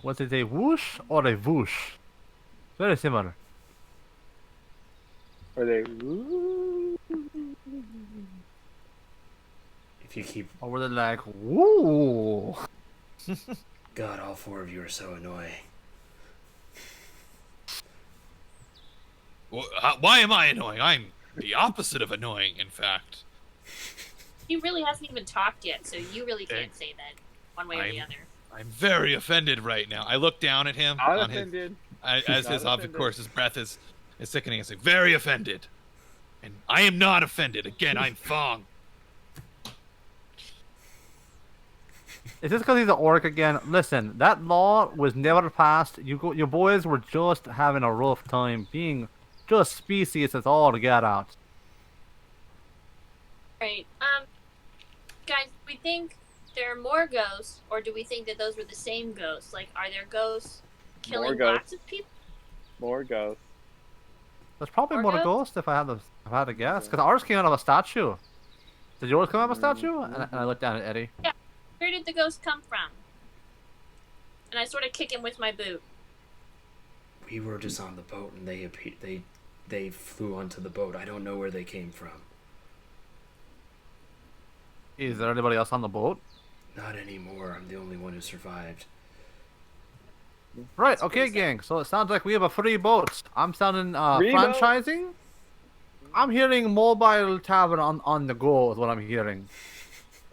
Was it a whoosh or a whoosh? Very similar. Are they? If you keep. Or were they like, woo? God, all 4 of you are so annoying. Why am I annoying? I'm the opposite of annoying, in fact. He really hasn't even talked yet, so you really can't say that one way or the I'm- other. I'm very offended right now. I look down at him Not on his, offended. as Not his, of offended. course, his breath is sickening. I say, very offended. And I am not offended. Again, I'm Fong. Is this because he's an orc again? Listen, that law was never passed. You boys were just having a rough time being just species that's all to get out. Right. Guys, do we think there are more ghosts, or do we think that those were the same ghosts? Like, are there ghosts killing ghosts. lots of people? More ghosts. There's probably Or more to ghosts? ghost if I had to guess. Because ours came out of a statue. Did yours come out of a statue? And I looked down at Eddie. Where did the ghost come from? And I sort of kick him with my boot. We were just on the boat, and they flew onto the boat. I don't know where they came from. Is there anybody else on the boat? Not anymore. I'm the only one who survived. Right, okay, gang. So it sounds like we have a free boat. I'm sounding Free boat? franchising. I'm hearing mobile tavern on the go is what I'm hearing.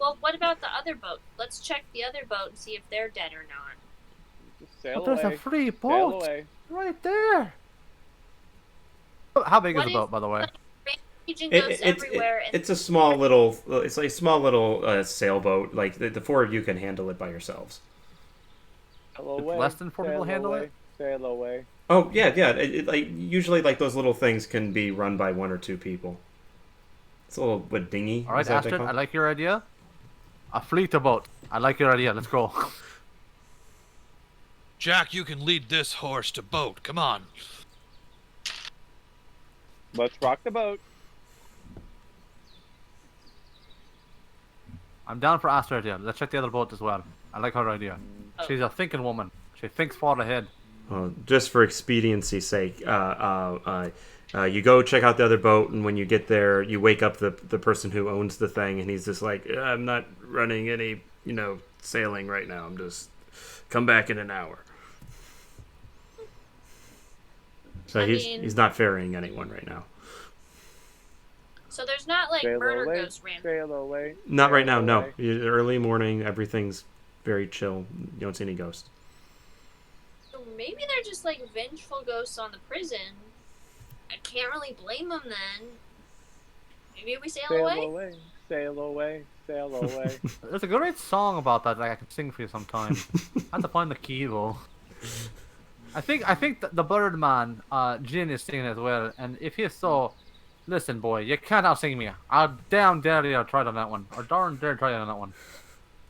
Well, what about the other boat? Let's check the other boat and see if they're dead or not. Just sail But there's away. a free Sail boat away. right there. How big What is the if- boat, by the way? Raging It, goes it, everywhere, and it's a small little. It's like a small little sailboat. Like the four of you can handle it by yourselves. Sail away. Less than 4 people sail handle away, it? Sail away. Oh yeah, yeah. Like usually, like those little things can be run by 1 or 2 people. It's a little what dinghy. All right, is that what they Astrid, call I it? like your idea. A fleet of boat. I like your idea. Let's go. Jack, you can lead this horse to boat. Come on. Let's rock the boat. I'm down for Astrid's idea. Let's check the other boat as well. I like her idea. She's a thinking woman. She thinks far ahead. Just for expediency's sake, you go check out the other boat, and when you get there, you wake up the person who owns the thing, and he's just like, "I'm not running any, sailing right now. I'm just come back in an hour." So I he's mean- he's not ferrying anyone right now. so there's not like Sail murder away. ghosts rampant. Sail away. Not sail right now. No, away. early morning, everything's very chill. You don't see any ghosts. So maybe they're just like vengeful ghosts on the prison. I can't really blame them then. Maybe we sail Sail away. away. Sail away. Sail away. There's a great song about that I can sing for you sometime. I have to find the key though. I think the Birdman, Jin is singing as well, and if he's so, listen, boy, you can't outsing me. I'll damn dare you try on that one, or darn dare try on that one.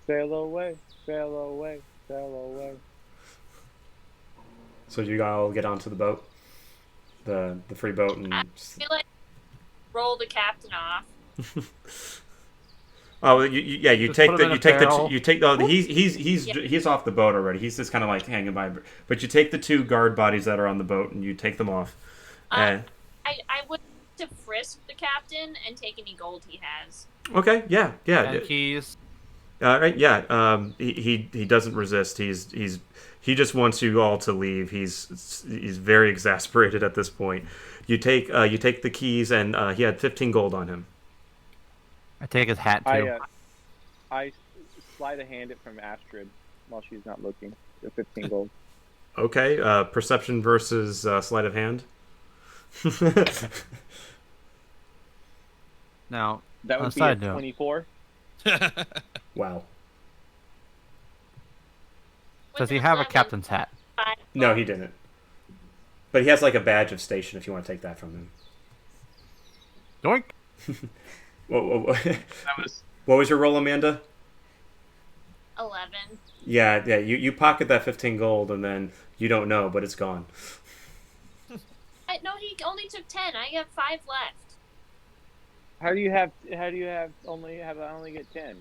Sail away. Sail away. Sail away. So you all get onto the boat, the free boat, and I feel like roll the captain off. oh, you Just take put the him in you a take the barrel. you take the he's off the boat already. He's just kind of like hanging by, but you take the 2 guard bodies that are on the boat and you take them off. And I would to frisk the captain and take any gold he has. okay, yeah. And keys. Right, yeah. He doesn't resist. He just wants you all to leave. He's very exasperated at this point. You take the keys, and he had 15 gold on him. I take his hat too. I slide a hand it from Astrid while she's not looking. The 15 gold. Okay, perception versus sleight of hand. Now, That On would a be a side note. 24. Wow. does he With have a 11, captain's hat? 5 No, he didn't. But he has like a badge of station if you want to take that from him. Doink. That was What was your roll, Amanda? 11. Yeah. You pocket that 15 gold, and then you don't know, but it's gone. No, he only took 10. I have 5 left. How do you have only get 10?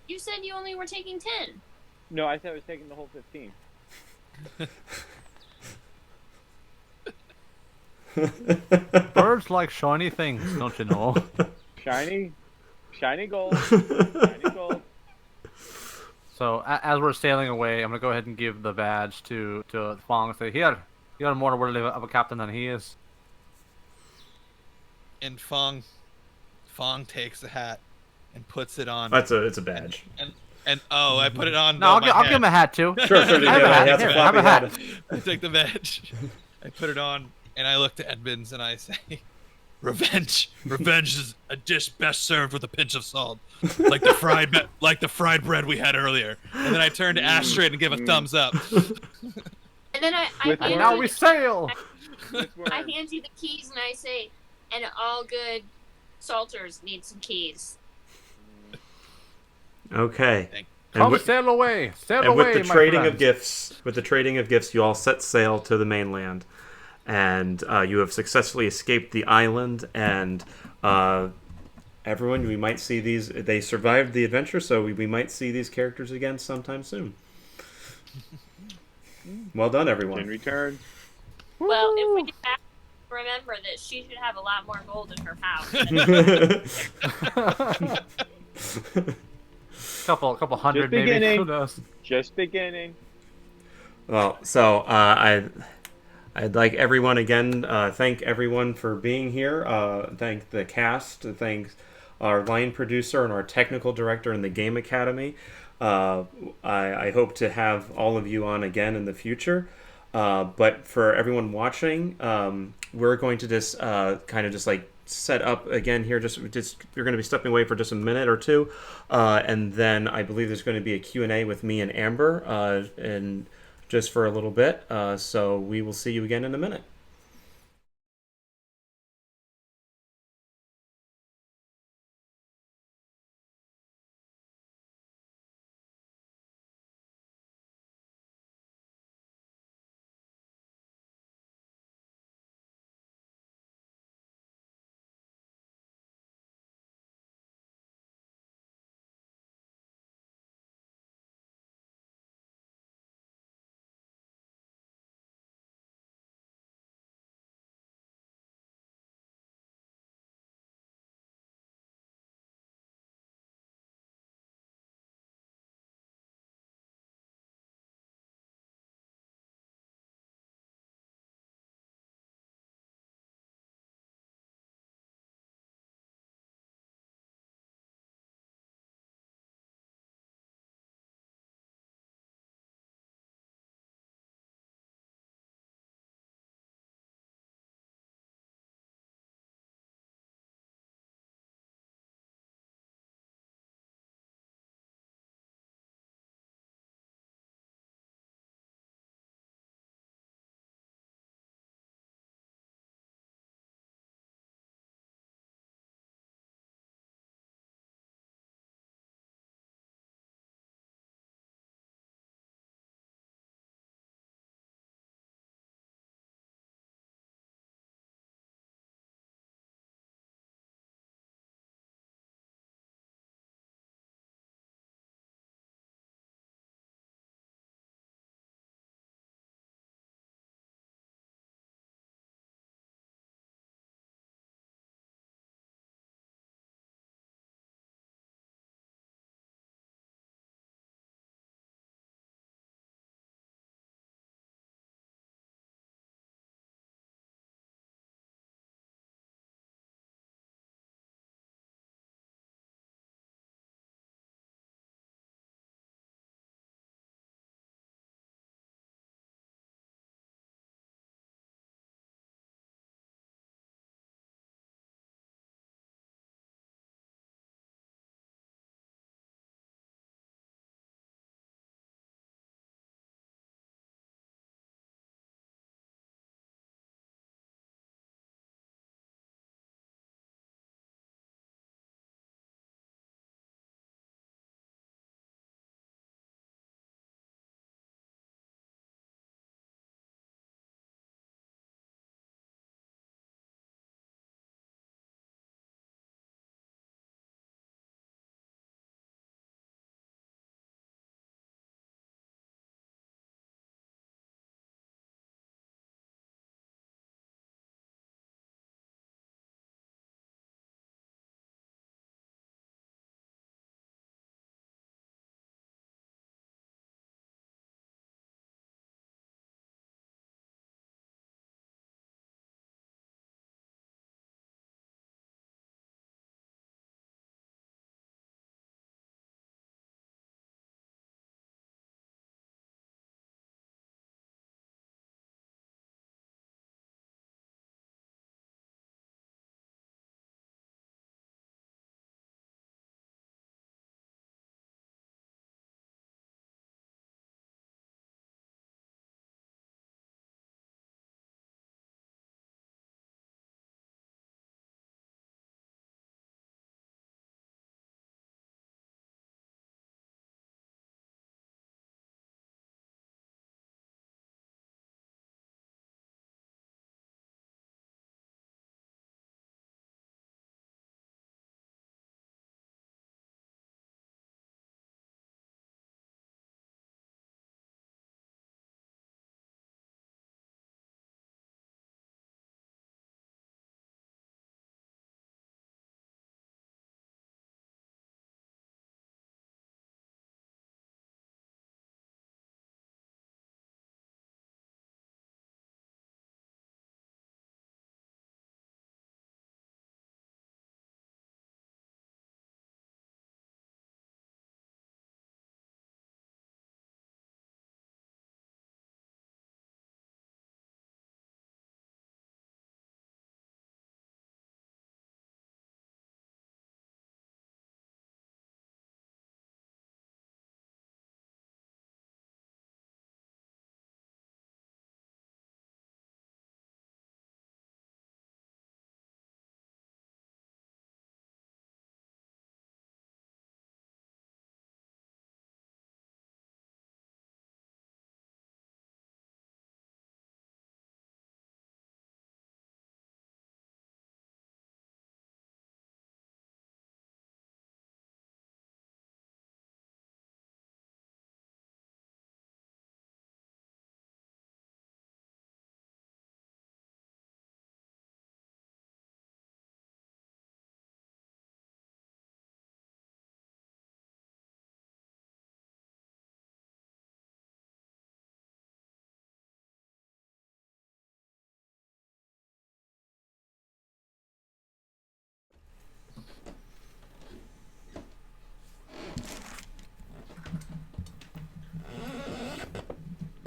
You said you only were taking 10. No, I thought I was taking the whole 15. Birds like shiny things, don't you know? Shiny gold. Shiny gold. So as we're sailing away, I'm gonna go ahead and give the badge to Fong and say, "Here, you're more worthy of a captain than he is." And Fong takes the hat and puts it on. It's a badge. And I put it on. No, I'll give him a hat too. Sure. I have a hat. That's a Here, have floppy a hat. hat. I take the badge. I put it on, and I look to Edmonds and I say, "Revenge. Revenge is a dish best served with a pinch of salt, like the fried bread we had earlier." And then I turn to Astrid and give a thumbs up. And then I With hand, Now you we the, sail. I hand you the keys and I say, and all good salters need some keys. Okay. Thank- And Come with, sail away. Sail and away, with the my trading of friends. gifts, you all set sail to the mainland, and you have successfully escaped the island. And everyone, we might see these. They survived the adventure, so we might see these characters again sometime soon. Well done, In everyone. return. Well, if we have to remember that she should have a lot more gold in her house. couple hundred maybe. beginning. Who knows? Just beginning. Well, so I'd like everyone again. Thank everyone for being here. Thank the cast. Thank our line producer and our technical director in the Game Academy. Uh, I hope to have all of you on again in the future. But for everyone watching, we're going to just kind of just like set up again here. Just you're going to be stepping away for just a minute or two, and then I believe there's going to be a Q&A with me and Amber, and just for a little bit. So we will see you again in a minute.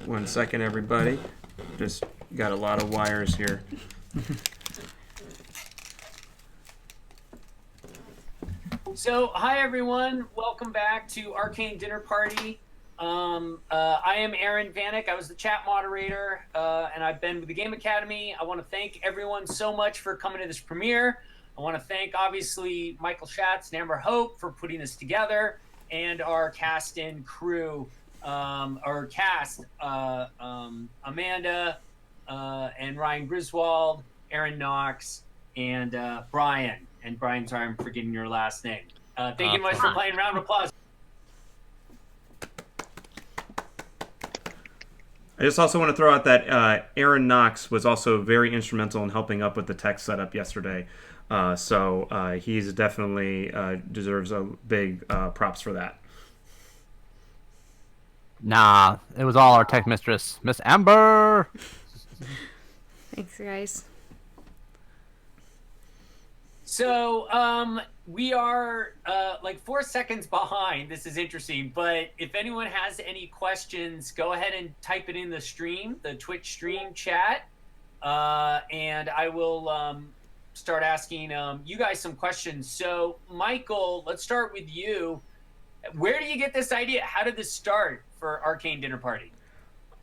1 second, everybody. Just got a lot of wires here. So, hi everyone. Welcome back to Arcane Dinner Party. I am Aaron Vanek. I was the chat moderator, and I've been with the Game Academy. I want to thank everyone so much for coming to this premiere. I want to thank, obviously, Michael Schatz and Amber Hope for putting this together, and our cast and crew, our cast, Amanda and Ryan Griswold, Aaron Knox, and Brian. And Brian, sorry, I'm forgetting your last name. Thank you much for playing. Round of applause. I just also want to throw out that Aaron Knox was also very instrumental in helping up with the tech setup yesterday. So he's definitely deserves a big props for that. Nah, it was all our tech mistress, Miss Amber. Thanks, guys. So we are like 4 seconds behind. This is interesting, but if anyone has any questions, go ahead and type it in the stream, the Twitch stream chat, and I will start asking you guys some questions. So, Michael, let's start with you. Where do you get this idea? How did this start for Arcane Dinner Party?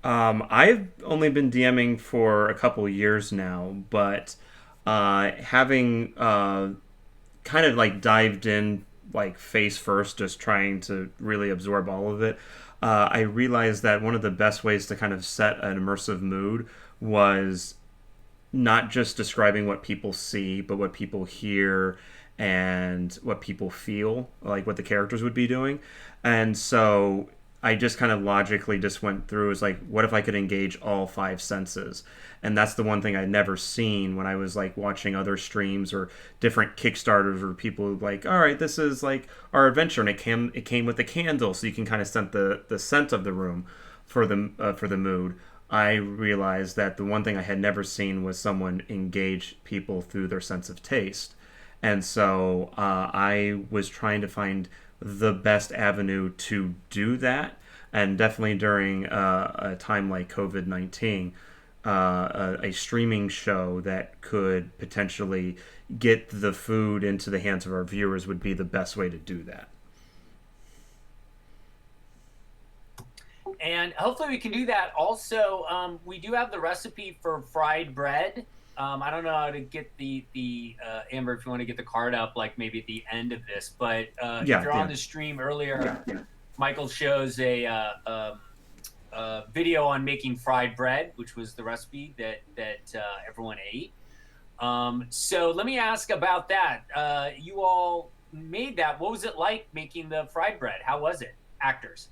I've only been DMing for a couple years now, but having kind of like dived in like face first, just trying to really absorb all of it, I realized that one of the best ways to kind of set an immersive mood was not just describing what people see, but what people hear and what people feel, like what the characters would be doing. And so I just kind of logically just went through, is like, what if I could engage all 5 senses? And that's the one thing I'd never seen when I was like watching other streams or different Kickstarters where people like, all right, this is like our adventure, and it came with a candle, so you can kind of scent the scent of the room for the mood. I realized that the one thing I had never seen was someone engage people through their sense of taste. And so I was trying to find the best avenue to do that. And definitely during a time like COVID-19, a streaming show that could potentially get the food into the hands of our viewers would be the best way to do that. And hopefully we can do that. Also, we do have the recipe for fried bread. I don't know how to get the Amber, if you want to get the card up, like maybe at the end of this. But if you're on the stream earlier, Michael shows a video on making fried bread, which was the recipe that everyone ate. So let me ask about that. You all made that. What was it like making the fried bread? How was it, actors?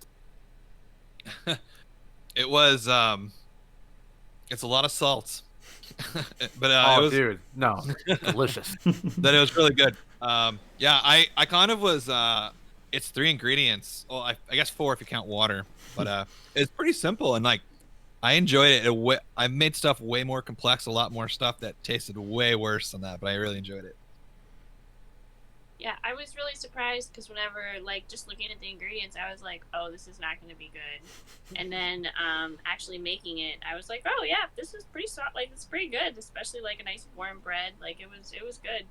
It was it's a lot of salt. But Oh, it was, dude, no, delicious. that it was really good. Yeah, I kind of was it's 3 ingredients. Well, I guess 4 if you count water. But it's pretty simple, and like I enjoyed it. I made stuff way more complex, a lot more stuff that tasted way worse than that, but I really enjoyed it. Yeah, I was really surprised because whenever, like, just looking at the ingredients, I was like, oh, this is not going to be good. And then actually making it, I was like, oh, yeah, this is pretty soft. Like, it's pretty good, especially, like, a nice warm bread. Like, it was good.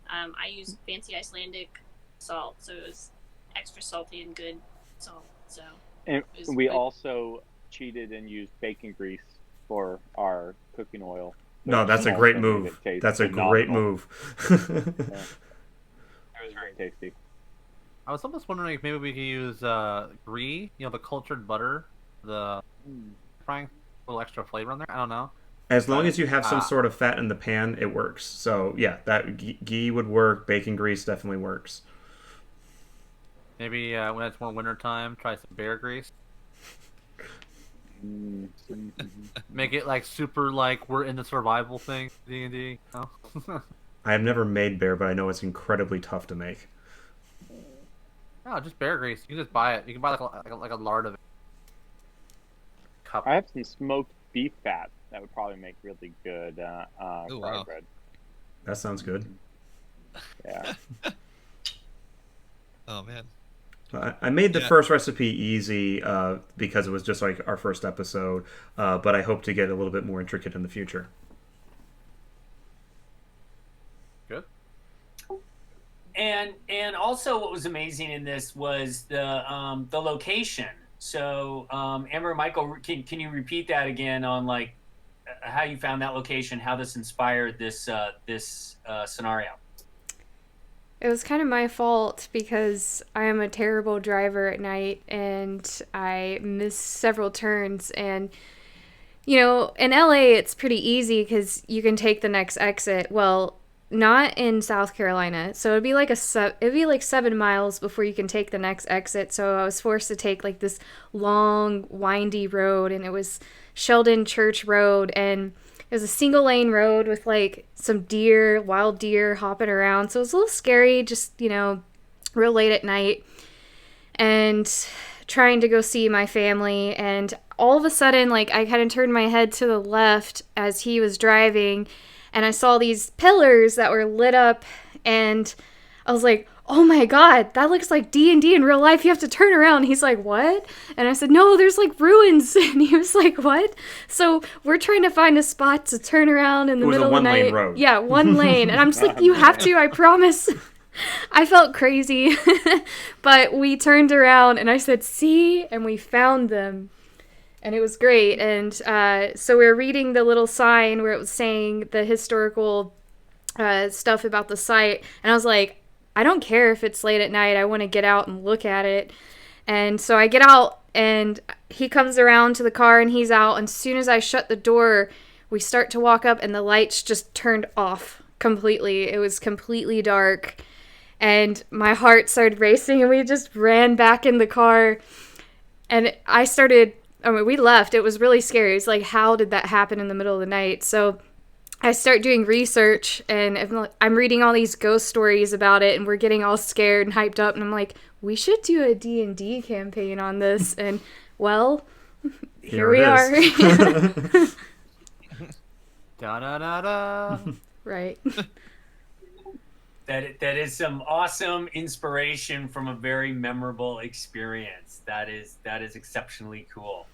I used fancy Icelandic salt, so it was extra salty and good salt. So, and we also cheated and used bacon grease for our cooking oil. No, that's a great move. That's a great move. Yeah. It was very tasty. I was almost wondering if maybe we could use brie, the cultured butter, the frying, a little extra flavor on there. I don't know. As long as you have some sort of fat in the pan, it works. So yeah, that ghee would work. Bacon grease definitely works. Maybe when it's more winter time, try some bear grease. Make it like super like we're in the survival thing, D&D. I have never made bear, but I know it's incredibly tough to make. No, just bear grease. You can just buy it. You can buy like a lard of it. Cup. I have some smoked beef fat that would probably make really good fried bread. That sounds good. Yeah. Oh man. I made the Yeah. first recipe easy because it was just like our first episode, but I hope to get a little bit more intricate in the future. Good. And also what was amazing in this was the location. So Amber and Michael, can you repeat that again on like how you found that location, how this inspired this scenario? It was kind of my fault because I am a terrible driver at night and I missed several turns. And, in LA, it's pretty easy because you can take the next exit. Well, not in South Carolina. So it'd be like 7 miles before you can take the next exit. So I was forced to take like this long, windy road, and it was Sheldon Church Road, and it was a single lane road with like some wild deer hopping around. So it was a little scary, just, real late at night, and trying to go see my family. And all of a sudden, like, I kind of turned my head to the left as he was driving, and I saw these pillars that were lit up, and I was like, oh my god, that looks like D&D in real life. You have to turn around. He's like, what? And I said, no, there's like ruins. And he was like, what? So we're trying to find a spot to turn around in the middle of the night. It was a one-lane road. Yeah, one lane. And I'm just like, you have to, I promise. I felt crazy. But we turned around and I said, see? And we found them. And it was great. And so we were reading the little sign where it was saying the historical stuff about the site. And I was like, I don't care if it's late at night. I want to get out and look at it. And so I get out, and he comes around to the car, and he's out. And as soon as I shut the door, we start to walk up, and the lights just turned off completely. It was completely dark. And my heart started racing, and we just ran back in the car. And we left. It was really scary. It's like, how did that happen in the middle of the night? So I start doing research, and I'm reading all these ghost stories about it, and we're getting all scared and hyped up, and I'm like, we should do a D&D campaign on this. And, well, here we are. Da-da-da-da. Right. That is some awesome inspiration from a very memorable experience. That is exceptionally cool.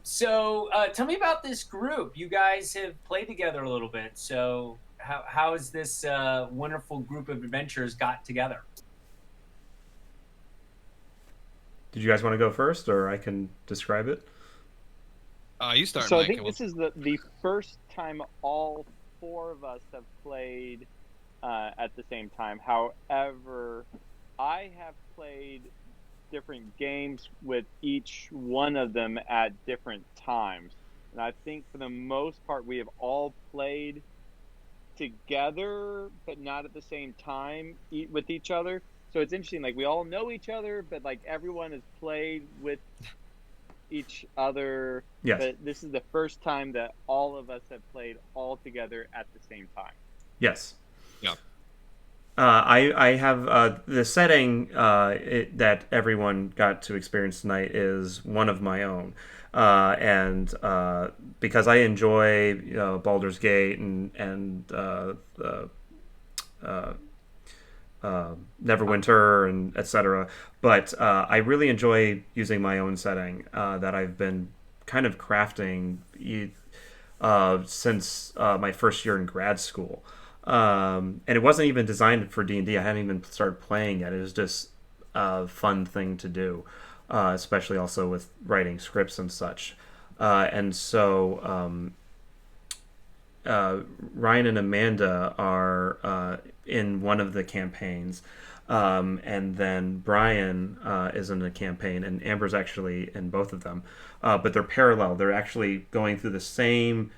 So tell me about this group. You guys have played together a little bit. So how has this wonderful group of adventurers got together? Did you guys want to go first, or I can describe it? You start, So Mike. I think this is the first time all four of us have played at the same time. However, I have played different games with each one of them at different times. And I think for the most part, we have all played together, but not at the same time with each other. So it's interesting, like we all know each other, but like everyone has played with each other. Yes. But this is the first time that all of us have played all together at the same time. Yes. Yeah. I have the setting that everyone got to experience tonight is one of my own, and because I enjoy Baldur's Gate and Neverwinter and etc. But I really enjoy using my own setting that I've been kind of crafting since my first year in grad school. And it wasn't even designed for D&D. I hadn't even started playing yet. It was just a fun thing to do, especially also with writing scripts and such. And so Ryan and Amanda are in one of the campaigns, and then Brian is in a campaign, and Amber's actually in both of them. But they're parallel. They're actually going through the same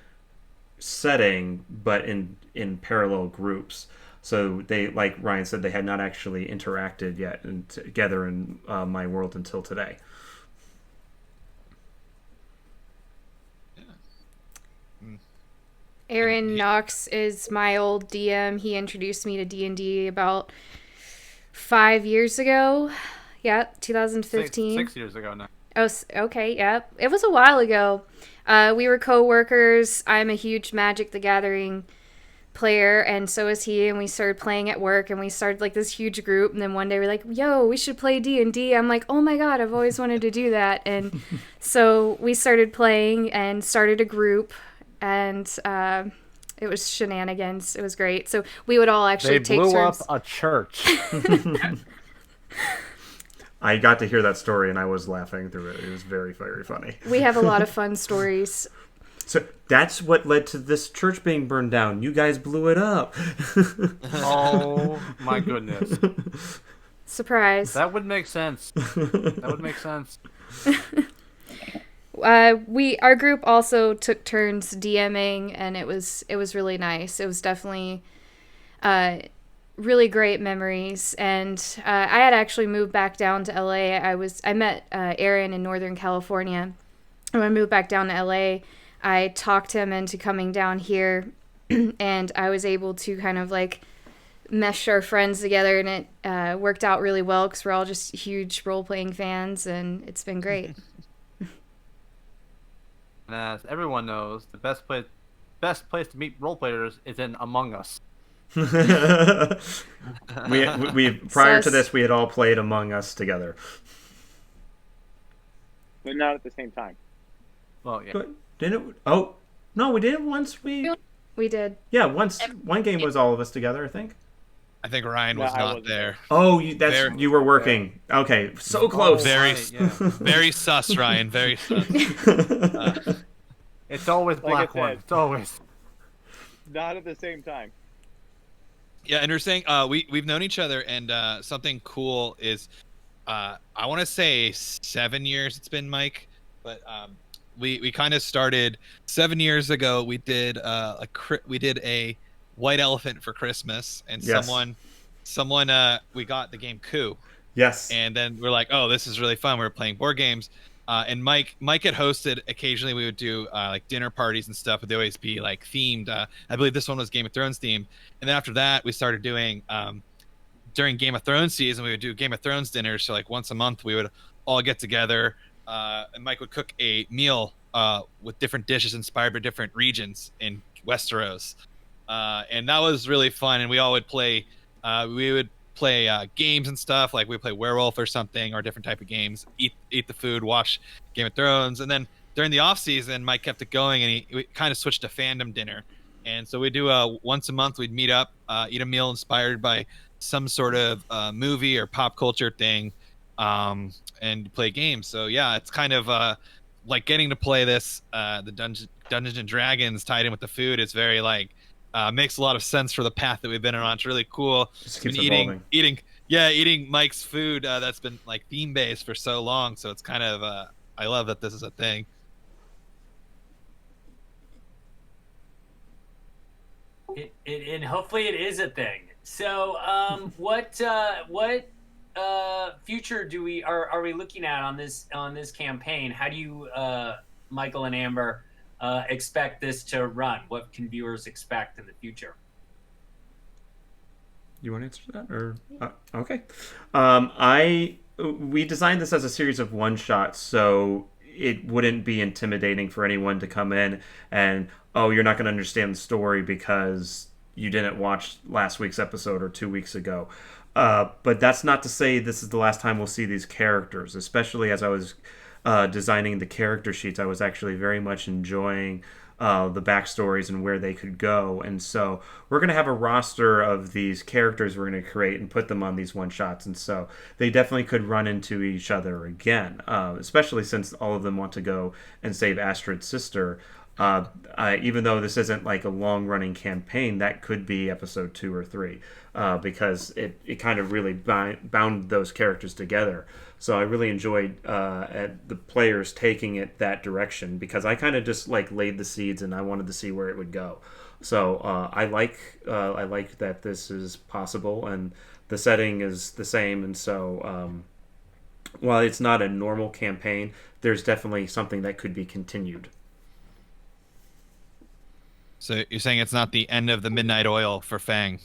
setting, but in parallel groups. So they, like Ryan said, they had not actually interacted yet together in my world until today. Aaron Knox is my old DM. He introduced me to D&D about 5 years ago. Yeah, 2015. 6 years ago now. Oh, okay, yeah. It was a while ago. We were co-workers. I'm a huge Magic the Gathering player, and so is he, and we started playing at work, and we started like this huge group, and then one day we're like, yo, we should play D&D. I'm like, oh my god, I've always wanted to do that. And so we started playing and started a group, and it was shenanigans. It was great. So we would all actually take turns. They blew up a church. I got to hear that story, and I was laughing through it. It was very, very funny. We have a lot of fun stories. So that's what led to this church being burned down. You guys blew it up. Oh my goodness. Surprise. That would make sense. That would make sense. Our group also took turns DMing, and it was really nice. It was definitely really great memories. And I had actually moved back down to LA. I met Aaron in Northern California. When I moved back down to LA, I talked him into coming down here, and I was able to kind of like mesh our friends together, and it worked out really well because we're all just huge role-playing fans, and it's been great. As everyone knows, the best place to meet role players is in Among Us. we prior to this, we had all played Among Us together, but not at the same time. Well, yeah. But didn't it? Oh no, we did it once. We did. Yeah, once one game was all of us together, I think. I think Ryan was not there. Oh, you were working. Yeah. Okay, so close. Very sus, Ryan. Very sus. It's always black one. It's always not at the same time. Yeah, and you're saying we've known each other, and something cool is I want to say 7 years it's been, Mike, but we kind of started 7 years ago. We did a white elephant for Christmas, and yes. someone we got the game Coup. Yes. And then we're like, oh, this is really fun. We were playing board games. And Mike had hosted. Occasionally we would do like dinner parties and stuff, but they always be like themed. I believe this one was Game of Thrones themed. And then after that, we started doing during Game of Thrones season, we would do Game of Thrones dinners. So like once a month, we would all get together, and Mike would cook a meal with different dishes inspired by different regions in Westeros, and that was really fun. And we all would play. We would play games and stuff, like we play Werewolf or something, or different type of games, eat the food, watch Game of Thrones. And then during the off season, Mike kept it going, and we kind of switched to fandom dinner. And so we do once a month, we'd meet up, eat a meal inspired by some sort of movie or pop culture thing, and play games. So yeah, it's kind of like getting to play this the Dungeons and Dragons tied in with the food. It's very like makes a lot of sense for the path that we've been on. It's really cool. Just keeps evolving. Eating Mike's food that's been like theme based for so long. So it's kind of I love that this is a thing. And hopefully it is a thing. So what future are we looking at on this campaign? How do you Michael and Amber expect this to run? What can viewers expect in the future? You want to answer that, or okay? We designed this as a series of one shots, so it wouldn't be intimidating for anyone to come in and, oh, you're not going to understand the story because you didn't watch last week's episode or 2 weeks ago. But that's not to say this is the last time we'll see these characters, especially as I was designing the character sheets. I was actually very much enjoying the backstories and where they could go. And so we're going to have a roster of these characters we're going to create and put them on these one-shots. And so they definitely could run into each other again, especially since all of them want to go and save Astrid's sister. Even though this isn't like a long-running campaign, that could be episode 2 or 3, because it kind of really bound those characters together. So I really enjoyed the players taking it that direction, because I kind of just like laid the seeds and I wanted to see where it would go. So I like that this is possible, and the setting is the same. And so while it's not a normal campaign, there's definitely something that could be continued. So you're saying it's not the end of the midnight oil for Fang?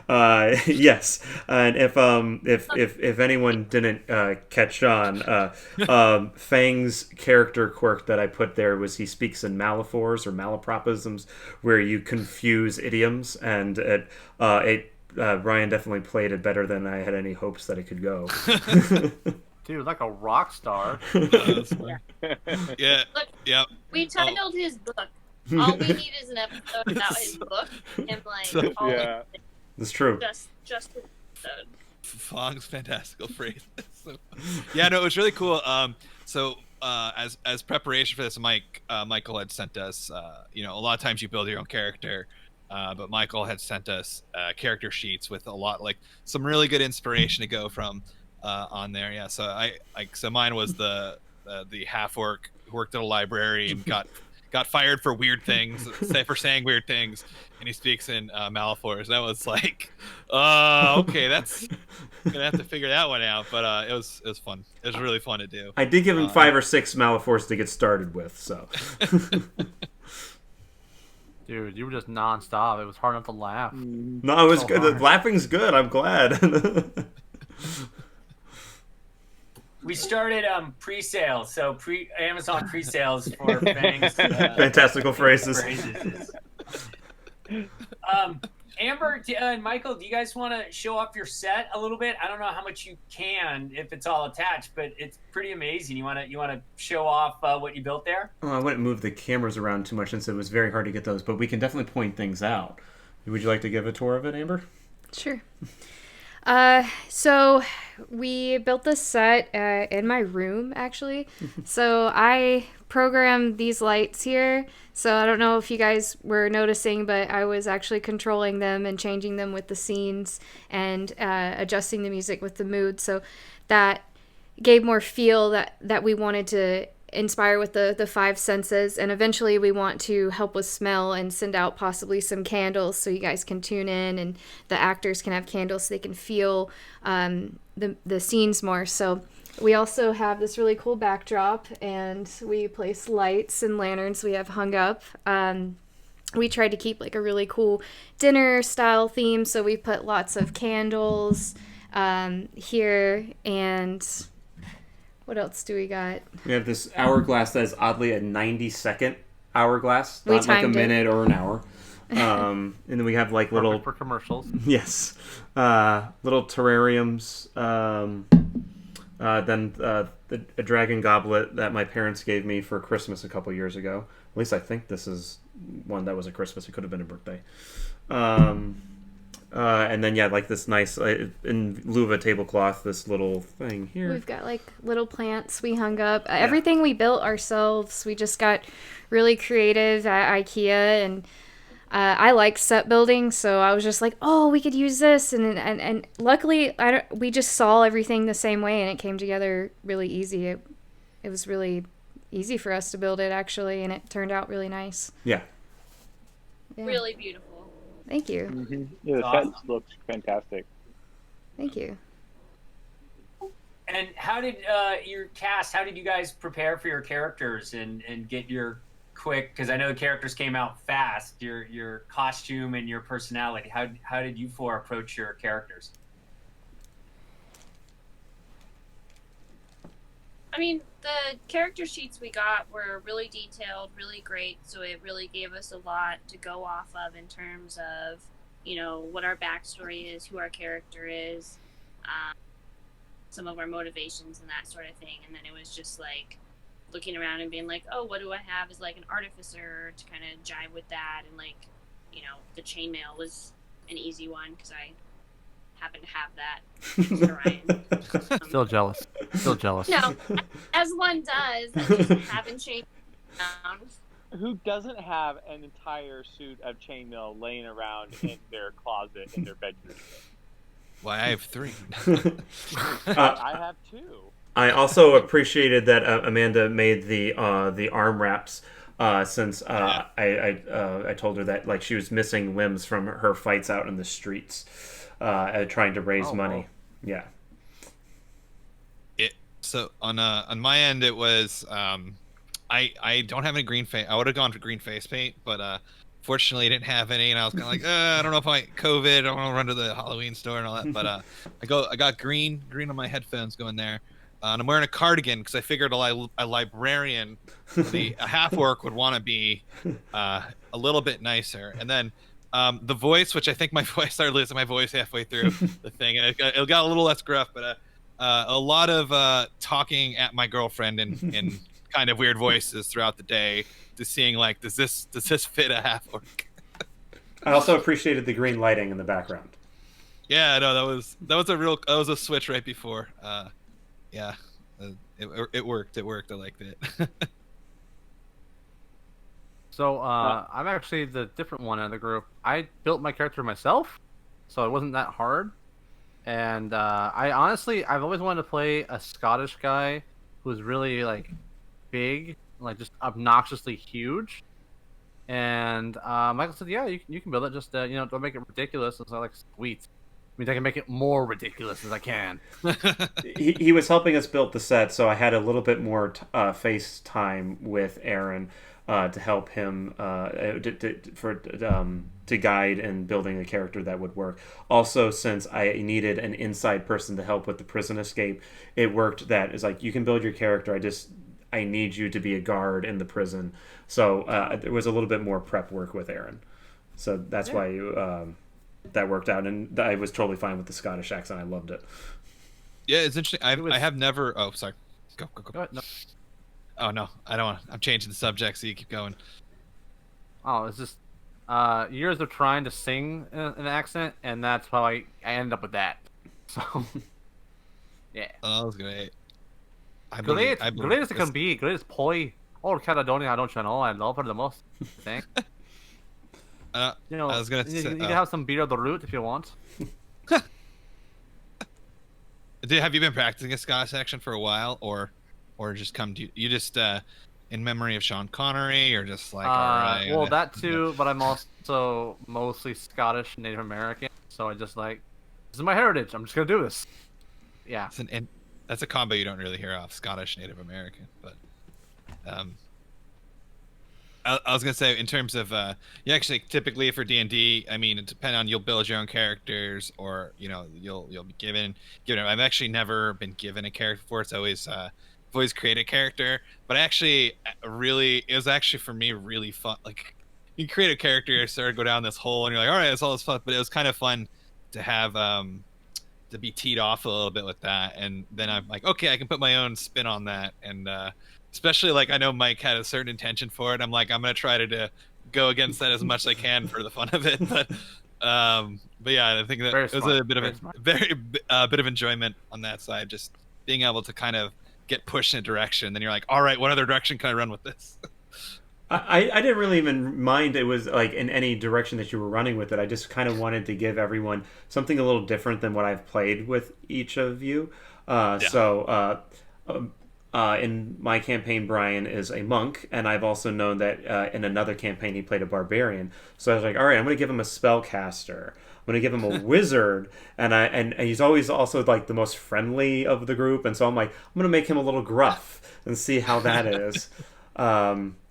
Yes, and if anyone didn't catch on, Fang's character quirk that I put there was he speaks in malaphors or malapropisms, where you confuse idioms, and Ryan definitely played it better than I had any hopes that it could go. Dude, like a rock star. Yeah. Look, Yep. we titled his book. All we need is an episode about his book and like all Yeah. That's true. just his episode. Fong's fantastical phrase. So, yeah, no, it was really cool. So as preparation for this, Michael had sent us. A lot of times you build your own character, but Michael had sent us character sheets with a lot, like some really good inspiration to go from on there. Yeah, so so mine was the half orc who worked at a library and got fired for weird things, for saying weird things, and he speaks in Malaphors. That was like, okay, that's gonna have to figure that one out. But it was fun. It was really fun to do. I did give him 5 or 6 Malaphors to get started with, so. Dude, you were just nonstop. It was hard not to laugh. No, it was good. The laughing's good. I'm glad. We started pre-sale, so Amazon pre-sales for Fang's Fantastical phrases. Amber and Michael, do you guys want to show off your set a little bit? I don't know how much you can if it's all attached, but it's pretty amazing. You want to show off what you built there? Oh, I wouldn't move the cameras around too much since it was very hard to get those, but we can definitely point things out. Would you like to give a tour of it, Amber? Sure. So we built this set in my room, actually. So I programmed these lights here. So I don't know if you guys were noticing, but I was actually controlling them and changing them with the scenes and adjusting the music with the mood. So that gave more feel that we wanted to inspire with the 5 senses, and eventually we want to help with smell and send out possibly some candles so you guys can tune in and the actors can have candles so they can feel the scenes more. So we also have this really cool backdrop, and we place lights and lanterns we have hung up. We tried to keep like a really cool dinner style theme, so we put lots of candles here. And what else do we got? We have this hourglass that is oddly a 90-second hourglass, We not like a timed it. minute or an hour. And then we have like little Perfect for commercials. yes, little terrariums. Then a dragon goblet that my parents gave me for Christmas a couple years ago. At least I think this is one that was a Christmas. It could have been a birthday. And then like this nice in lieu of a tablecloth, this little thing here. We've got like little plants we hung up. Everything we built ourselves. We just got really creative at IKEA, and I like set building, so I was just like, oh, we could use this, and luckily we just saw everything the same way, and it came together really easy. It was really easy for us to build it actually, and it turned out really nice. Yeah. Really beautiful. Thank you. Mm-hmm. Yeah, the Awesome. set looks fantastic. Thank you. And how did your cast? How did you guys prepare for your characters and get your quick? Because I know the characters came out fast. Your costume and your personality. How did you 4 approach your characters? I mean, the character sheets we got were really detailed, really great, so it really gave us a lot to go off of in terms of, what our backstory is, who our character is, some of our motivations and that sort of thing. And then it was just like looking around and being like, oh, what do I have as like an artificer to kind of jive with that? And like, the chainmail was an easy one because I happen to have that. Mr. Ryan. Still jealous. Still jealous. No, as one does, I just haven't changed around. Who doesn't have an entire suit of chainmail laying around in their closet in their bedroom? Why, I have 3. I have 2. I also appreciated that Amanda made the arm wraps. Since I told her that like she was missing limbs from her fights out in the streets, trying to raise money. Wow. Yeah. So on my end, it was I don't have any green face. I would have gone for green face paint, but Fortunately, I didn't have any, and I was kind of like, I don't know if COVID. I don't want to run to the Halloween store and all that. But I got green on my headphones going there, and I'm wearing a cardigan because I figured a librarian, a half orc would want to be a little bit nicer. And then the voice, which I think my voice started losing my voice halfway through the thing, and it got a little less gruff, but a lot of talking at my girlfriend in kind of weird voices throughout the day. To seeing like, does this fit a half orc? I also appreciated the green lighting in the background. Yeah, no, that was a switch right before. Yeah, it worked. It worked. I liked it. So I'm actually the different one in the group. I built my character myself, so it wasn't that hard. And I've always wanted to play a Scottish guy who's really like big, like just obnoxiously huge. And Michael said, "Yeah, you can build it. Just don't make it ridiculous." And so I was like, "Sweet." I mean, I can make it more ridiculous as I can. He was helping us build the set, so I had a little bit more face time with Aaron to help him to guide and building a character that would work. Also, since I needed an inside person to help with the prison escape, it worked. That is like, you can build your character. I need you to be a guard in the prison. So there was a little bit more prep work with Aaron. So that's why that worked out. And I was totally fine with the Scottish accent. I loved it. Yeah, it's interesting. I have never... Oh, sorry. Go. No. Oh, no. I don't want to... I'm changing the subject, so you keep going. Oh, it's just years of trying to sing an accent, and that's how I ended up with that. So, yeah. Oh, that was great. Great as it can be. Great as poi. All Caledonia, I don't know. I love her the most. Thanks. I was gonna say, you can have some beer of the root if you want. Have you been practicing a Scottish accent for a while, or just come to you just in memory of Sean Connery, or just like all right? Well, that too, but I'm also mostly Scottish Native American, so I just like, this is my heritage. I'm just gonna do this. Yeah. That's a combo you don't really hear off, Scottish Native American. But I was gonna say, in terms of you actually typically for D&D, I mean, it depends on, you'll build your own characters, or you'll be given. I've actually never been given a character before. It's always I've always created a character, but it was actually for me really fun. Like, you create a character, you start to go down this hole, and you're like, all right, it's all this fun. But it was kind of fun to have to be teed off a little bit with that, and then I'm like, okay, I can put my own spin on that, and especially like, I know Mike had a certain intention for it. I'm like, I'm gonna try to go against that as much as I can for the fun of it. But yeah, I think that it was a bit of a bit of enjoyment on that side, just being able to kind of get pushed in a direction. Then you're like, all right, what other direction can I run with this? I didn't really even mind it was like in any direction that you were running with it. I just kind of wanted to give everyone something a little different than what I've played with each of you. So in my campaign, Brian is a monk, and I've also known that in another campaign he played a barbarian. So I was like, all right, I'm going to give him a spellcaster. I'm going to give him a wizard, and he's always also like the most friendly of the group. And so I'm like, I'm going to make him a little gruff and see how that is.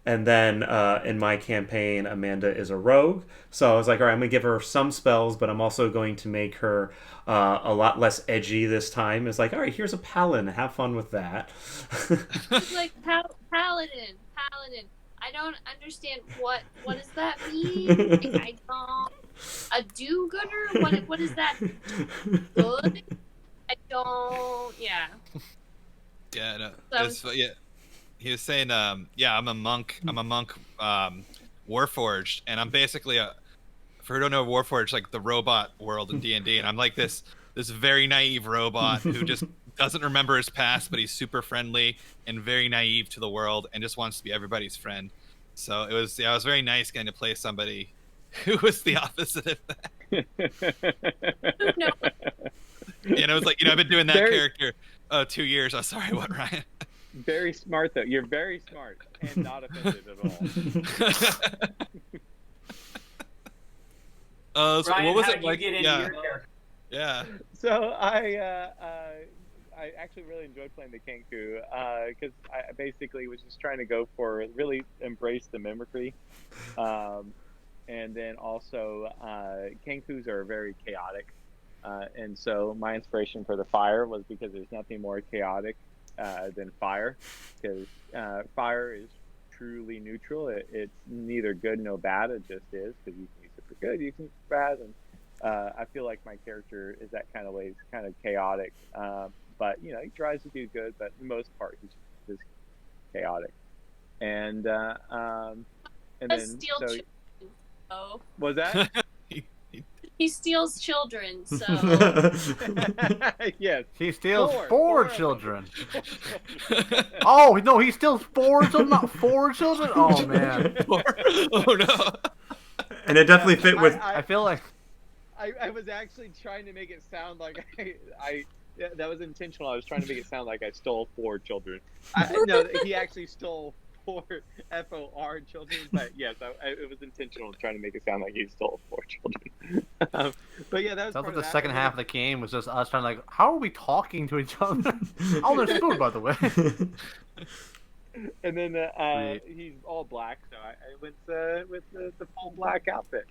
And then in my campaign, Amanda is a rogue. So I was like, all right, I'm going to give her some spells, but I'm also going to make her a lot less edgy this time. It's like, all right, here's a paladin. Have fun with that. It's like paladin. I don't understand what does that mean? I don't. A do-gooder? What is that? Good? I don't. Yeah. Yeah. No. So, yeah. He was saying, yeah, I'm a monk, Warforged, and I'm basically for who don't know Warforged, like the robot world in D&D, and I'm like this very naive robot who just doesn't remember his past, but he's super friendly and very naive to the world and just wants to be everybody's friend. So it was very nice getting to play somebody who was the opposite of that. No. And it was like, I've been doing that character 2 years. Oh, sorry, what, Ryan? Very smart, though. You're very smart and not offended at all. So Ryan, what was how it did you like? get into your character? Yeah. So I actually really enjoyed playing the Kenku because I basically was just trying to go for really embrace the mimicry. and then also Kenkus are very chaotic. And so my inspiration for the fire was because there's nothing more chaotic than fire, because fire is truly neutral. It's neither good nor bad. It just is, because you can use it for good, you can use it for bad. And I feel like my character is that kind of way. He's kind of chaotic, but he tries to do good. But for the most part, he's just chaotic. And then Steal so children, so. was that? He steals children, so. Yes. He steals Four four of them. children. Oh no, he steals four children, not four children. Oh man. Oh no. And it definitely fit with. I feel like I was actually trying to make it sound like yeah, that was intentional. I was trying to make it sound like I stole four children. No, he actually stole four FOR children, but yes, it was intentional trying to make it sound like he stole four children. But yeah, that was sounds part like of the that. second half of the game was just us trying to like, how are we talking to each other? Oh, there's food, by the way. And then he's all black, so I went with the full black outfit.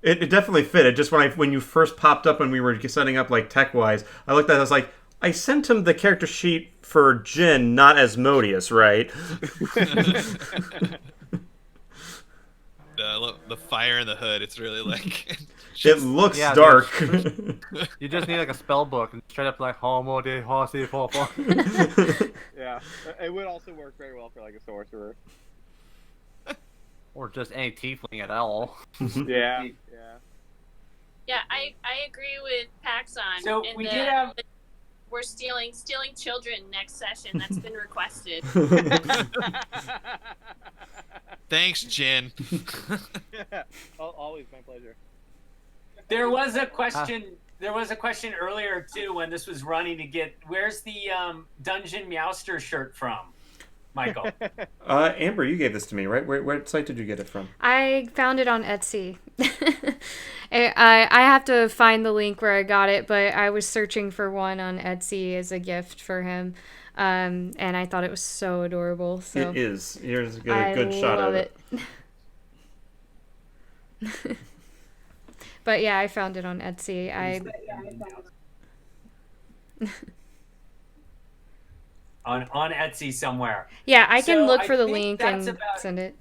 It definitely fit. It just when you first popped up when we were setting up like tech wise, I looked at it, I was like, I sent him the character sheet for Jin, not Asmodeus, right? The fire in the hood. It's really like. It looks Yeah, dark. You just need like a spell book and straight up like homo de hosi popo. Yeah, it would also work very well for like a sorcerer. Or just any tiefling at all. Yeah, yeah. Yeah, I agree with Paxson. So we did have. We're stealing children next session. That's been requested. Thanks, Jin. Always my pleasure. There was a question. There was a question earlier too when this was running to get. Where's the Dungeon Meowster shirt from, Michael? Amber, you gave this to me, right? What site did you get it from? I found it on Etsy. I have to find the link where I got it, but I was searching for one on Etsy as a gift for him, and I thought it was so adorable. So It is. Here's a good shot of it. But yeah, I found it on Etsy. on Etsy somewhere. Yeah, I can look for the think link that's and send it.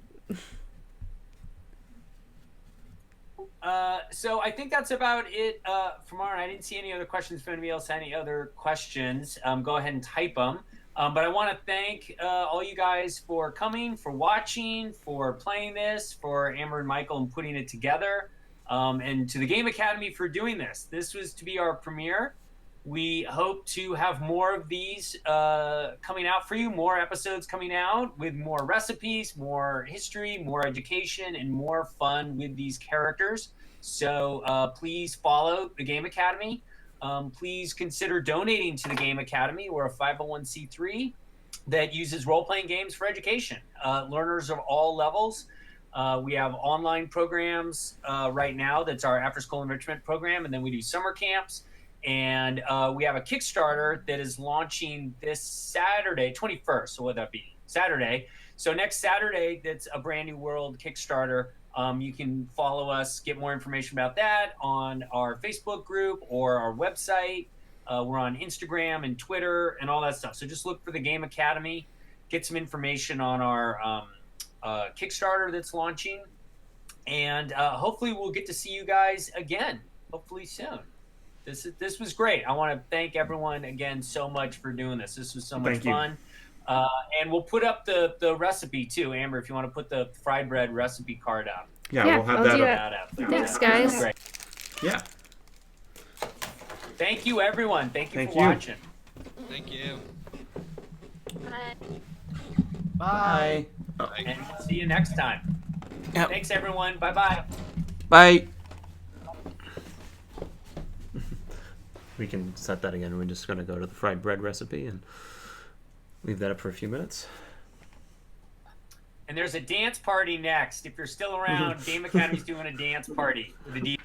So I think that's about it from our. I didn't see any other questions. If anybody else had any other questions, go ahead and type them. But I want to thank all you guys for coming, for watching, for playing this, for Amber and Michael and putting it together, and to the Game Academy for doing this. This was to be our premiere. We hope to have more of these coming out for you, more episodes coming out with more recipes, more history, more education, and more fun with these characters. So please follow the Game Academy. Please consider donating to the Game Academy. We're a 501c3 that uses role-playing games for education. Learners of all levels. We have online programs right now. That's our after-school enrichment program, and then we do summer camps. And we have a Kickstarter that is launching this Saturday, 21st. So what would that be? Saturday. So next Saturday, that's a Brand New World Kickstarter. You can follow us, get more information about that on our Facebook group or our website. We're on Instagram and Twitter and all that stuff. So just look for the Game Academy. Get some information on our Kickstarter that's launching. And hopefully we'll get to see you guys again, hopefully soon. This was great. I want to thank everyone again so much for doing this. This was so much fun. And we'll put up the recipe too, Amber, if you want to put the fried bread recipe card up. Yeah, we'll have that up. Thanks, guys. Great. Yeah. Thank you, everyone. Thank you for watching. Thank you. Bye. And see you next time. Yep. Thanks, everyone. Bye-bye. Bye. We can set that again. We're just going to go to the fried bread recipe and leave that up for a few minutes. And there's a dance party next. If you're still around, Game Academy's doing a dance party with a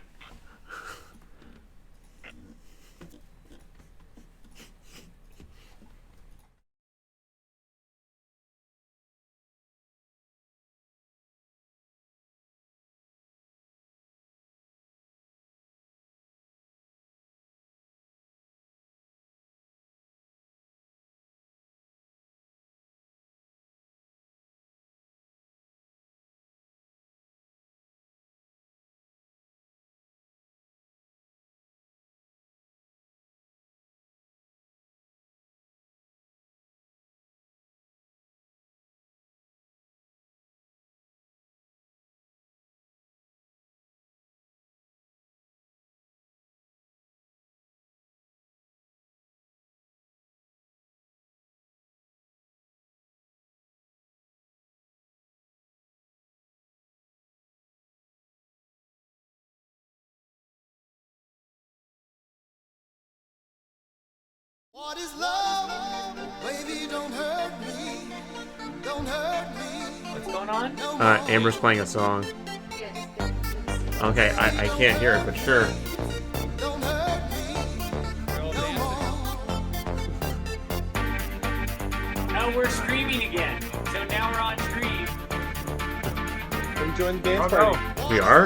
What is love? Baby, don't hurt me. Don't hurt me. What's going on? Amber's playing a song. Okay, I can't hear it, but sure. Don't hurt me. No more. Now we're streaming again. So now we're on stream. Come join the dance party. We are?